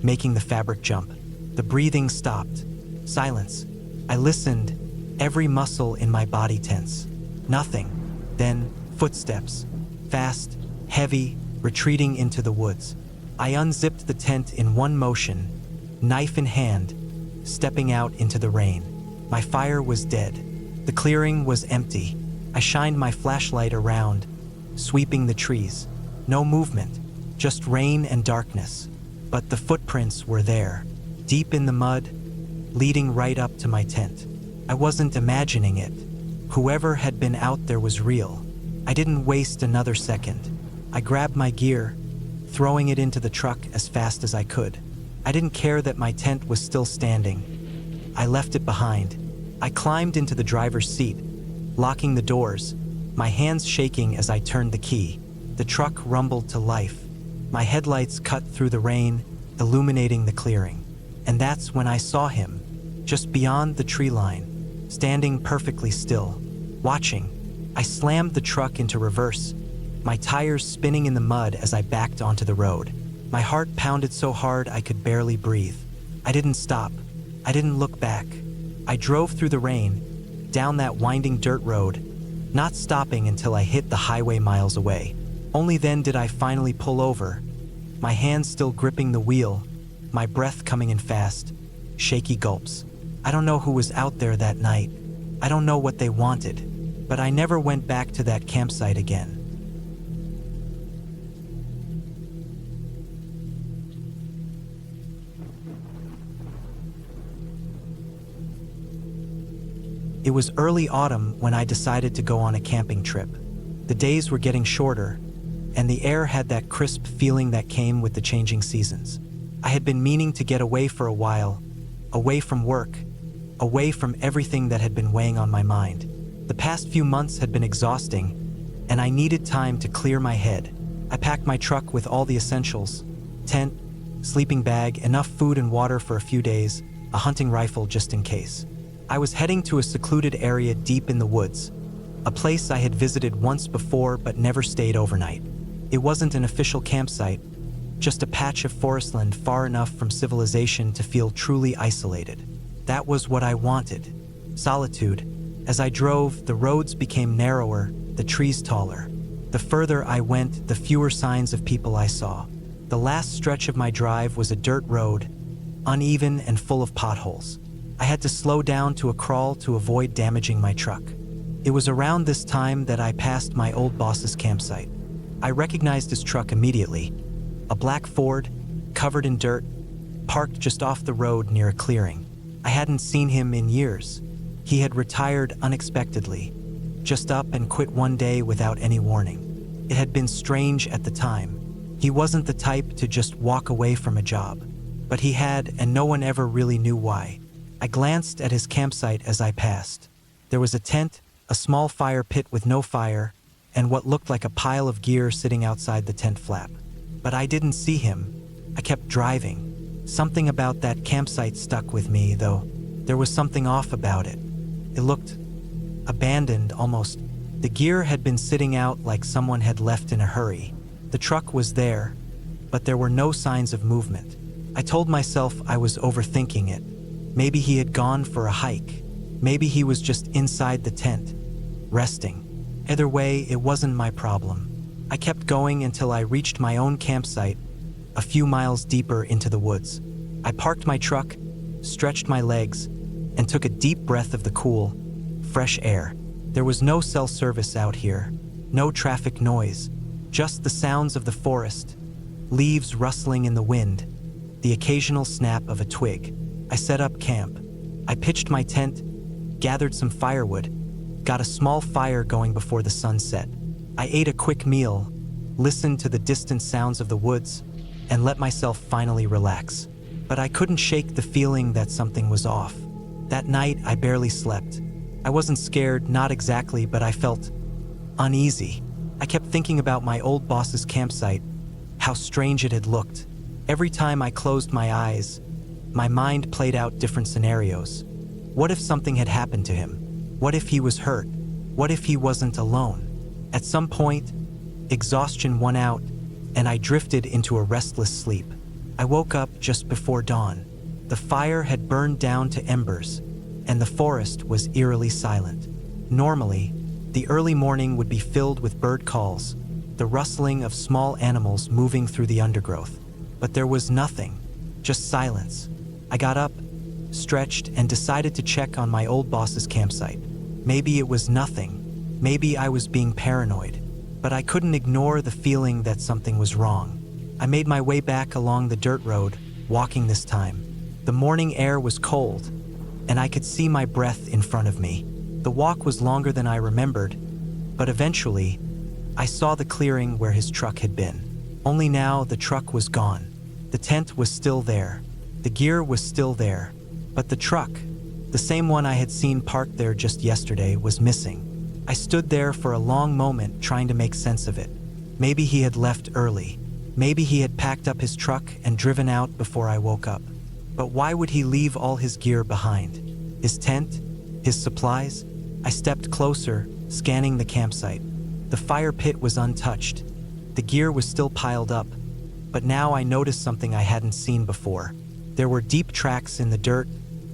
making the fabric jump. The breathing stopped. Silence. I listened, every muscle in my body tense. Nothing. Then, footsteps. Fast, heavy, retreating into the woods. I unzipped the tent in one motion, knife in hand, stepping out into the rain. My fire was dead. The clearing was empty. I shined my flashlight around, sweeping the trees. No movement, just rain and darkness. But the footprints were there, deep in the mud, leading right up to my tent. I wasn't imagining it. Whoever had been out there was real. I didn't waste another second. I grabbed my gear, throwing it into the truck as fast as I could. I didn't care that my tent was still standing. I left it behind. I climbed into the driver's seat, locking the doors, my hands shaking as I turned the key. The truck rumbled to life. My headlights cut through the rain, illuminating the clearing. And that's when I saw him, just beyond the tree line, standing perfectly still, watching. I slammed the truck into reverse, my tires spinning in the mud as I backed onto the road. My heart pounded so hard I could barely breathe. I didn't stop. I didn't look back. I drove through the rain, down that winding dirt road, not stopping until I hit the highway miles away. Only then did I finally pull over, my hands still gripping the wheel, my breath coming in fast, shaky gulps. I don't know who was out there that night. I don't know what they wanted, but I never went back to that campsite again. It was early autumn when I decided to go on a camping trip. The days were getting shorter, and the air had that crisp feeling that came with the changing seasons. I had been meaning to get away for a while, away from work, away from everything that had been weighing on my mind. The past few months had been exhausting, and I needed time to clear my head. I packed my truck with all the essentials: tent, sleeping bag, enough food and water for a few days, a hunting rifle just in case. I was heading to a secluded area deep in the woods, a place I had visited once before but never stayed overnight. It wasn't an official campsite, just a patch of forestland far enough from civilization to feel truly isolated. That was what I wanted: solitude. As I drove, the roads became narrower, the trees taller. The further I went, the fewer signs of people I saw. The last stretch of my drive was a dirt road, uneven and full of potholes. I had to slow down to a crawl to avoid damaging my truck. It was around this time that I passed my old boss's campsite. I recognized his truck immediately. A black Ford, covered in dirt, parked just off the road near a clearing. I hadn't seen him in years. He had retired unexpectedly, just up and quit one day without any warning. It had been strange at the time. He wasn't the type to just walk away from a job, but he had, and no one ever really knew why. I glanced at his campsite as I passed. There was a tent, a small fire pit with no fire, and what looked like a pile of gear sitting outside the tent flap. But I didn't see him. I kept driving. Something about that campsite stuck with me, though. There was something off about it. It looked abandoned almost. The gear had been sitting out like someone had left in a hurry. The truck was there, but there were no signs of movement. I told myself I was overthinking it. Maybe he had gone for a hike. Maybe he was just inside the tent, resting. Either way, it wasn't my problem. I kept going until I reached my own campsite, a few miles deeper into the woods. I parked my truck, stretched my legs, and took a deep breath of the cool, fresh air. There was no cell service out here, no traffic noise, just the sounds of the forest, leaves rustling in the wind, the occasional snap of a twig. I set up camp. I pitched my tent, gathered some firewood, got a small fire going before the sun set. I ate a quick meal, listened to the distant sounds of the woods, and let myself finally relax. But I couldn't shake the feeling that something was off. That night, I barely slept. I wasn't scared, not exactly, but I felt uneasy. I kept thinking about my old boss's campsite, how strange it had looked. Every time I closed my eyes, my mind played out different scenarios. What if something had happened to him? What if he was hurt? What if he wasn't alone? At some point, exhaustion won out, and I drifted into a restless sleep. I woke up just before dawn. The fire had burned down to embers, and the forest was eerily silent. Normally, the early morning would be filled with bird calls, the rustling of small animals moving through the undergrowth. But there was nothing, just silence. I got up, stretched, and decided to check on my old boss's campsite. Maybe it was nothing. Maybe I was being paranoid. But I couldn't ignore the feeling that something was wrong. I made my way back along the dirt road, walking this time. The morning air was cold, and I could see my breath in front of me. The walk was longer than I remembered, but eventually, I saw the clearing where his truck had been. Only now the truck was gone. The tent was still there. The gear was still there. But the truck, the same one I had seen parked there just yesterday, was missing. I stood there for a long moment trying to make sense of it. Maybe he had left early. Maybe he had packed up his truck and driven out before I woke up. But why would he leave all his gear behind? His tent? His supplies? I stepped closer, scanning the campsite. The fire pit was untouched. The gear was still piled up. But now I noticed something I hadn't seen before. There were deep tracks in the dirt,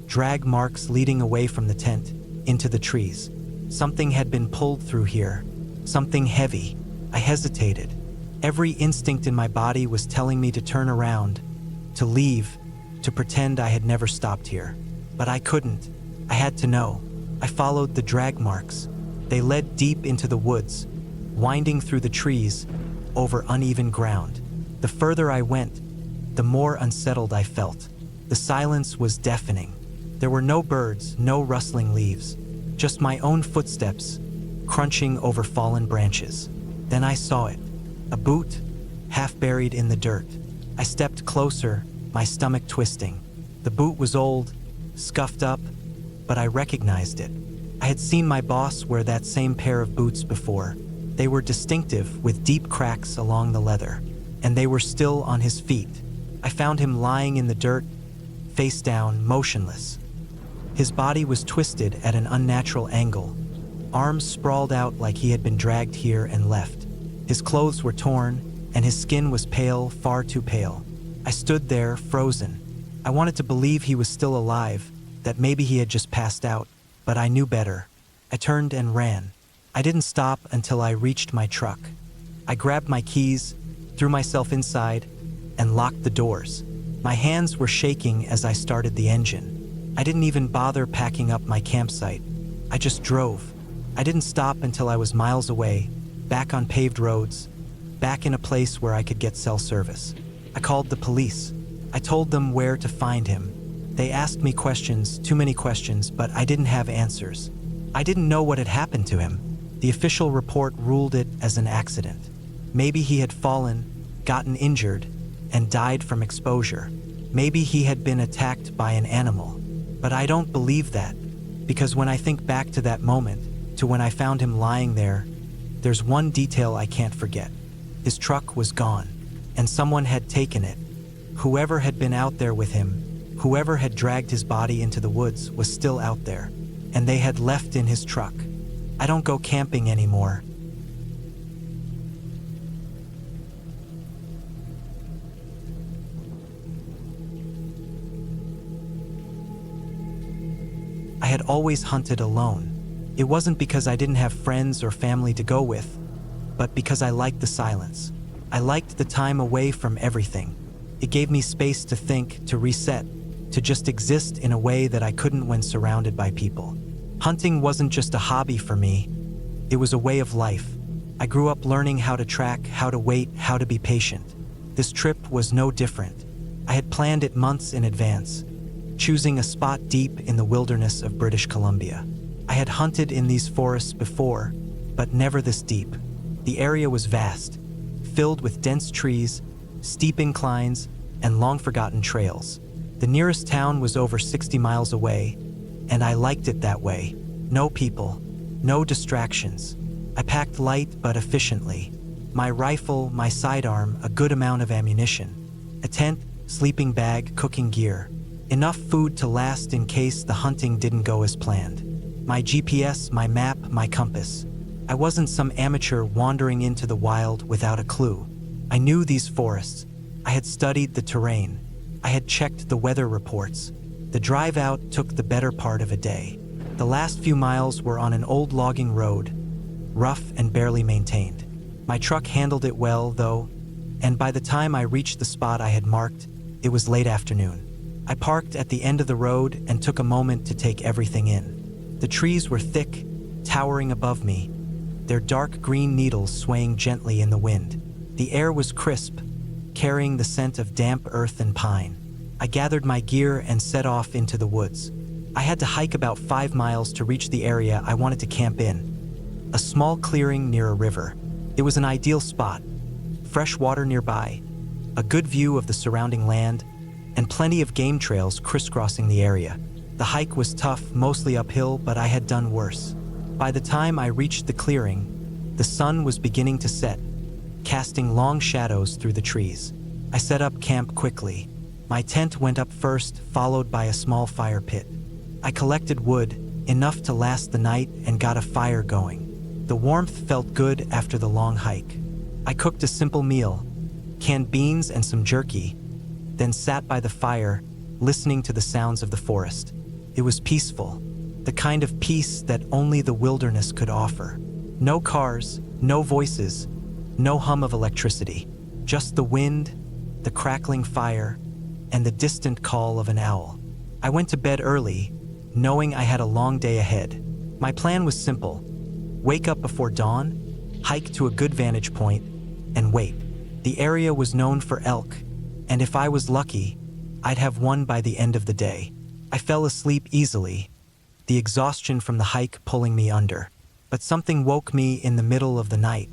drag marks leading away from the tent, into the trees. Something had been pulled through here. Something heavy. I hesitated. Every instinct in my body was telling me to turn around, to leave, to pretend I had never stopped here. But I couldn't. I had to know. I followed the drag marks. They led deep into the woods, winding through the trees, over uneven ground. The further I went, the more unsettled I felt. The silence was deafening. There were no birds, no rustling leaves, just my own footsteps, crunching over fallen branches. Then I saw it. A boot, half buried in the dirt. I stepped closer, my stomach twisting. The boot was old, scuffed up, but I recognized it. I had seen my boss wear that same pair of boots before. They were distinctive, with deep cracks along the leather, and they were still on his feet. I found him lying in the dirt, face down, motionless. His body was twisted at an unnatural angle, arms sprawled out like he had been dragged here and left. His clothes were torn, and his skin was pale, far too pale. I stood there, frozen. I wanted to believe he was still alive, that maybe he had just passed out, but I knew better. I turned and ran. I didn't stop until I reached my truck. I grabbed my keys, threw myself inside, and locked the doors. My hands were shaking as I started the engine. I didn't even bother packing up my campsite. I just drove. I didn't stop until I was miles away, back on paved roads, back in a place where I could get cell service. I called the police. I told them where to find him. They asked me questions, too many questions, but I didn't have answers. I didn't know what had happened to him. The official report ruled it as an accident. Maybe he had fallen, gotten injured, and died from exposure. Maybe he had been attacked by an animal. But I don't believe that, because when I think back to that moment, to when I found him lying there, there's one detail I can't forget. His truck was gone, and someone had taken it. Whoever had been out there with him, whoever had dragged his body into the woods, was still out there, and they had left in his truck. I don't go camping anymore. I had always hunted alone. It wasn't because I didn't have friends or family to go with, but because I liked the silence. I liked the time away from everything. It gave me space to think, to reset, to just exist in a way that I couldn't when surrounded by people. Hunting wasn't just a hobby for me, it was a way of life. I grew up learning how to track, how to wait, how to be patient. This trip was no different. I had planned it months in advance, choosing a spot deep in the wilderness of British Columbia. I had hunted in these forests before, but never this deep. The area was vast, filled with dense trees, steep inclines, and long-forgotten trails. The nearest town was over 60 miles away, and I liked it that way. No people, no distractions. I packed light but efficiently. My rifle, my sidearm, a good amount of ammunition. A tent, sleeping bag, cooking gear. Enough food to last in case the hunting didn't go as planned. My GPS, my map, my compass. I wasn't some amateur wandering into the wild without a clue. I knew these forests. I had studied the terrain. I had checked the weather reports. The drive out took the better part of a day. The last few miles were on an old logging road, rough and barely maintained. My truck handled it well, though, and by the time I reached the spot I had marked, it was late afternoon. I parked at the end of the road and took a moment to take everything in. The trees were thick, towering above me, their dark green needles swaying gently in the wind. The air was crisp, carrying the scent of damp earth and pine. I gathered my gear and set off into the woods. I had to hike about 5 miles to reach the area I wanted to camp in. A small clearing near a river. It was an ideal spot. Fresh water nearby, a good view of the surrounding land, and plenty of game trails crisscrossing the area. The hike was tough, mostly uphill, but I had done worse. By the time I reached the clearing, the sun was beginning to set, casting long shadows through the trees. I set up camp quickly. My tent went up first, followed by a small fire pit. I collected wood, enough to last the night, and got a fire going. The warmth felt good after the long hike. I cooked a simple meal, canned beans and some jerky, then sat by the fire, listening to the sounds of the forest. It was peaceful, the kind of peace that only the wilderness could offer. No cars, no voices, no hum of electricity, just the wind, the crackling fire, and the distant call of an owl. I went to bed early, knowing I had a long day ahead. My plan was simple: wake up before dawn, hike to a good vantage point, and wait. The area was known for elk, and if I was lucky, I'd have one by the end of the day. I fell asleep easily, the exhaustion from the hike pulling me under. But something woke me in the middle of the night.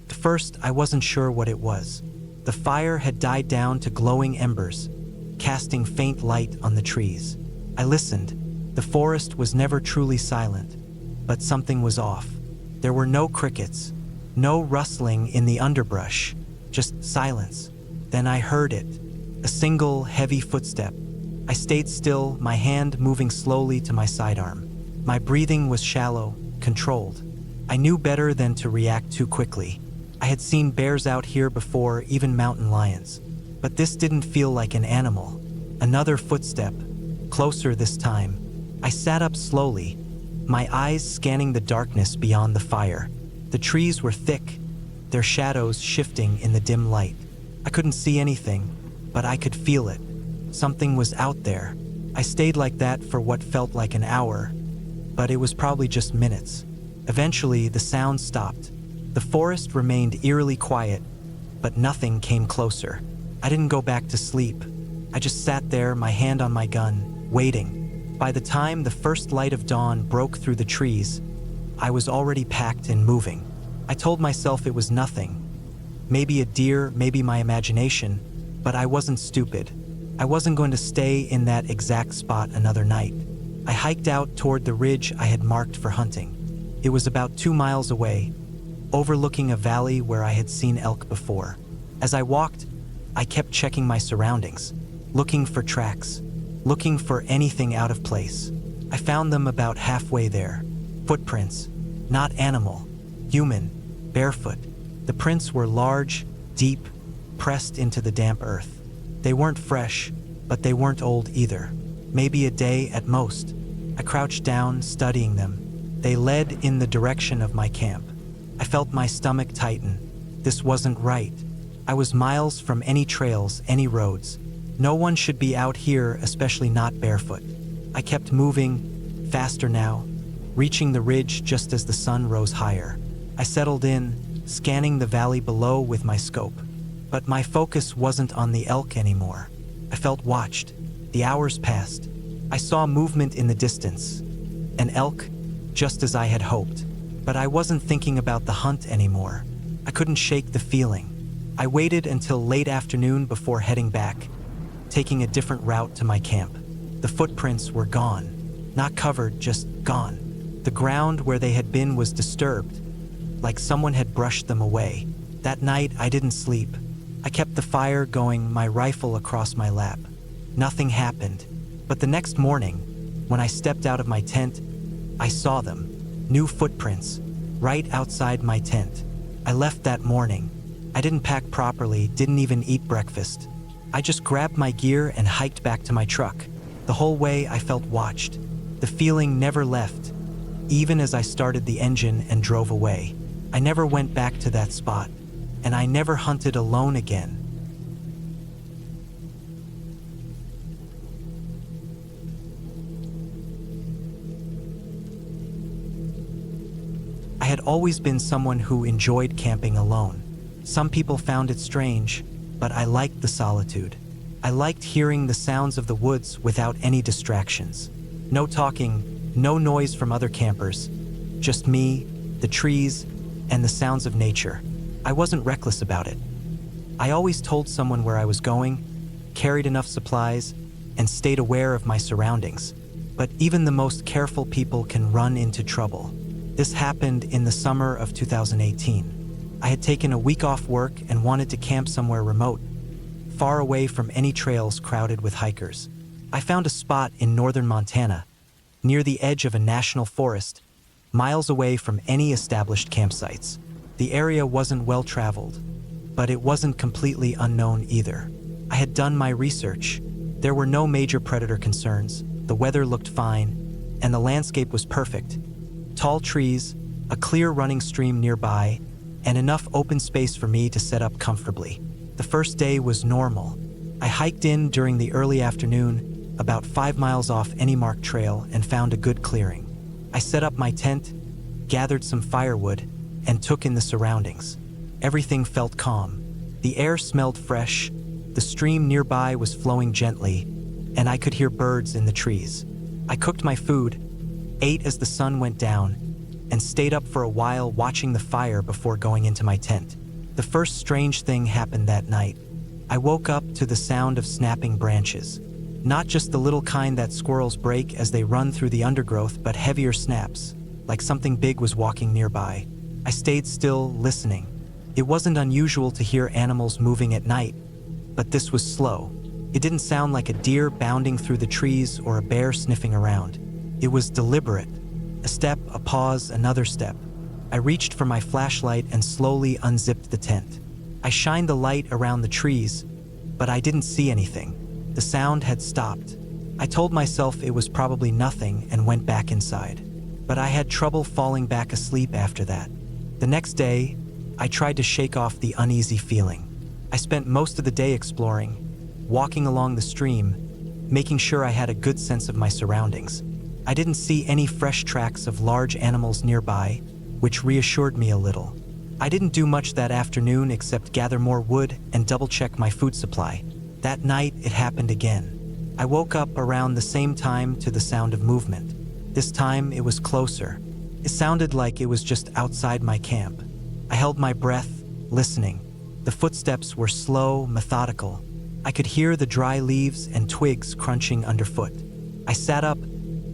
At first, I wasn't sure what it was. The fire had died down to glowing embers, casting faint light on the trees. I listened. The forest was never truly silent, but something was off. There were no crickets, no rustling in the underbrush, just silence. Then I heard it, a single heavy footstep. I stayed still, my hand moving slowly to my sidearm. My breathing was shallow, controlled. I knew better than to react too quickly. I had seen bears out here before, even mountain lions. But this didn't feel like an animal. Another footstep, closer this time. I sat up slowly, my eyes scanning the darkness beyond the fire. The trees were thick, their shadows shifting in the dim light. I couldn't see anything, but I could feel it. Something was out there. I stayed like that for what felt like an hour, but it was probably just minutes. Eventually, the sound stopped. The forest remained eerily quiet, but nothing came closer. I didn't go back to sleep. I just sat there, my hand on my gun, waiting. By the time the first light of dawn broke through the trees, I was already packed and moving. I told myself it was nothing. Maybe a deer, maybe my imagination, but I wasn't stupid. I wasn't going to stay in that exact spot another night. I hiked out toward the ridge I had marked for hunting. It was about 2 miles away, overlooking a valley where I had seen elk before. As I walked, I kept checking my surroundings, looking for tracks, looking for anything out of place. I found them about halfway there. Footprints, not animal, human, barefoot. The prints were large, deep, pressed into the damp earth. They weren't fresh, but they weren't old either. Maybe a day at most. I crouched down, studying them. They led in the direction of my camp. I felt my stomach tighten. This wasn't right. I was miles from any trails, any roads. No one should be out here, especially not barefoot. I kept moving, faster now, reaching the ridge just as the sun rose higher. I settled in, scanning the valley below with my scope. But my focus wasn't on the elk anymore. I felt watched. The hours passed. I saw movement in the distance. An elk, just as I had hoped. But I wasn't thinking about the hunt anymore. I couldn't shake the feeling. I waited until late afternoon before heading back, taking a different route to my camp. The footprints were gone. Not covered, just gone. The ground where they had been was disturbed, like someone had brushed them away. That night, I didn't sleep. I kept the fire going, my rifle across my lap. Nothing happened. But the next morning, when I stepped out of my tent, I saw them. New footprints, right outside my tent. I left that morning. I didn't pack properly, didn't even eat breakfast. I just grabbed my gear and hiked back to my truck. The whole way I felt watched. The feeling never left, even as I started the engine and drove away. I never went back to that spot, and I never hunted alone again. I had always been someone who enjoyed camping alone. Some people found it strange, but I liked the solitude. I liked hearing the sounds of the woods without any distractions. No talking, no noise from other campers. Just me, the trees, and the sounds of nature. I wasn't reckless about it. I always told someone where I was going, carried enough supplies, and stayed aware of my surroundings. But even the most careful people can run into trouble. This happened in the summer of 2018. I had taken a week off work and wanted to camp somewhere remote, far away from any trails crowded with hikers. I found a spot in northern Montana, near the edge of a national forest, miles away from any established campsites. The area wasn't well traveled, but it wasn't completely unknown either. I had done my research. There were no major predator concerns, the weather looked fine, and the landscape was perfect. Tall trees, a clear running stream nearby, and enough open space for me to set up comfortably. The first day was normal. I hiked in during the early afternoon, about 5 miles off any marked trail, and found a good clearing. I set up my tent, gathered some firewood, and took in the surroundings. Everything felt calm. The air smelled fresh, the stream nearby was flowing gently, and I could hear birds in the trees. I cooked my food, ate as the sun went down, and stayed up for a while watching the fire before going into my tent. The first strange thing happened that night. I woke up to the sound of snapping branches. Not just the little kind that squirrels break as they run through the undergrowth, but heavier snaps, like something big was walking nearby. I stayed still, listening. It wasn't unusual to hear animals moving at night, but this was slow. It didn't sound like a deer bounding through the trees or a bear sniffing around. It was deliberate. A step, a pause, another step. I reached for my flashlight and slowly unzipped the tent. I shined the light around the trees, but I didn't see anything. The sound had stopped. I told myself it was probably nothing and went back inside. But I had trouble falling back asleep after that. The next day, I tried to shake off the uneasy feeling. I spent most of the day exploring, walking along the stream, making sure I had a good sense of my surroundings. I didn't see any fresh tracks of large animals nearby, which reassured me a little. I didn't do much that afternoon except gather more wood and double-check my food supply. That night, it happened again. I woke up around the same time to the sound of movement. This time, it was closer. It sounded like it was just outside my camp. I held my breath, listening. The footsteps were slow, methodical. I could hear the dry leaves and twigs crunching underfoot. I sat up,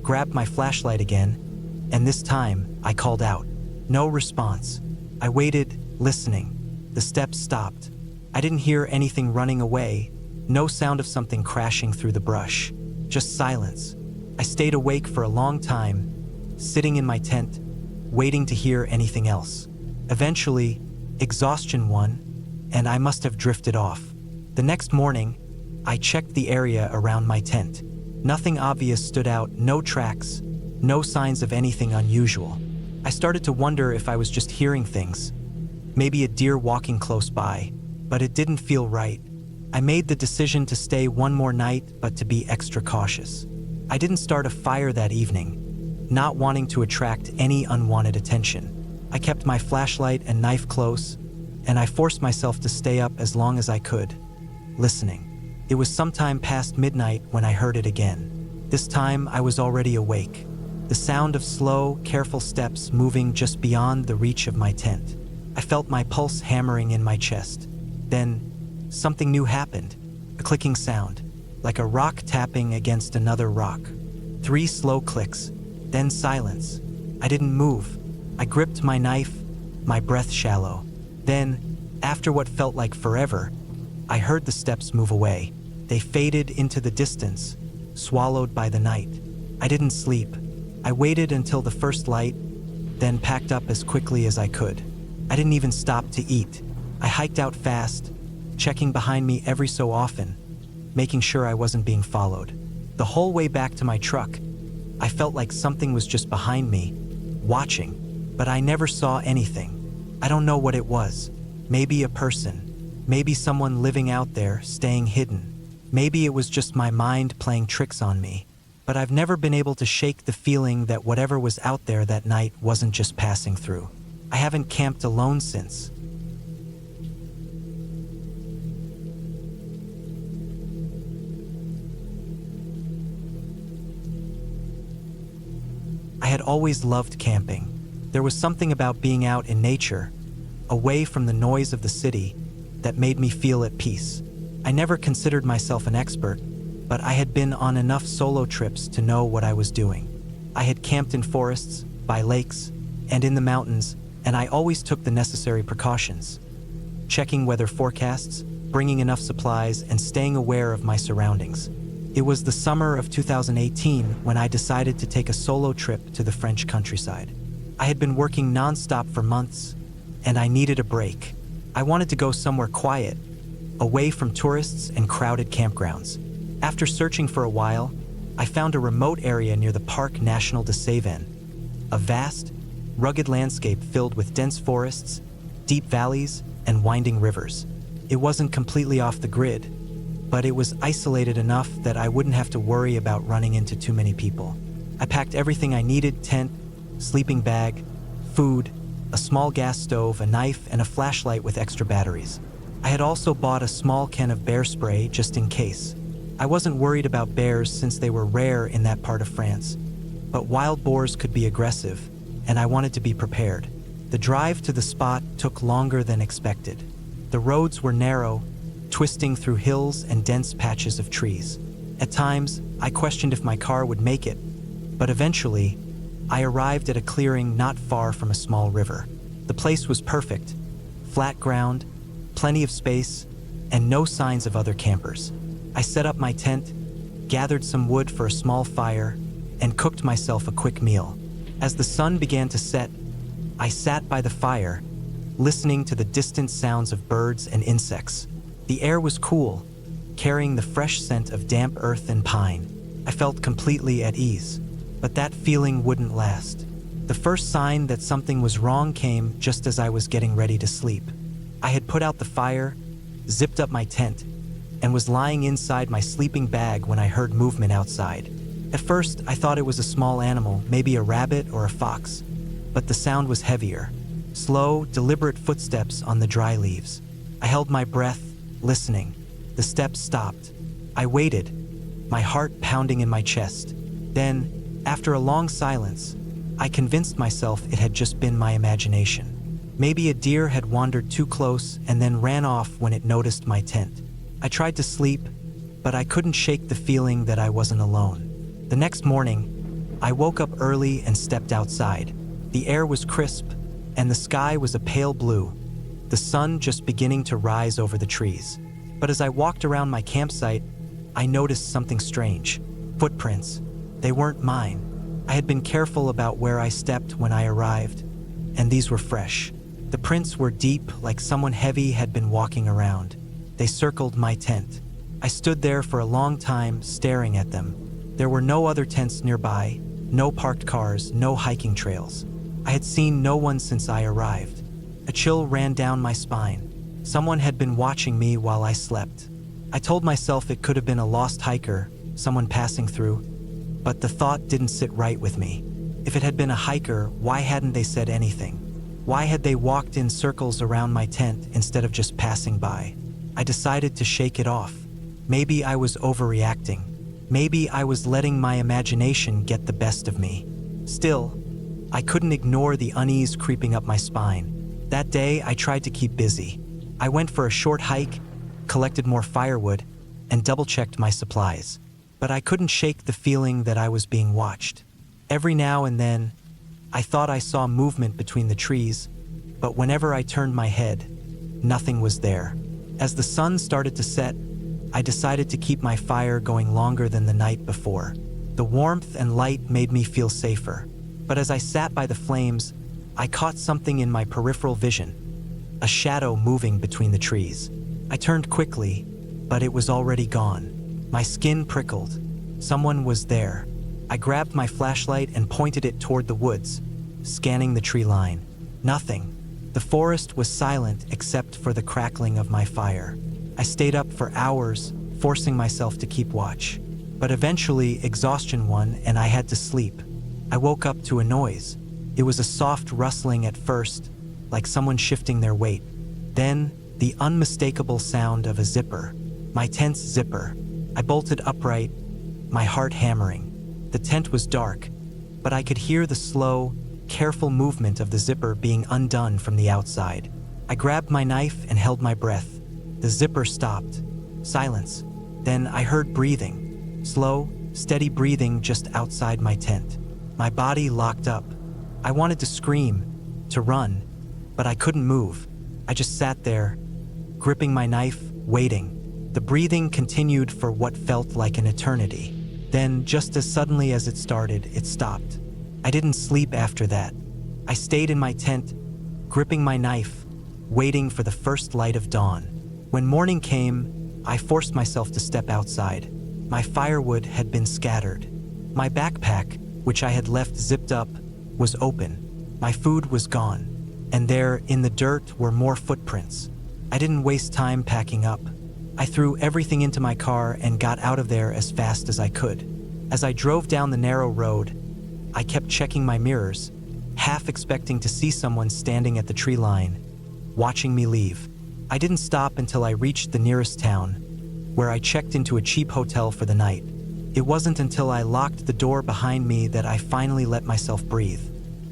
grabbed my flashlight again, and this time, I called out. No response. I waited, listening. The steps stopped. I didn't hear anything running away, no sound of something crashing through the brush, just silence. I stayed awake for a long time, sitting in my tent, waiting to hear anything else. Eventually, exhaustion won, and I must have drifted off. The next morning, I checked the area around my tent. Nothing obvious stood out, no tracks, no signs of anything unusual. I started to wonder if I was just hearing things, maybe a deer walking close by, but it didn't feel right. I made the decision to stay one more night, but to be extra cautious. I didn't start a fire that evening, not wanting to attract any unwanted attention. I kept my flashlight and knife close, and I forced myself to stay up as long as I could, listening. It was sometime past midnight when I heard it again. This time I was already awake. The sound of slow, careful steps moving just beyond the reach of my tent. I felt my pulse hammering in my chest. Then, something new happened. A clicking sound, like a rock tapping against another rock. 3 slow clicks, then silence. I didn't move. I gripped my knife, my breath shallow. Then, after what felt like forever, I heard the steps move away. They faded into the distance, swallowed by the night. I didn't sleep. I waited until the first light, then packed up as quickly as I could. I didn't even stop to eat. I hiked out fast, checking behind me every so often, making sure I wasn't being followed. The whole way back to my truck, I felt like something was just behind me, watching, but I never saw anything. I don't know what it was. Maybe a person, maybe someone living out there, staying hidden. Maybe it was just my mind playing tricks on me. But I've never been able to shake the feeling that whatever was out there that night wasn't just passing through. I haven't camped alone since. I had always loved camping. There was something about being out in nature, away from the noise of the city, that made me feel at peace. I never considered myself an expert, but I had been on enough solo trips to know what I was doing. I had camped in forests, by lakes, and in the mountains, and I always took the necessary precautions, checking weather forecasts, bringing enough supplies, and staying aware of my surroundings. It was the summer of 2018 when I decided to take a solo trip to the French countryside. I had been working non-stop for months, and I needed a break. I wanted to go somewhere quiet, away from tourists and crowded campgrounds. After searching for a while, I found a remote area near the Parc National de Cévennes, a vast, rugged landscape filled with dense forests, deep valleys, and winding rivers. It wasn't completely off the grid, but it was isolated enough that I wouldn't have to worry about running into too many people. I packed everything I needed: tent, sleeping bag, food, a small gas stove, a knife, and a flashlight with extra batteries. I had also bought a small can of bear spray just in case. I wasn't worried about bears since they were rare in that part of France, but wild boars could be aggressive, and I wanted to be prepared. The drive to the spot took longer than expected. The roads were narrow, twisting through hills and dense patches of trees. At times, I questioned if my car would make it, but eventually, I arrived at a clearing not far from a small river. The place was perfect: flat ground, plenty of space, and no signs of other campers. I set up my tent, gathered some wood for a small fire, and cooked myself a quick meal. As the sun began to set, I sat by the fire, listening to the distant sounds of birds and insects. The air was cool, carrying the fresh scent of damp earth and pine. I felt completely at ease, but that feeling wouldn't last. The first sign that something was wrong came just as I was getting ready to sleep. I had put out the fire, zipped up my tent, and was lying inside my sleeping bag when I heard movement outside. At first, I thought it was a small animal, maybe a rabbit or a fox, but the sound was heavier. Slow, deliberate footsteps on the dry leaves. I held my breath, listening. The steps stopped. I waited, my heart pounding in my chest. Then, after a long silence, I convinced myself it had just been my imagination. Maybe a deer had wandered too close and then ran off when it noticed my tent. I tried to sleep, but I couldn't shake the feeling that I wasn't alone. The next morning, I woke up early and stepped outside. The air was crisp, and the sky was a pale blue, the sun just beginning to rise over the trees. But as I walked around my campsite, I noticed something strange. Footprints. They weren't mine. I had been careful about where I stepped when I arrived, and these were fresh. The prints were deep, like someone heavy had been walking around. They circled my tent. I stood there for a long time, staring at them. There were no other tents nearby, no parked cars, no hiking trails. I had seen no one since I arrived. A chill ran down my spine. Someone had been watching me while I slept. I told myself it could have been a lost hiker, someone passing through, but the thought didn't sit right with me. If it had been a hiker, why hadn't they said anything? Why had they walked in circles around my tent instead of just passing by? I decided to shake it off. Maybe I was overreacting. Maybe I was letting my imagination get the best of me. Still, I couldn't ignore the unease creeping up my spine. That day, I tried to keep busy. I went for a short hike, collected more firewood, and double-checked my supplies. But I couldn't shake the feeling that I was being watched. Every now and then, I thought I saw movement between the trees, but whenever I turned my head, nothing was there. As the sun started to set, I decided to keep my fire going longer than the night before. The warmth and light made me feel safer. But as I sat by the flames, I caught something in my peripheral vision, a shadow moving between the trees. I turned quickly, but it was already gone. My skin prickled. Someone was there. I grabbed my flashlight and pointed it toward the woods, scanning the tree line. Nothing. The forest was silent except for the crackling of my fire. I stayed up for hours, forcing myself to keep watch. But eventually, exhaustion won and I had to sleep. I woke up to a noise. It was a soft rustling at first, like someone shifting their weight. Then, the unmistakable sound of a zipper. My tent's zipper. I bolted upright, my heart hammering. The tent was dark, but I could hear the slow, careful movement of the zipper being undone from the outside. I grabbed my knife and held my breath. The zipper stopped. Silence. Then I heard breathing. Slow, steady breathing just outside my tent. My body locked up. I wanted to scream, to run, but I couldn't move. I just sat there, gripping my knife, waiting. The breathing continued for what felt like an eternity. Then, just as suddenly as it started, it stopped. I didn't sleep after that. I stayed in my tent, gripping my knife, waiting for the first light of dawn. When morning came, I forced myself to step outside. My firewood had been scattered. My backpack, which I had left zipped up, was open. My food was gone. And there, in the dirt, were more footprints. I didn't waste time packing up. I threw everything into my car and got out of there as fast as I could. As I drove down the narrow road, I kept checking my mirrors, half expecting to see someone standing at the tree line, watching me leave. I didn't stop until I reached the nearest town, where I checked into a cheap hotel for the night. It wasn't until I locked the door behind me that I finally let myself breathe.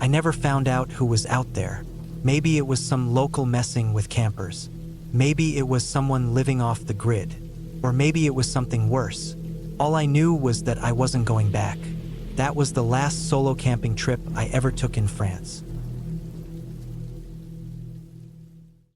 I never found out who was out there. Maybe it was some local messing with campers. Maybe it was someone living off the grid. Or maybe it was something worse. All I knew was that I wasn't going back. That was the last solo camping trip I ever took in France.